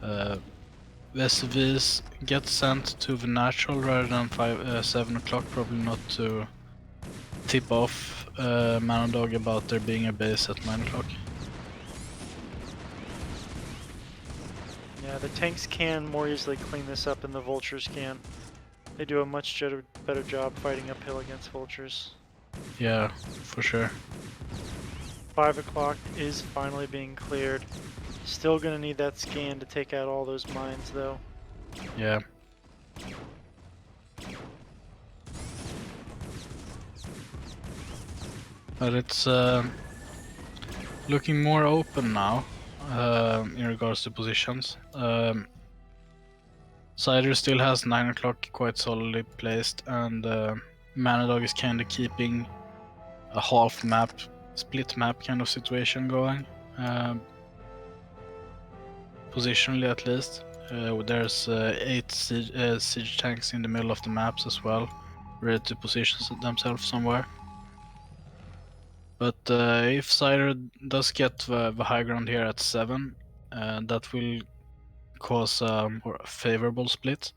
The SCVs get sent to the natural rather than 7 o'clock, probably not to tip off Manadog about there being a base at 9 o'clock. Yeah, the tanks can more easily clean this up than the vultures can. They do a much better job fighting uphill against vultures. Yeah, for sure. 5 o'clock is finally being cleared. Still gonna need that scan to take out all those mines though. Yeah. But it's looking more open now in regards to positions. CIDER still has 9 o'clock quite solidly placed, and Manadog is kind of keeping a half map, split map kind of situation going. Positionally at least. There's 8 siege tanks in the middle of the maps as well, ready to position themselves somewhere. But if CIDER does get the high ground here at 7, that will cause a more favorable split,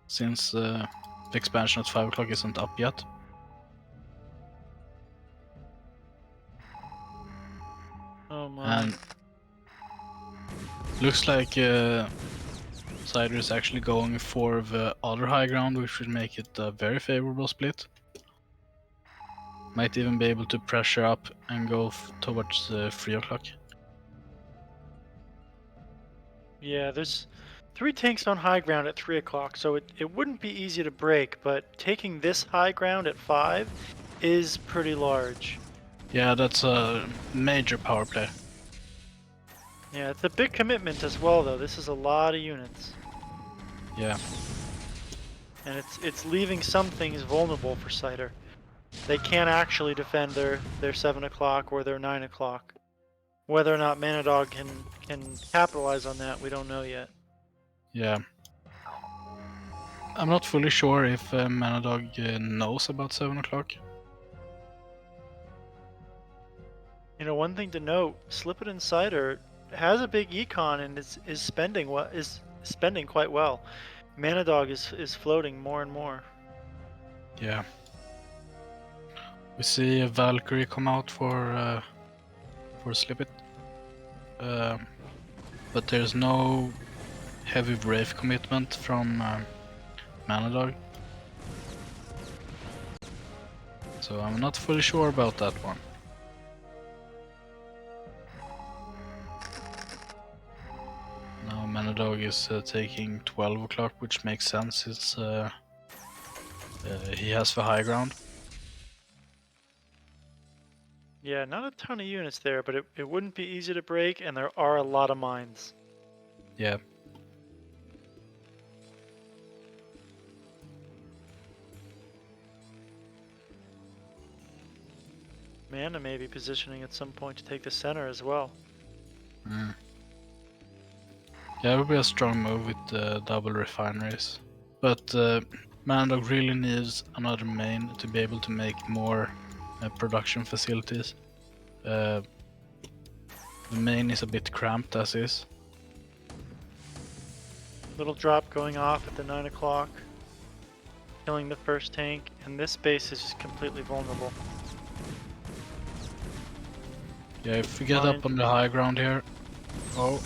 since the expansion at 5 o'clock isn't up yet. Oh my. And looks like CIDER is actually going for the other high ground, which would make it a very favorable split. Might even be able to pressure up and go towards 3 o'clock. Yeah, there's 3 tanks on high ground at 3 o'clock, so it wouldn't be easy to break, but taking this high ground at 5 is pretty large. Yeah, that's a major power play. Yeah, it's a big commitment as well though. This is a lot of units. Yeah. And it's leaving some things vulnerable for CIDER. They can't actually defend their 7 o'clock or their 9 o'clock. Whether or not Manadog can capitalize on that, we don't know yet. Yeah. I'm not fully sure if Manadog knows about 7 o'clock. You know, one thing to note: Slip It Insider has a big econ and is spending quite well. Manadog is floating more and more. Yeah. We see a Valkyrie come out for Slip It. But there's no heavy Wraith commitment from Manadog. So I'm not fully sure about that one. Now Manadog is taking 12 o'clock, which makes sense since he has the high ground. Yeah, not a ton of units there, but it wouldn't be easy to break, and there are a lot of mines. Yeah. Mana may be positioning at some point to take the center as well. Mm. Yeah, it would be a strong move with double refineries. But Manadog really needs another main to be able to make more production facilities. The main is a bit cramped as is. Little drop going off at the 9 o'clock. Killing the first tank, and this base is just completely vulnerable. Yeah, if we get up on the high ground here. Oh.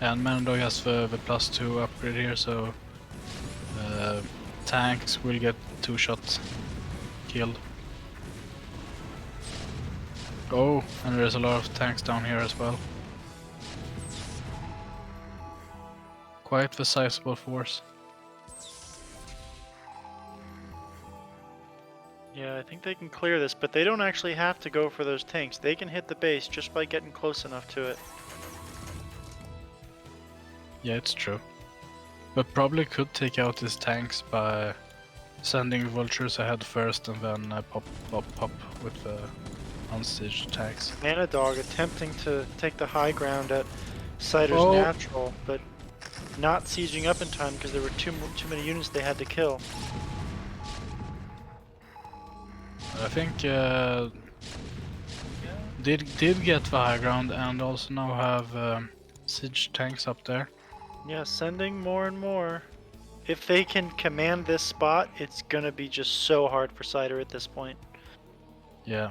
And Manadog has the +2 upgrade here, so tanks will get 2 shots killed. Oh, and there's a lot of tanks down here as well. Quite the sizable force. Yeah, I think they can clear this, but they don't actually have to go for those tanks. They can hit the base just by getting close enough to it. Yeah, it's true. But probably could take out his tanks by sending vultures ahead first and then pop with the unsieged tanks. Manadog attempting to take the high ground at CIDER's Oh. natural, but not sieging up in time because there were too many units they had to kill. I think did get the high ground and also now have siege tanks up there. Yeah, sending more and more. If they can command this spot, it's gonna be just so hard for CIDER at this point. Yeah.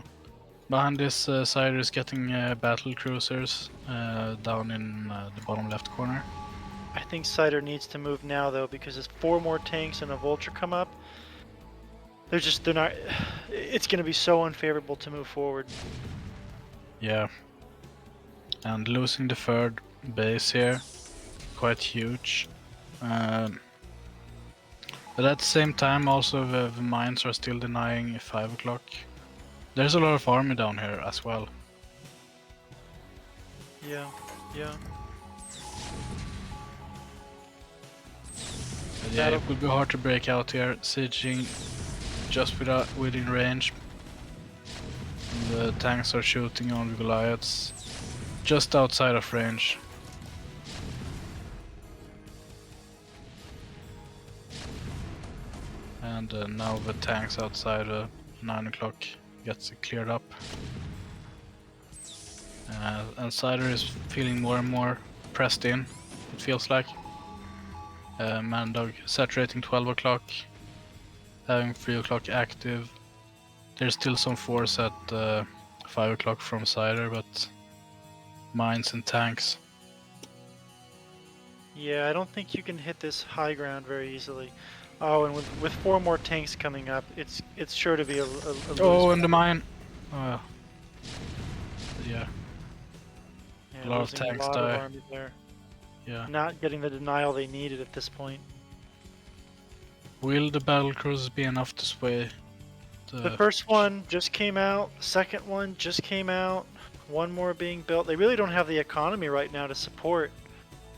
Behind this, CIDER is getting battle cruisers down in the bottom left corner. I think CIDER needs to move now though, because as 4 more tanks and a vulture come up, they're not. It's gonna be so unfavorable to move forward. Yeah. And losing the third base here, quite huge. But at the same time, also the mines are still denying 5 o'clock. There's a lot of army down here as well. Yeah, yeah. But yeah, it would be hard to break out here, sieging just within range. The tanks are shooting on the Goliaths just outside of range. And now the tanks outside 9 o'clock gets cleared up. And CIDER is feeling more and more pressed in, it feels like. Manadog saturating 12 o'clock, having 3 o'clock active. There's still some force at 5 o'clock from CIDER, but mines and tanks. Yeah, I don't think you can hit this high ground very easily. Oh, and with 4 more tanks coming up, it's sure to be a Oh, lose. and the mine! Yeah, Yeah, a lot of losing tanks a lot of die. army there. Yeah. Not getting the denial they needed at this point. Will the battle cruisers be enough to sway The first one just came out, the second one just came out, 1 more being built. They really don't have the economy right now to support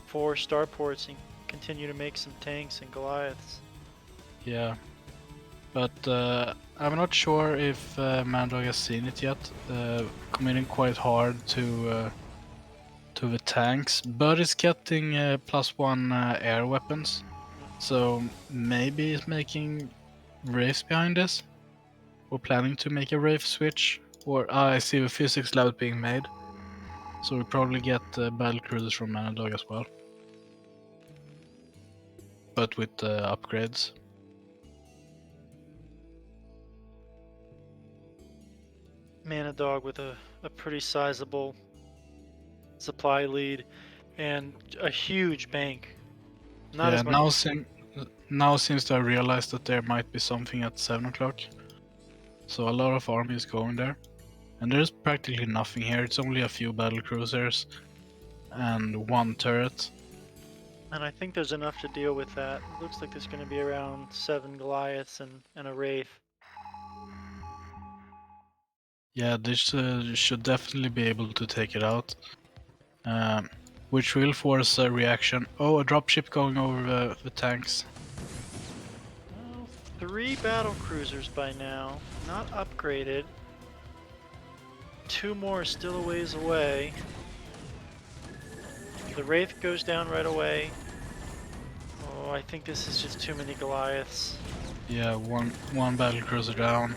4 starports and continue to make some tanks and Goliaths. Yeah, but I'm not sure if Manadog has seen it yet. Committing quite hard to the tanks, but it's getting +1 air weapons, so maybe he's making Wraiths behind this, or planning to make a Wraith switch. Or I see the physics lab being made, so we probably get battle cruisers from Manadog as well, but with upgrades. Manadog with a pretty sizable supply lead and a huge bank. Not Yeah, as much. now seems to have realized that there might be something at 7 o'clock. So a lot of army is going there. And there's practically nothing here, it's only a few battle cruisers and 1 turret. And I think there's enough to deal with that. It looks like there's going to be around 7 Goliaths and a Wraith. Yeah, this should definitely be able to take it out. Which will force a reaction. Oh, a dropship going over the tanks. Well, 3 battle cruisers by now, not upgraded. 2 more still a ways away. The Wraith goes down right away. Oh, I think this is just too many Goliaths. Yeah, one battle cruiser down.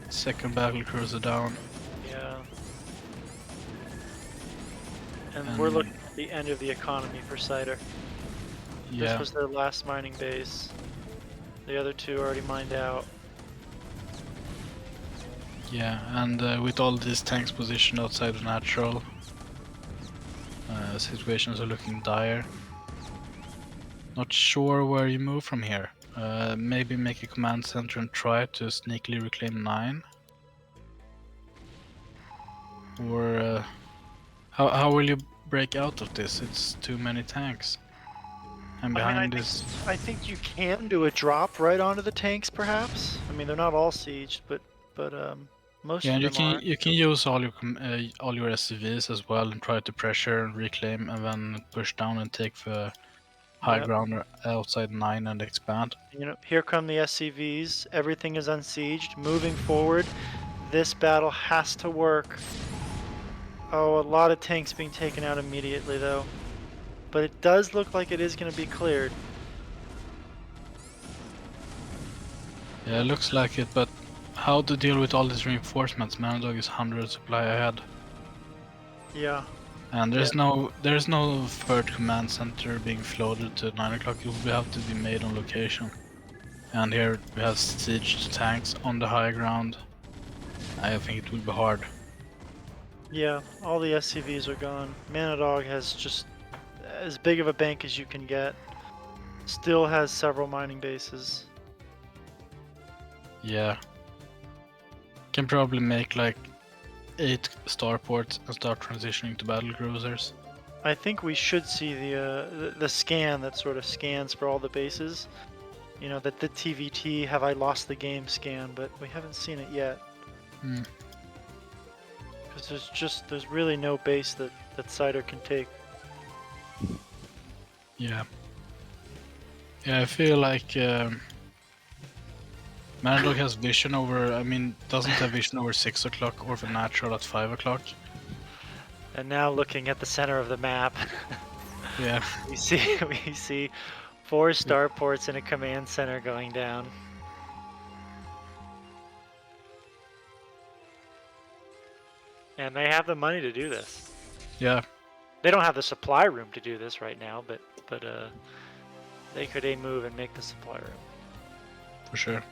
Second battle cruiser down. And we're looking at the end of the economy for CIDER. Yeah. This was their last mining base. The other two already mined out. Yeah, and with all these tanks positioned outside of natural, situations are looking dire. Not sure where you move from here. Maybe make a command center and try to sneakily reclaim 9. Or how will you break out of this? It's too many tanks. And behind this, I think you can do a drop right onto the tanks, perhaps. I mean, they're not all sieged, but most yeah, of and them are. you can use all your SCVs as well and try to pressure and reclaim, and then push down and take the high Yep. ground outside 9 and expand. You know, here come the SCVs. Everything is unsieged. Moving forward, this battle has to work. Oh, a lot of tanks being taken out immediately, though. But it does look like it is going to be cleared. Yeah, it looks like it, but how to deal with all these reinforcements? Manadog is 100 supply ahead. Yeah. And there's no third command center being floated to 9 o'clock. It will have to be made on location. And here we have sieged tanks on the high ground. I think it will be hard. Yeah, all the SCVs are gone. Manadog has just as big of a bank as you can get. Still has several mining bases. Yeah. Can probably make like 8 starports and start transitioning to battle cruisers. I think we should see the scan that sort of scans for all the bases. You know, that the TVT have I lost the game scan, but we haven't seen it yet. Hmm. Because there's really no base that CIDER can take. Yeah. Yeah, I feel like Manadog has vision over, doesn't have vision over 6 o'clock or the natural at 5 o'clock. And now looking at the center of the map, Yeah. we see 4 starports and a command center going down. And they have the money to do this. Yeah. They don't have the supply room to do this right now, but they could move and make the supply room. For sure.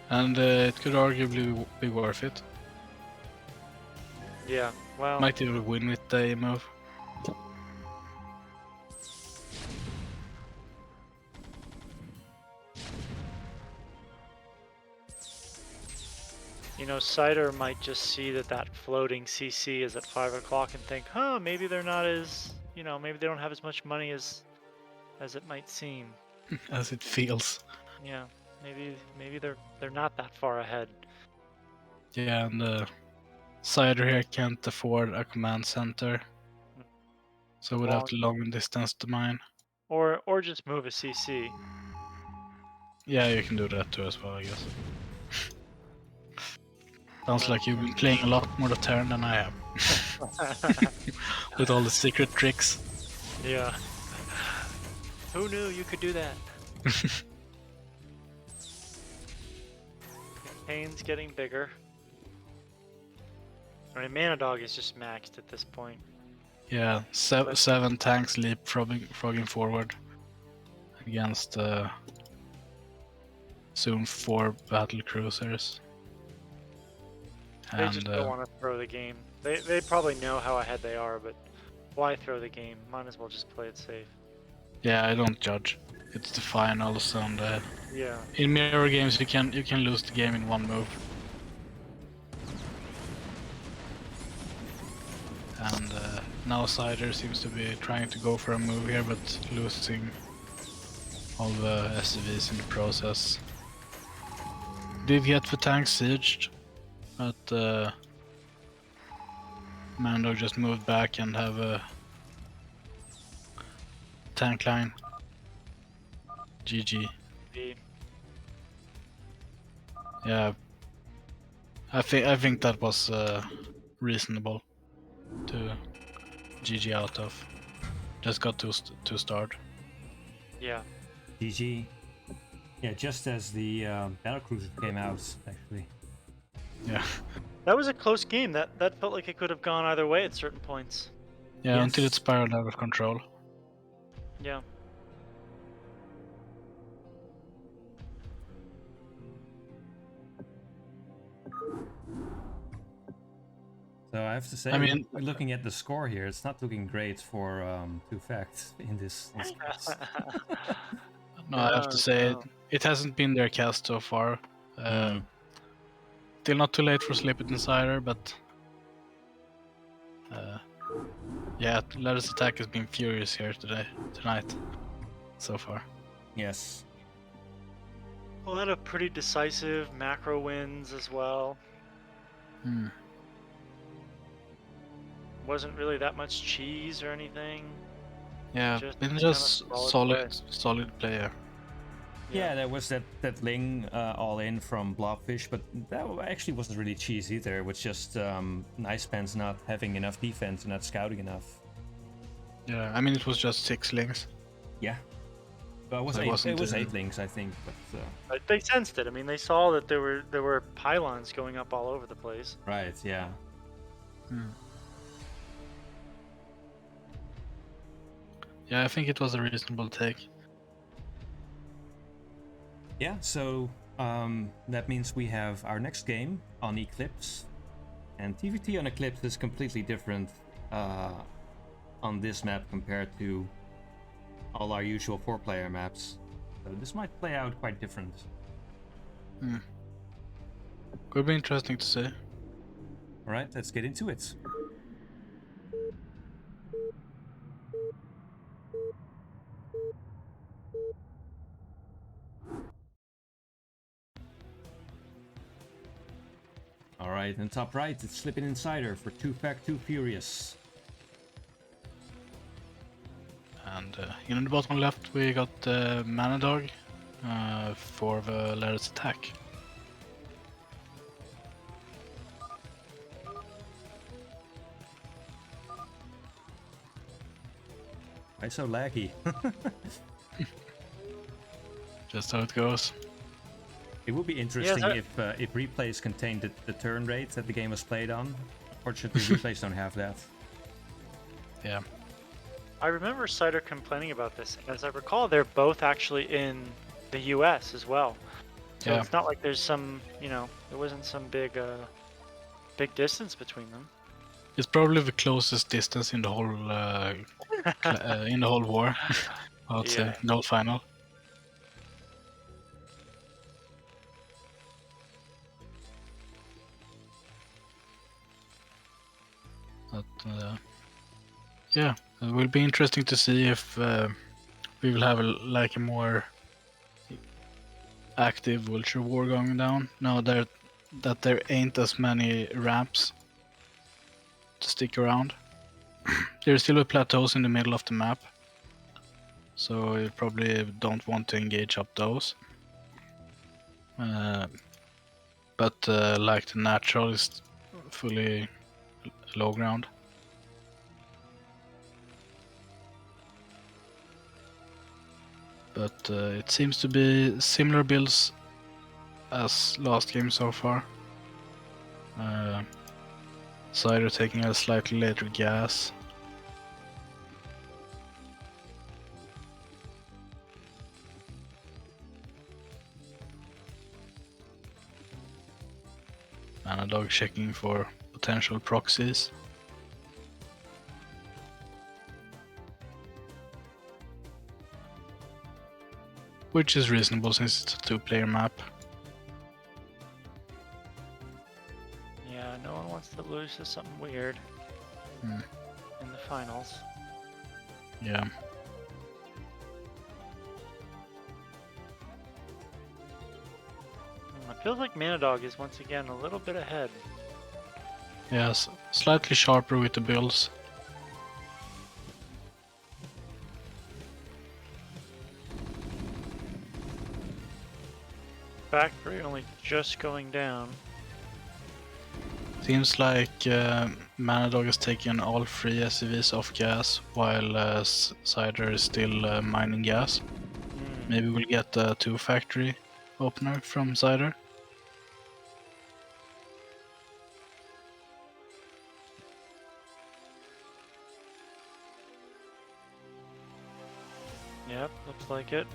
And it could arguably be worth it. Yeah, well, Might even win with the move. you know, CIDER might just see that floating CC is at 5 o'clock and think, huh, maybe they're not as, you know, maybe they don't have as much money as it might seem. As it feels. Yeah, maybe they're not that far ahead. Yeah, and CIDER here can't afford a command center. So we'd have to long distance to mine. Or just move a CC. Yeah, you can do that too as well, I guess. Sounds like you've been playing a lot more of Terran than I have. With all the secret tricks. Yeah. Who knew you could do that? Campaign's getting bigger. I mean, Manadog is just maxed at this point. Yeah, 7 tanks leapfrogging forward against soon 4 battle cruisers. They just don't want to throw the game. They probably know how ahead they are, but why throw the game? Might as well just play it safe. Yeah, I don't judge. It's the finals, and yeah. In mirror games you can lose the game in one move. And now CIDER seems to be trying to go for a move here, but losing all the SCVs in the process. Did get the tank sieged, but Mando just moved back and have a tank line. GG. Yeah, I think that was reasonable to GG out of. Just got two starred. Yeah. GG. Yeah, just as the battlecruiser came out, actually. Yeah. That was a close game. That felt like it could have gone either way at certain points. Yeah, until it Yes. spiraled out of control. Yeah. So I have to say, I mean- looking at the score here, it's not looking great for Two Facts in this case. No, I have to say No. it hasn't been their cast so far. Mm. Still not too late for Slip It Insider, but yeah, Ladder's attack has been furious here tonight, so far. Yes. A lot of pretty decisive macro wins as well. Hmm. Wasn't really that much cheese or anything. Yeah, Just been kinda just solid solid player. Yeah, there was that Ling all in from Blobfish, but that actually wasn't really cheese either. It was just Nice Pants not having enough defense and not scouting enough. Yeah, I mean it was just 6 links. Yeah. Well, So it it wasn't, was 8 links, I think, but But they sensed it. I mean, they saw that there were pylons going up all over the place. right, yeah. Yeah, I think it was a reasonable take. Yeah, so that means we have our next game on Eclipse, and TVT on Eclipse is completely different on this map compared to all our usual 4-player maps. So this might play out quite different. Could be interesting to see. Alright, let's get into it. Alright, in top right, it's Slippin' Insider for 2 Fact 2 Furious. And in the bottom left we got Manadog for the Ladder's attack. Why so laggy? Just how it goes. It would be interesting that- if replays contained the turn rate that the game was played on. Unfortunately, replays don't have that. Yeah. I remember Cider complaining about this. As I recall, they're both actually in the U.S. as well. So Yeah. it's not like there's some, there wasn't some big distance between them. It's probably the closest distance in the whole in the whole war. I would say Yeah. the whole final. But yeah, it will be interesting to see if we will have a more active vulture war going down. Now that there ain't as many ramps to stick around. There's still plateaus in the middle of the map, so you probably don't want to engage up those. But like the natural is fully low ground. But it seems to be similar builds as last game so far. Cider taking a slightly later gas. Manadog checking for potential proxies. Which is reasonable since it's a 2-player map. Yeah, no one wants to lose to something weird Hmm. in the finals. Yeah. It feels like Manadog is once again a little bit ahead. Yes, slightly sharper with the builds. Factory only just going down. Seems like Manadog has taken all 3 SCVs off gas, while Cider is still mining gas. Maybe we'll get a 2-factory opener from Cider. Looks like it.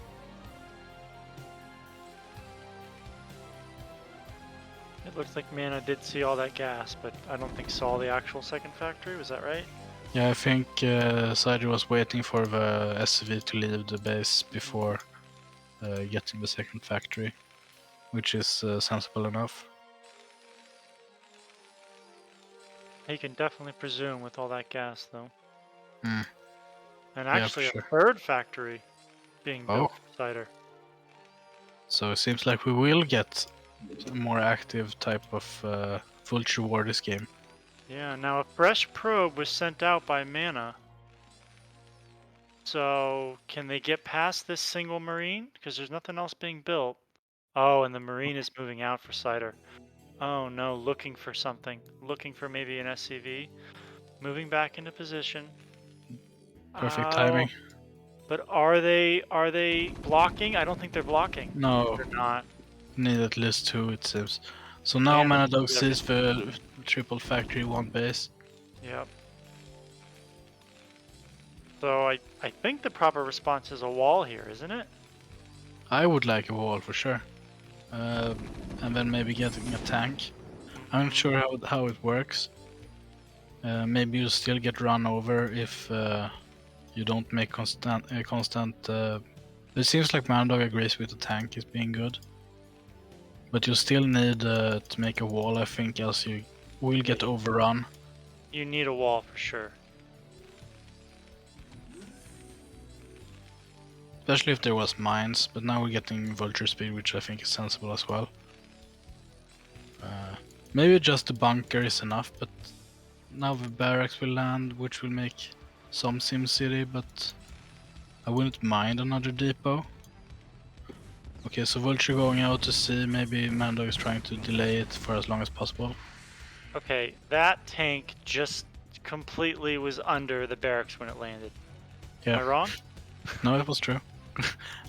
It looks like Mana did see all that gas, but I don't think saw the actual second factory. Was that right? Yeah, I think CIDER was waiting for the SCV to leave the base before getting the second factory, which is sensible enough. He can definitely presume with all that gas, though. Hmm. And Yeah, actually, for a sure. third factory being built Oh. for Cider. So it seems like we will get a more active type of Vulture War this game. Yeah, now a fresh probe was sent out by Mana. So, can they get past this single Marine? Because there's nothing else being built. Oh, and the Marine is moving out for Cider. Oh no, looking for something. Looking for maybe an SCV. Moving back into position. Perfect Oh, timing. but are they blocking? I don't think they're blocking. No, They're not. need at least 2 it seems. So now Mana Manadog sees sees the triple factory, 1 base. Yep. So I think the proper response is a wall here, isn't it? I would like a wall for sure. And then maybe getting a tank. I'm not sure how it works. Maybe you still get run over if you don't make constant. It seems like Manadog agrees with the tank is being good, but you still need to make a wall, I think, else you will get overrun. You need a wall for sure. Especially if there was mines, but now we're getting vulture speed, which I think is sensible as well. Maybe just the bunker is enough, but now the barracks will land, which will make some SimCity, but I wouldn't mind another depot. Okay, so vulture going out to sea, maybe Manadog is trying to delay it for as long as possible. Okay, that tank just completely was under the barracks when it landed. Yeah. Am I wrong? No, it was true.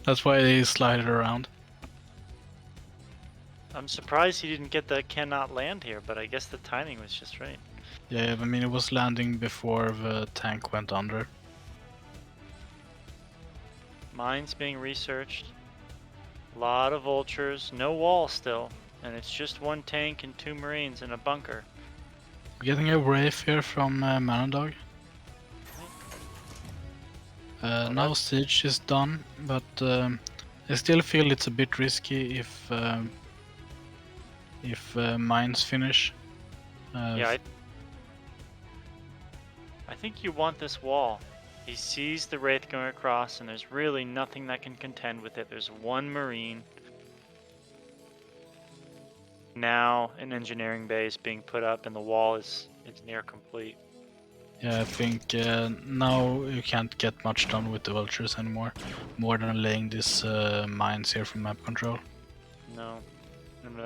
That's why they slide it around. I'm surprised he didn't get the cannot land here, but I guess the timing was just right. Yeah, I mean, it was landing before the tank went under. Mines being researched. A lot of vultures, no wall still, and it's just 1 tank and 2 marines in a bunker. We're getting a wraith here from Manadog. Now siege is done, but I still feel it's a bit risky if mines finish. Yeah, I think you want this wall. He sees the wraith going across, and there's really nothing that can contend with it. There's 1 marine. Now an engineering base being put up, and the wall is near complete. Yeah, I think now you can't get much done with the vultures anymore, more than laying these mines here from map control. No. And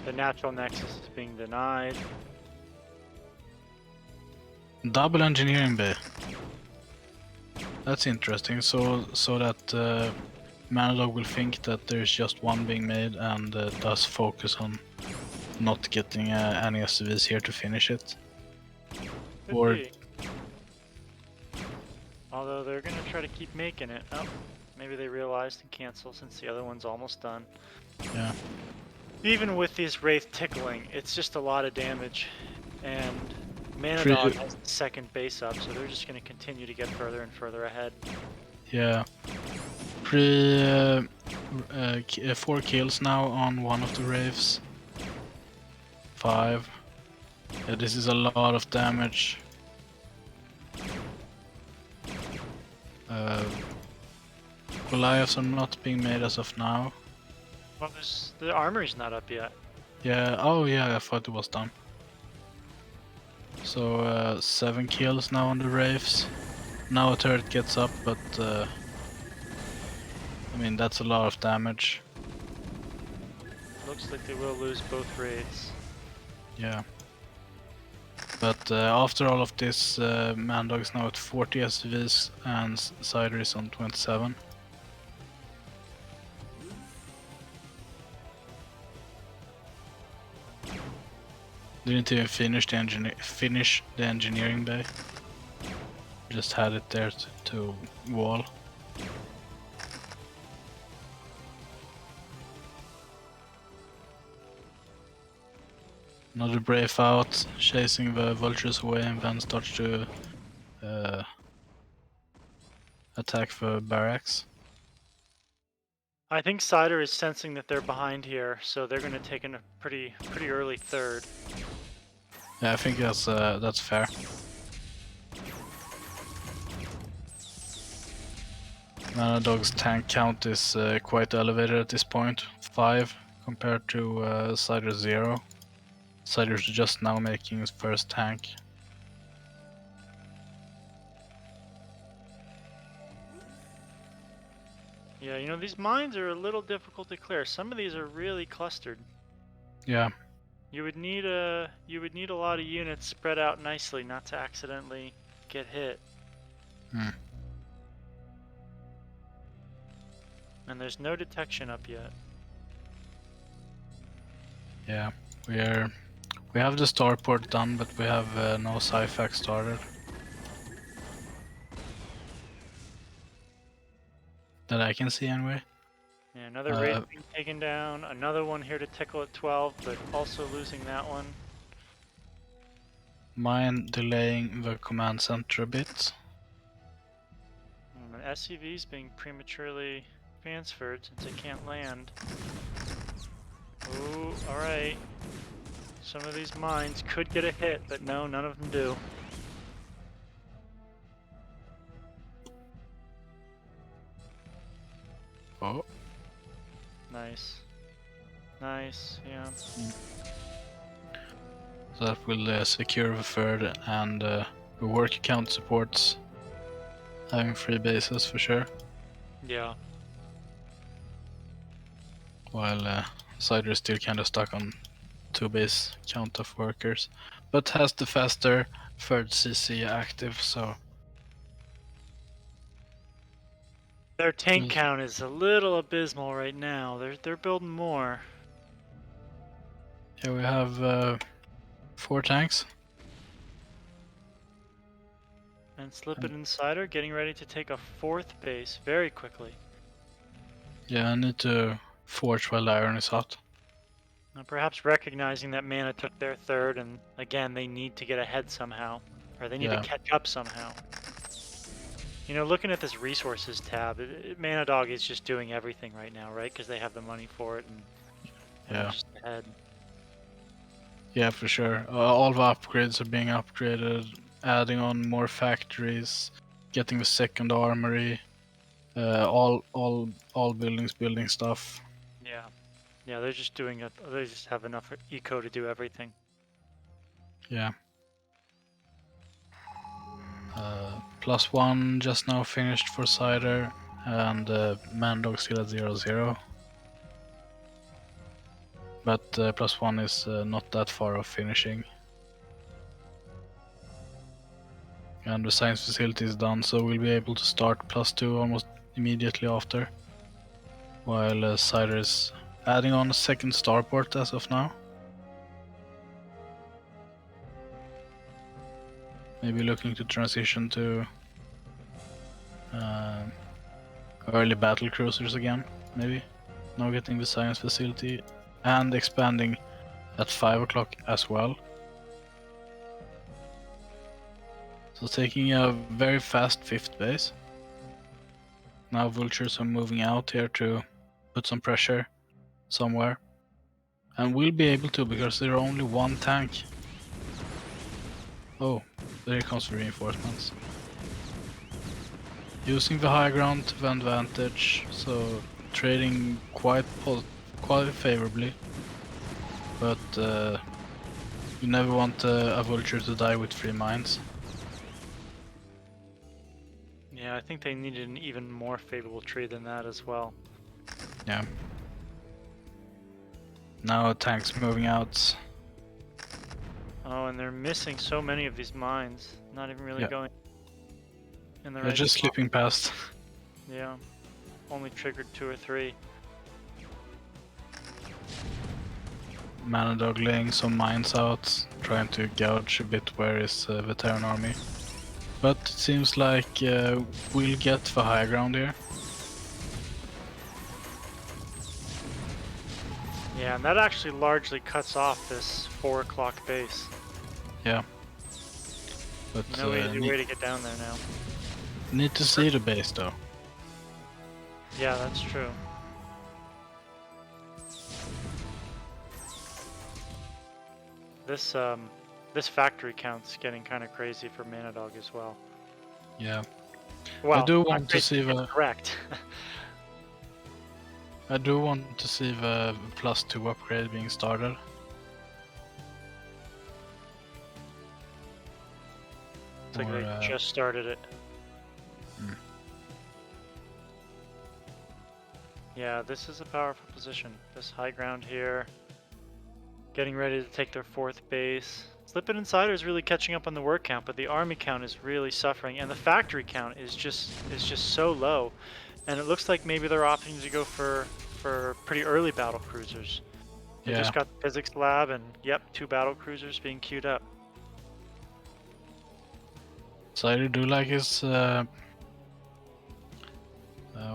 the natural nexus is being denied. Double engineering bay. That's interesting. So that Manadog will think that there's just 1 being made and thus focus on not getting any SCVs here to finish it. Could Or be. Although they're gonna try to keep making it. Oh, maybe they realized and cancel since the other one's almost done. yeah, Even with these wraith tickling, it's just a lot of damage, and Manadog has the second base up, so they're just gonna continue to get further and further ahead. yeah. 4 kills now on one of the wraiths. 5. Yeah, this is a lot of damage. Goliaths are not being made as of now. Well, the armory's not up yet. Yeah, oh yeah, I thought it was done. So 7 kills now on the wraiths. Now a turret gets up, but I mean that's a lot of damage. Looks like they will lose both wraiths. Yeah. But after all of this, Manadog is now at 40 SCVs and CIDER is on 27. Didn't even finish the engineering bay. Just had it there to wall. Another brave out, chasing the vultures away, and then starts to attack the barracks. I think CIDER is sensing that they're behind here, so they're going to take in a pretty early third. Yeah, I think that's fair. Manadog's tank count is quite elevated at this point, 5 compared to CIDER 0. CIDER's just now making his first tank. Yeah, you know, these mines are a little difficult to clear. Some of these are really clustered. Yeah, You would need a lot of units spread out nicely, not to accidentally get hit. And there's no detection up yet. yeah, we have the starport done, but we have no sci-fac started. That I can see anyway. Yeah, another raid being taken down. Another one here to tickle at 12, but also losing that one. Mine delaying the command center a bit. An SCV's being prematurely transferred since it can't land. Ooh, alright. Some of these mines could get a hit, but no, none of them do. Oh. Nice. Nice, yeah. So that will secure the third, and the work account supports having 3 bases for sure. Yeah. While CIDER is still kind of stuck on 2 base count of workers, but has the faster third CC active, so Their tank count is a little abysmal right now. They're building more. yeah, we have 4 tanks. And Slip It Insider getting ready to take a 4th base very quickly. Yeah, I need to forge while the iron is hot. And perhaps recognizing that Mana took their 3rd, and again, they need to get ahead somehow. Or they need to catch up somehow. You know, looking at this resources tab, Manadog is just doing everything right now, right? Because they have the money for it, and they're just ahead. Yeah, for sure. All the upgrades are being upgraded, adding on more factories, getting the second armory, all buildings building stuff. Yeah, yeah, they're just doing it. They just have enough eco to do everything. Yeah. +1 just now finished for CIDER, and Manadog still at 0-0. But +1 is not that far off finishing. And the science facility is done, so we'll be able to start +2 almost immediately after. While CIDER is adding on a second starport as of now. Maybe looking to transition to early battle cruisers again, maybe. Now getting the science facility and expanding at 5 o'clock as well. So taking a very fast 5th base. Now vultures are moving out here to put some pressure somewhere. And we'll be able to, because there are only 1 tank. Oh, there comes the reinforcements. Using the high ground to the advantage, so trading quite favorably. But you never want a vulture to die with 3 mines. Yeah, I think they needed an even more favorable trade than that as well. Yeah. Now tanks moving out. Oh, and they're missing so many of these mines. Not even really going in the right They're just spot. slipping past. Yeah, only triggered 2 or 3. Manadog laying some mines out, trying to gouge a bit where is the Terran army. But it seems like we'll get the high ground here. Yeah, and that actually largely cuts off this 4 o'clock base. Yeah. But No easy way to get down there now. need to see the base though. Yeah, that's true. This factory count's getting kind of crazy for Manadog as well. Yeah. Well, do not want to crazy, see it's the- correct. I do want to see the +2 upgrade being started. It's like Or, they just started it. Hmm. Yeah, this is a powerful position. This high ground here. Getting ready to take their 4th base. Slippin' and Cider is really catching up on the word count, but the army count is really suffering, and the factory count is just so low. And it looks like maybe they're opting to go for pretty early battle cruisers. They Yeah. just got the physics lab, and yep, 2 battle cruisers being queued up. So I do like his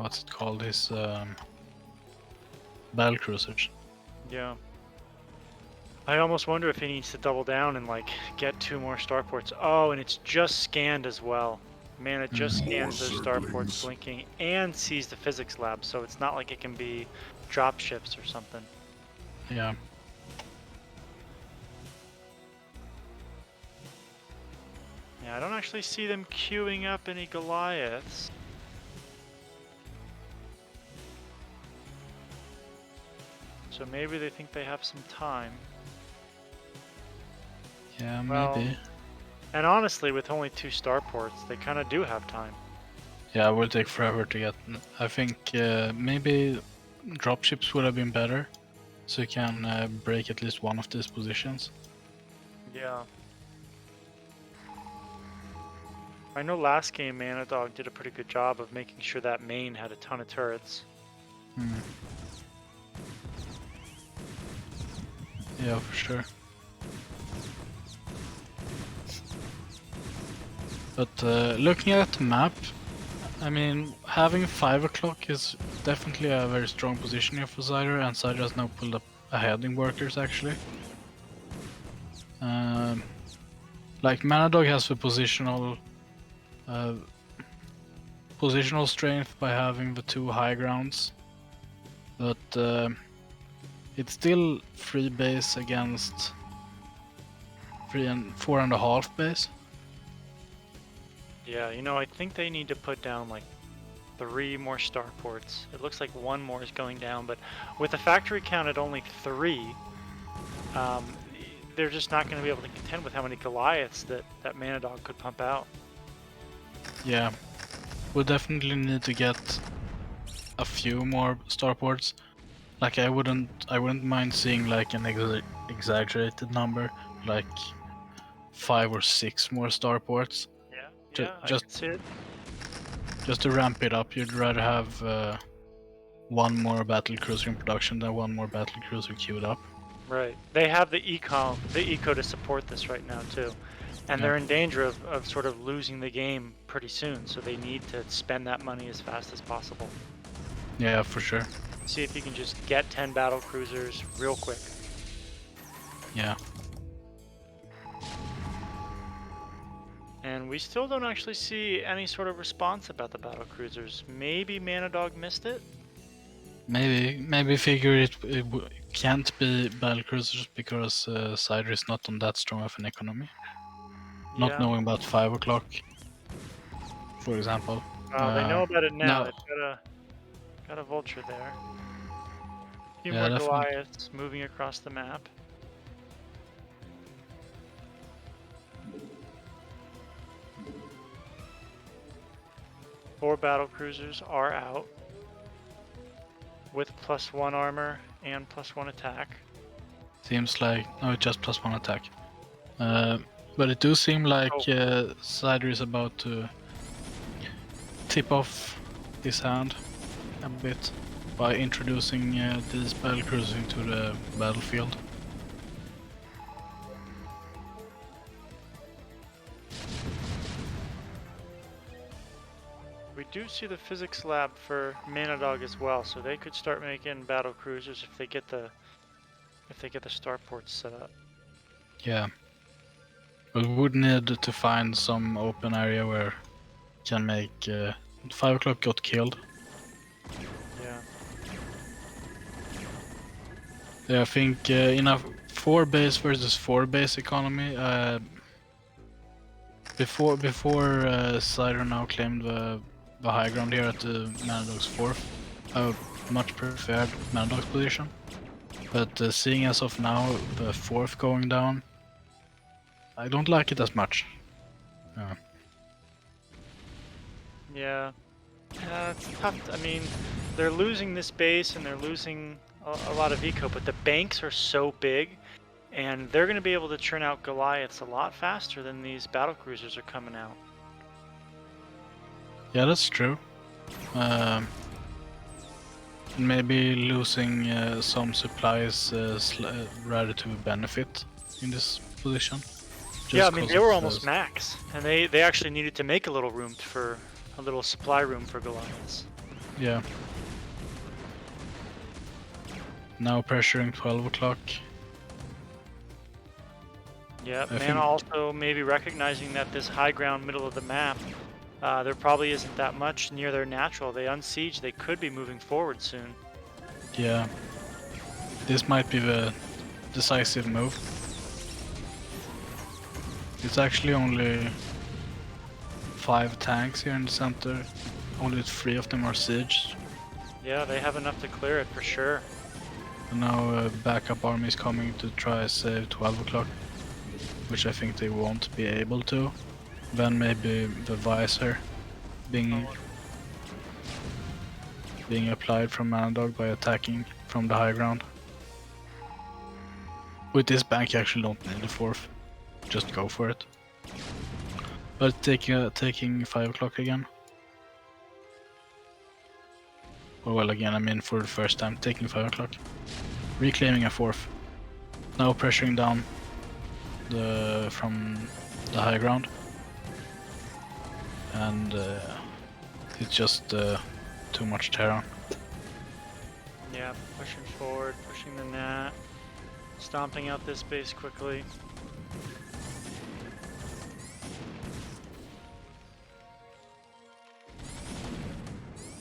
what's it called? His battle cruisers. Yeah. I almost wonder if he needs to double down and like get 2 more starports. Oh, and it's just scanned as well. Man, it just scans those starports Circlings. blinking and sees the physics lab, so it's not like it can be drop ships or something. Yeah. Yeah, I don't actually see them queuing up any Goliaths. So maybe they think they have some time. Yeah, Well, maybe. And honestly, with only 2 starports, they kind of do have time. Yeah, it will take forever to get. I think maybe dropships would have been better, so you can break at least one of these positions. Yeah. I know last game Manadog did a pretty good job of making sure that main had a ton of turrets. Hmm. Yeah, for sure. But looking at the map, I mean, having 5 o'clock is definitely a very strong position here for Cider, and Cider has now pulled up ahead in workers actually. Like Manadog has the positional strength by having the 2 high grounds, but it's still 3 base against 4.5 base. Yeah, you know, I think they need to put down like 3 more starports. It looks like 1 more is going down, but with the factory count at only 3, they're just not going to be able to contend with how many Goliaths that Manadog could pump out. Yeah, we definitely need to get a few more starports. Like I wouldn't mind seeing like an exaggerated number, like 5 or 6 more starports. Yeah, I Just can see it. just to ramp it up. You'd rather have 1 more battle cruiser in production than 1 more battle cruiser queued up. Right. They have the eco to support this right now too. And Yeah. they're in danger of sort of losing the game pretty soon, so they need to spend that money as fast as possible. Yeah, for sure. See if you can just get 10 battle cruisers real quick. Yeah. And we still don't actually see any sort of response about the battle cruisers. Maybe Manadog missed it? Maybe figure it can't be battle cruisers because Cider is not on that strong of an economy. Not Yeah. knowing about 5 o'clock, for example. They know about it now. No. They've got a vulture there. A few Yeah, more definitely. Goliaths moving across the map. Four battle cruisers are out with +1 armor and +1 attack. Seems like no, it's just +1 attack. But it do seem like Cider is about to tip off his hand a bit by introducing these battle cruisers into the battlefield. We do see the physics lab for Manadog as well, so they could start making battle cruisers if they get the if they get the starports set up. Yeah. But we would need to find some open area where can make 5 o'clock got killed. Yeah. Yeah, I think in a 4 base versus 4 base economy, before CIDER now claimed the high ground here at the Manadog's 4th, I would much preferred Manadog's position. But seeing as of now the 4th going down, I don't like it as much. Yeah. It's tough. I mean, they're losing this base and they're losing a lot of eco, but the banks are so big, and they're going to be able to churn out Goliaths a lot faster than these battle cruisers are coming out. Yeah, that's true. Maybe losing some supplies rather to benefit in this position. Yeah, I Just mean 'cause they were of almost max, and they actually needed to make a little room for a little supply room for Goliaths. Yeah. Now pressuring 12 o'clock. Yeah, I Mana think- also maybe recognizing that this high ground middle of the map, there probably isn't that much near their natural. They unsiege, they could be moving forward soon. Yeah. This might be the decisive move. It's actually only 5 tanks here in the center. Only 3 of them are sieged. Yeah, they have enough to clear it for sure. And now backup army is coming to try save 12 o'clock, which I think they won't be able to. Then maybe the visor being applied from Manadog by attacking from the high ground. With this bank you actually don't need the 4th, just go for it. But taking 5 o'clock again. Or well again, I mean for the first time, taking 5 o'clock. Reclaiming a 4th. Now pressuring down from the high ground. And it's just too much terror. Yeah, pushing forward, pushing the Nat, stomping out this base quickly.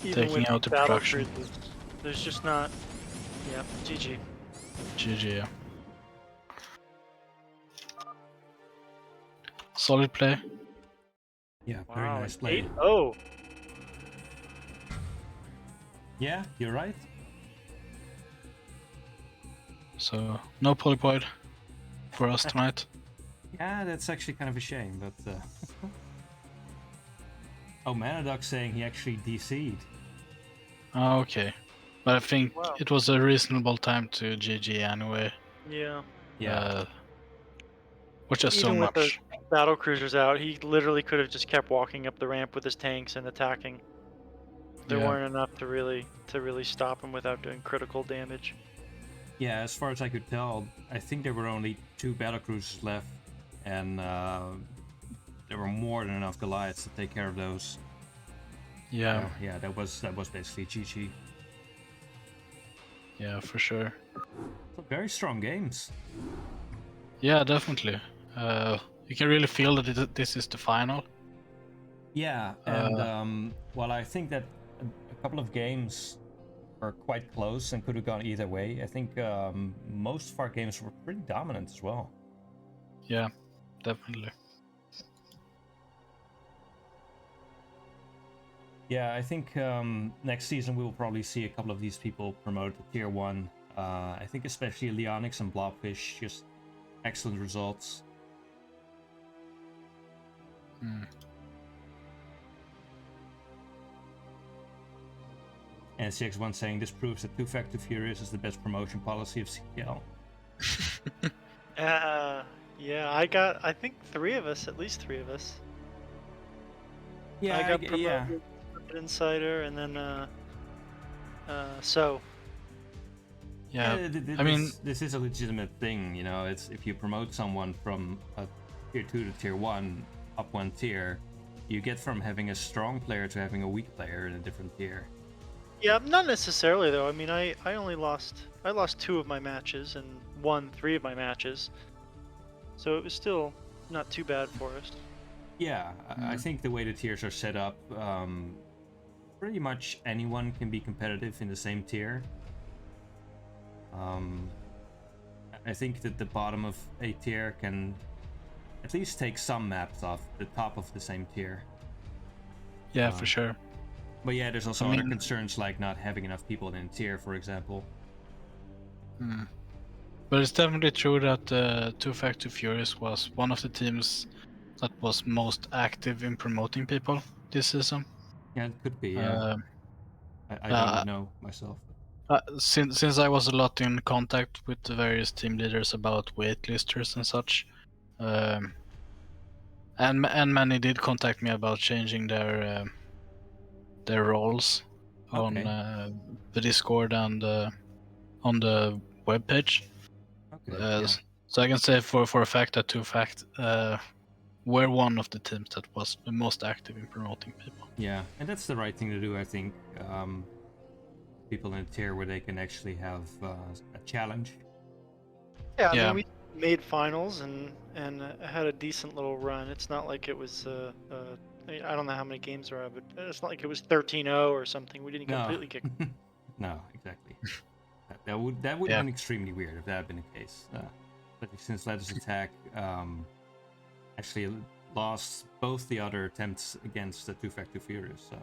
Even Taking with out the battle production. cruisers, there's just not. Yeah, GG. GG, yeah. Solid play. Yeah, very Wow, nice an play. 8-0. Yeah, you're right. So no polypoid for us tonight. Yeah, that's actually kind of a shame, but... Oh, Manadog saying he actually DC'd. Oh, okay. But I think Wow. it was a reasonable time to GG anyway. Yeah. Yeah. Which is so Even with the much. battle cruisers out, he literally could have just kept walking up the ramp with his tanks and attacking. There Yeah. weren't enough to really stop him without doing critical damage. Yeah, as far as I could tell, I think there were only 2 battlecruisers left, and there were more than enough Goliaths to take care of those. Yeah. So, yeah, that was basically GG. Yeah, for sure. So very strong games. Yeah, definitely. You can really feel that this is the final. Yeah, and well, I think that a couple of games were quite close and could have gone either way. I think most of our games were pretty dominant as well. Yeah, definitely. Yeah, I think next season we will probably see a couple of these people promoted to Tier 1. I think especially Leonix and Blobfish, just excellent results. And CX1 saying this proves that 2-Factor Furious is the best promotion policy of CPL. Yeah, I think 3 of us, at least 3 of us. Yeah, I got promoted to In CIDER, and then so. Yeah, I I mean, this is a legitimate thing, you know. It's if you promote someone from a Tier 2 to Tier 1, up 1 tier, you get from having a strong player to having a weak player in a different tier. Yeah, not necessarily though. I mean, I lost 2 of my matches, and won 3 of my matches, so it was still not too bad for us. Yeah, I think the way the tiers are set up, pretty much anyone can be competitive in the same tier. I think that the bottom of a tier can at least take some maps off the top of the same tier. Yeah, for sure. But yeah, there's also I other mean- concerns like not having enough people in a tier, for example. But it's definitely true that Two Factor Furious was one of the teams that was most active in promoting people this season. Yeah, it could be, yeah. I don't know myself. Since I was a lot in contact with the various team leaders about waitlisters and such, and many did contact me about changing their roles on Okay. the Discord and on the webpage. Okay, yeah. So I can say for a fact that Two Fact were one of the teams that was the most active in promoting people. Yeah, and that's the right thing to do, I think. People in a tier where they can actually have a challenge. Yeah, I Yeah. mean, we made finals and had a decent little run. It's not like it was I don't know how many games there are, but it's not like it was 13-0 or something. We didn't completely kick. No, exactly. That would have been extremely weird if that had been the case. But since Let's Attack actually lost both the other attempts against the Two Factor Furious, so.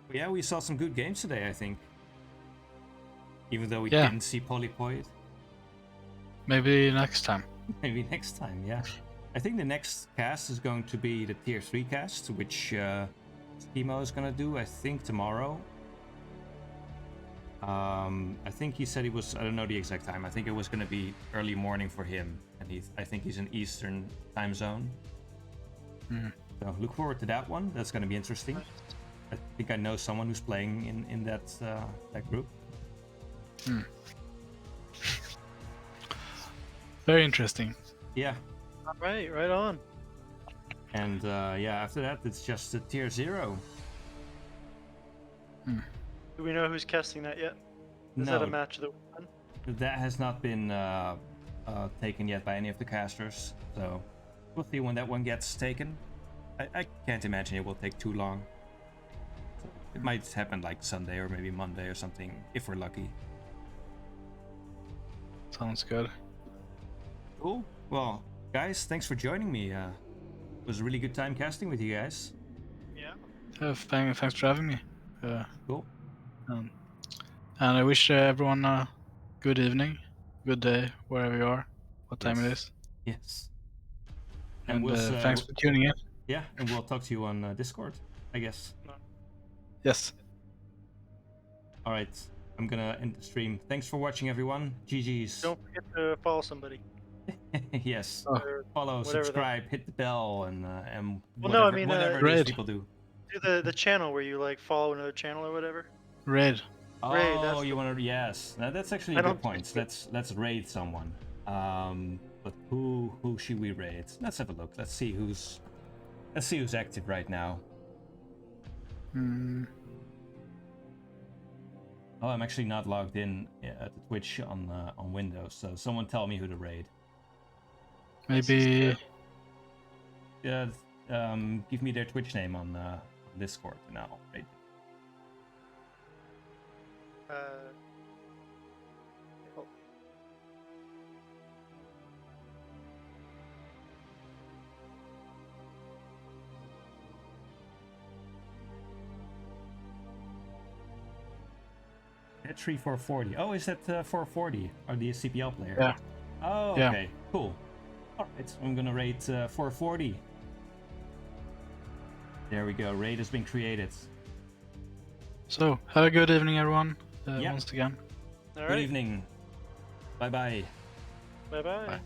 But yeah, we saw some good games today, I think. Even though we didn't see Polypoid. Maybe next time. Maybe next time, yeah. I think the next cast is going to be the Tier 3 cast, which Schemo is going to do, I think, tomorrow. I think he said he was, I don't know the exact time, I think it was going to be early morning for him. And I think he's in Eastern time zone. So look forward to that one. That's going to be interesting. I think I know someone who's playing in that group. Very interesting. Yeah. All right, right on. And yeah, after that, it's just a Tier 0. Do we know who's casting that yet? Is No, that a match that we won? that has not been taken yet by any of the casters. So we'll see when that one gets taken. I can't imagine it will take too long. So it might happen like Sunday or maybe Monday or something, if we're lucky. Sounds good. Cool. Well, guys, thanks for joining me. It was a really good time casting with you guys. Yeah. Thanks for having me. Cool. And I wish everyone a good evening, good day, wherever you are, what time it is. Yes. And thanks for tuning in. Yeah, and we'll talk to you on Discord, I guess. Yes. All right, I'm gonna end the stream. Thanks for watching, everyone. GG's. Don't forget to follow somebody. Yes. Or Follow, whatever subscribe, hit the bell, and Well, whatever, no, I mean, whatever it is raid. people do. Do the channel where you like follow another channel or whatever. Raid. Raid, Oh, that's you the- want to? Yes. Now, that's actually I a good don't point. think Let's raid someone. But who should we raid? Let's have a look. Let's see who's active right now. Oh, I'm actually not logged in at the Twitch on Windows, so someone tell me who to raid. Maybe. Yeah, give me their Twitch name on Discord, and I'll raid. Oh, At 3440. Oh, is that 440? Or the CPL player? Yeah. Oh, Yeah. okay. Cool. Alright, I'm gonna rate 440. There we go. Raid has been created. So, have a good evening, everyone. Yeah. Once again. all Good right. evening. Bye-bye. Bye-bye. Bye.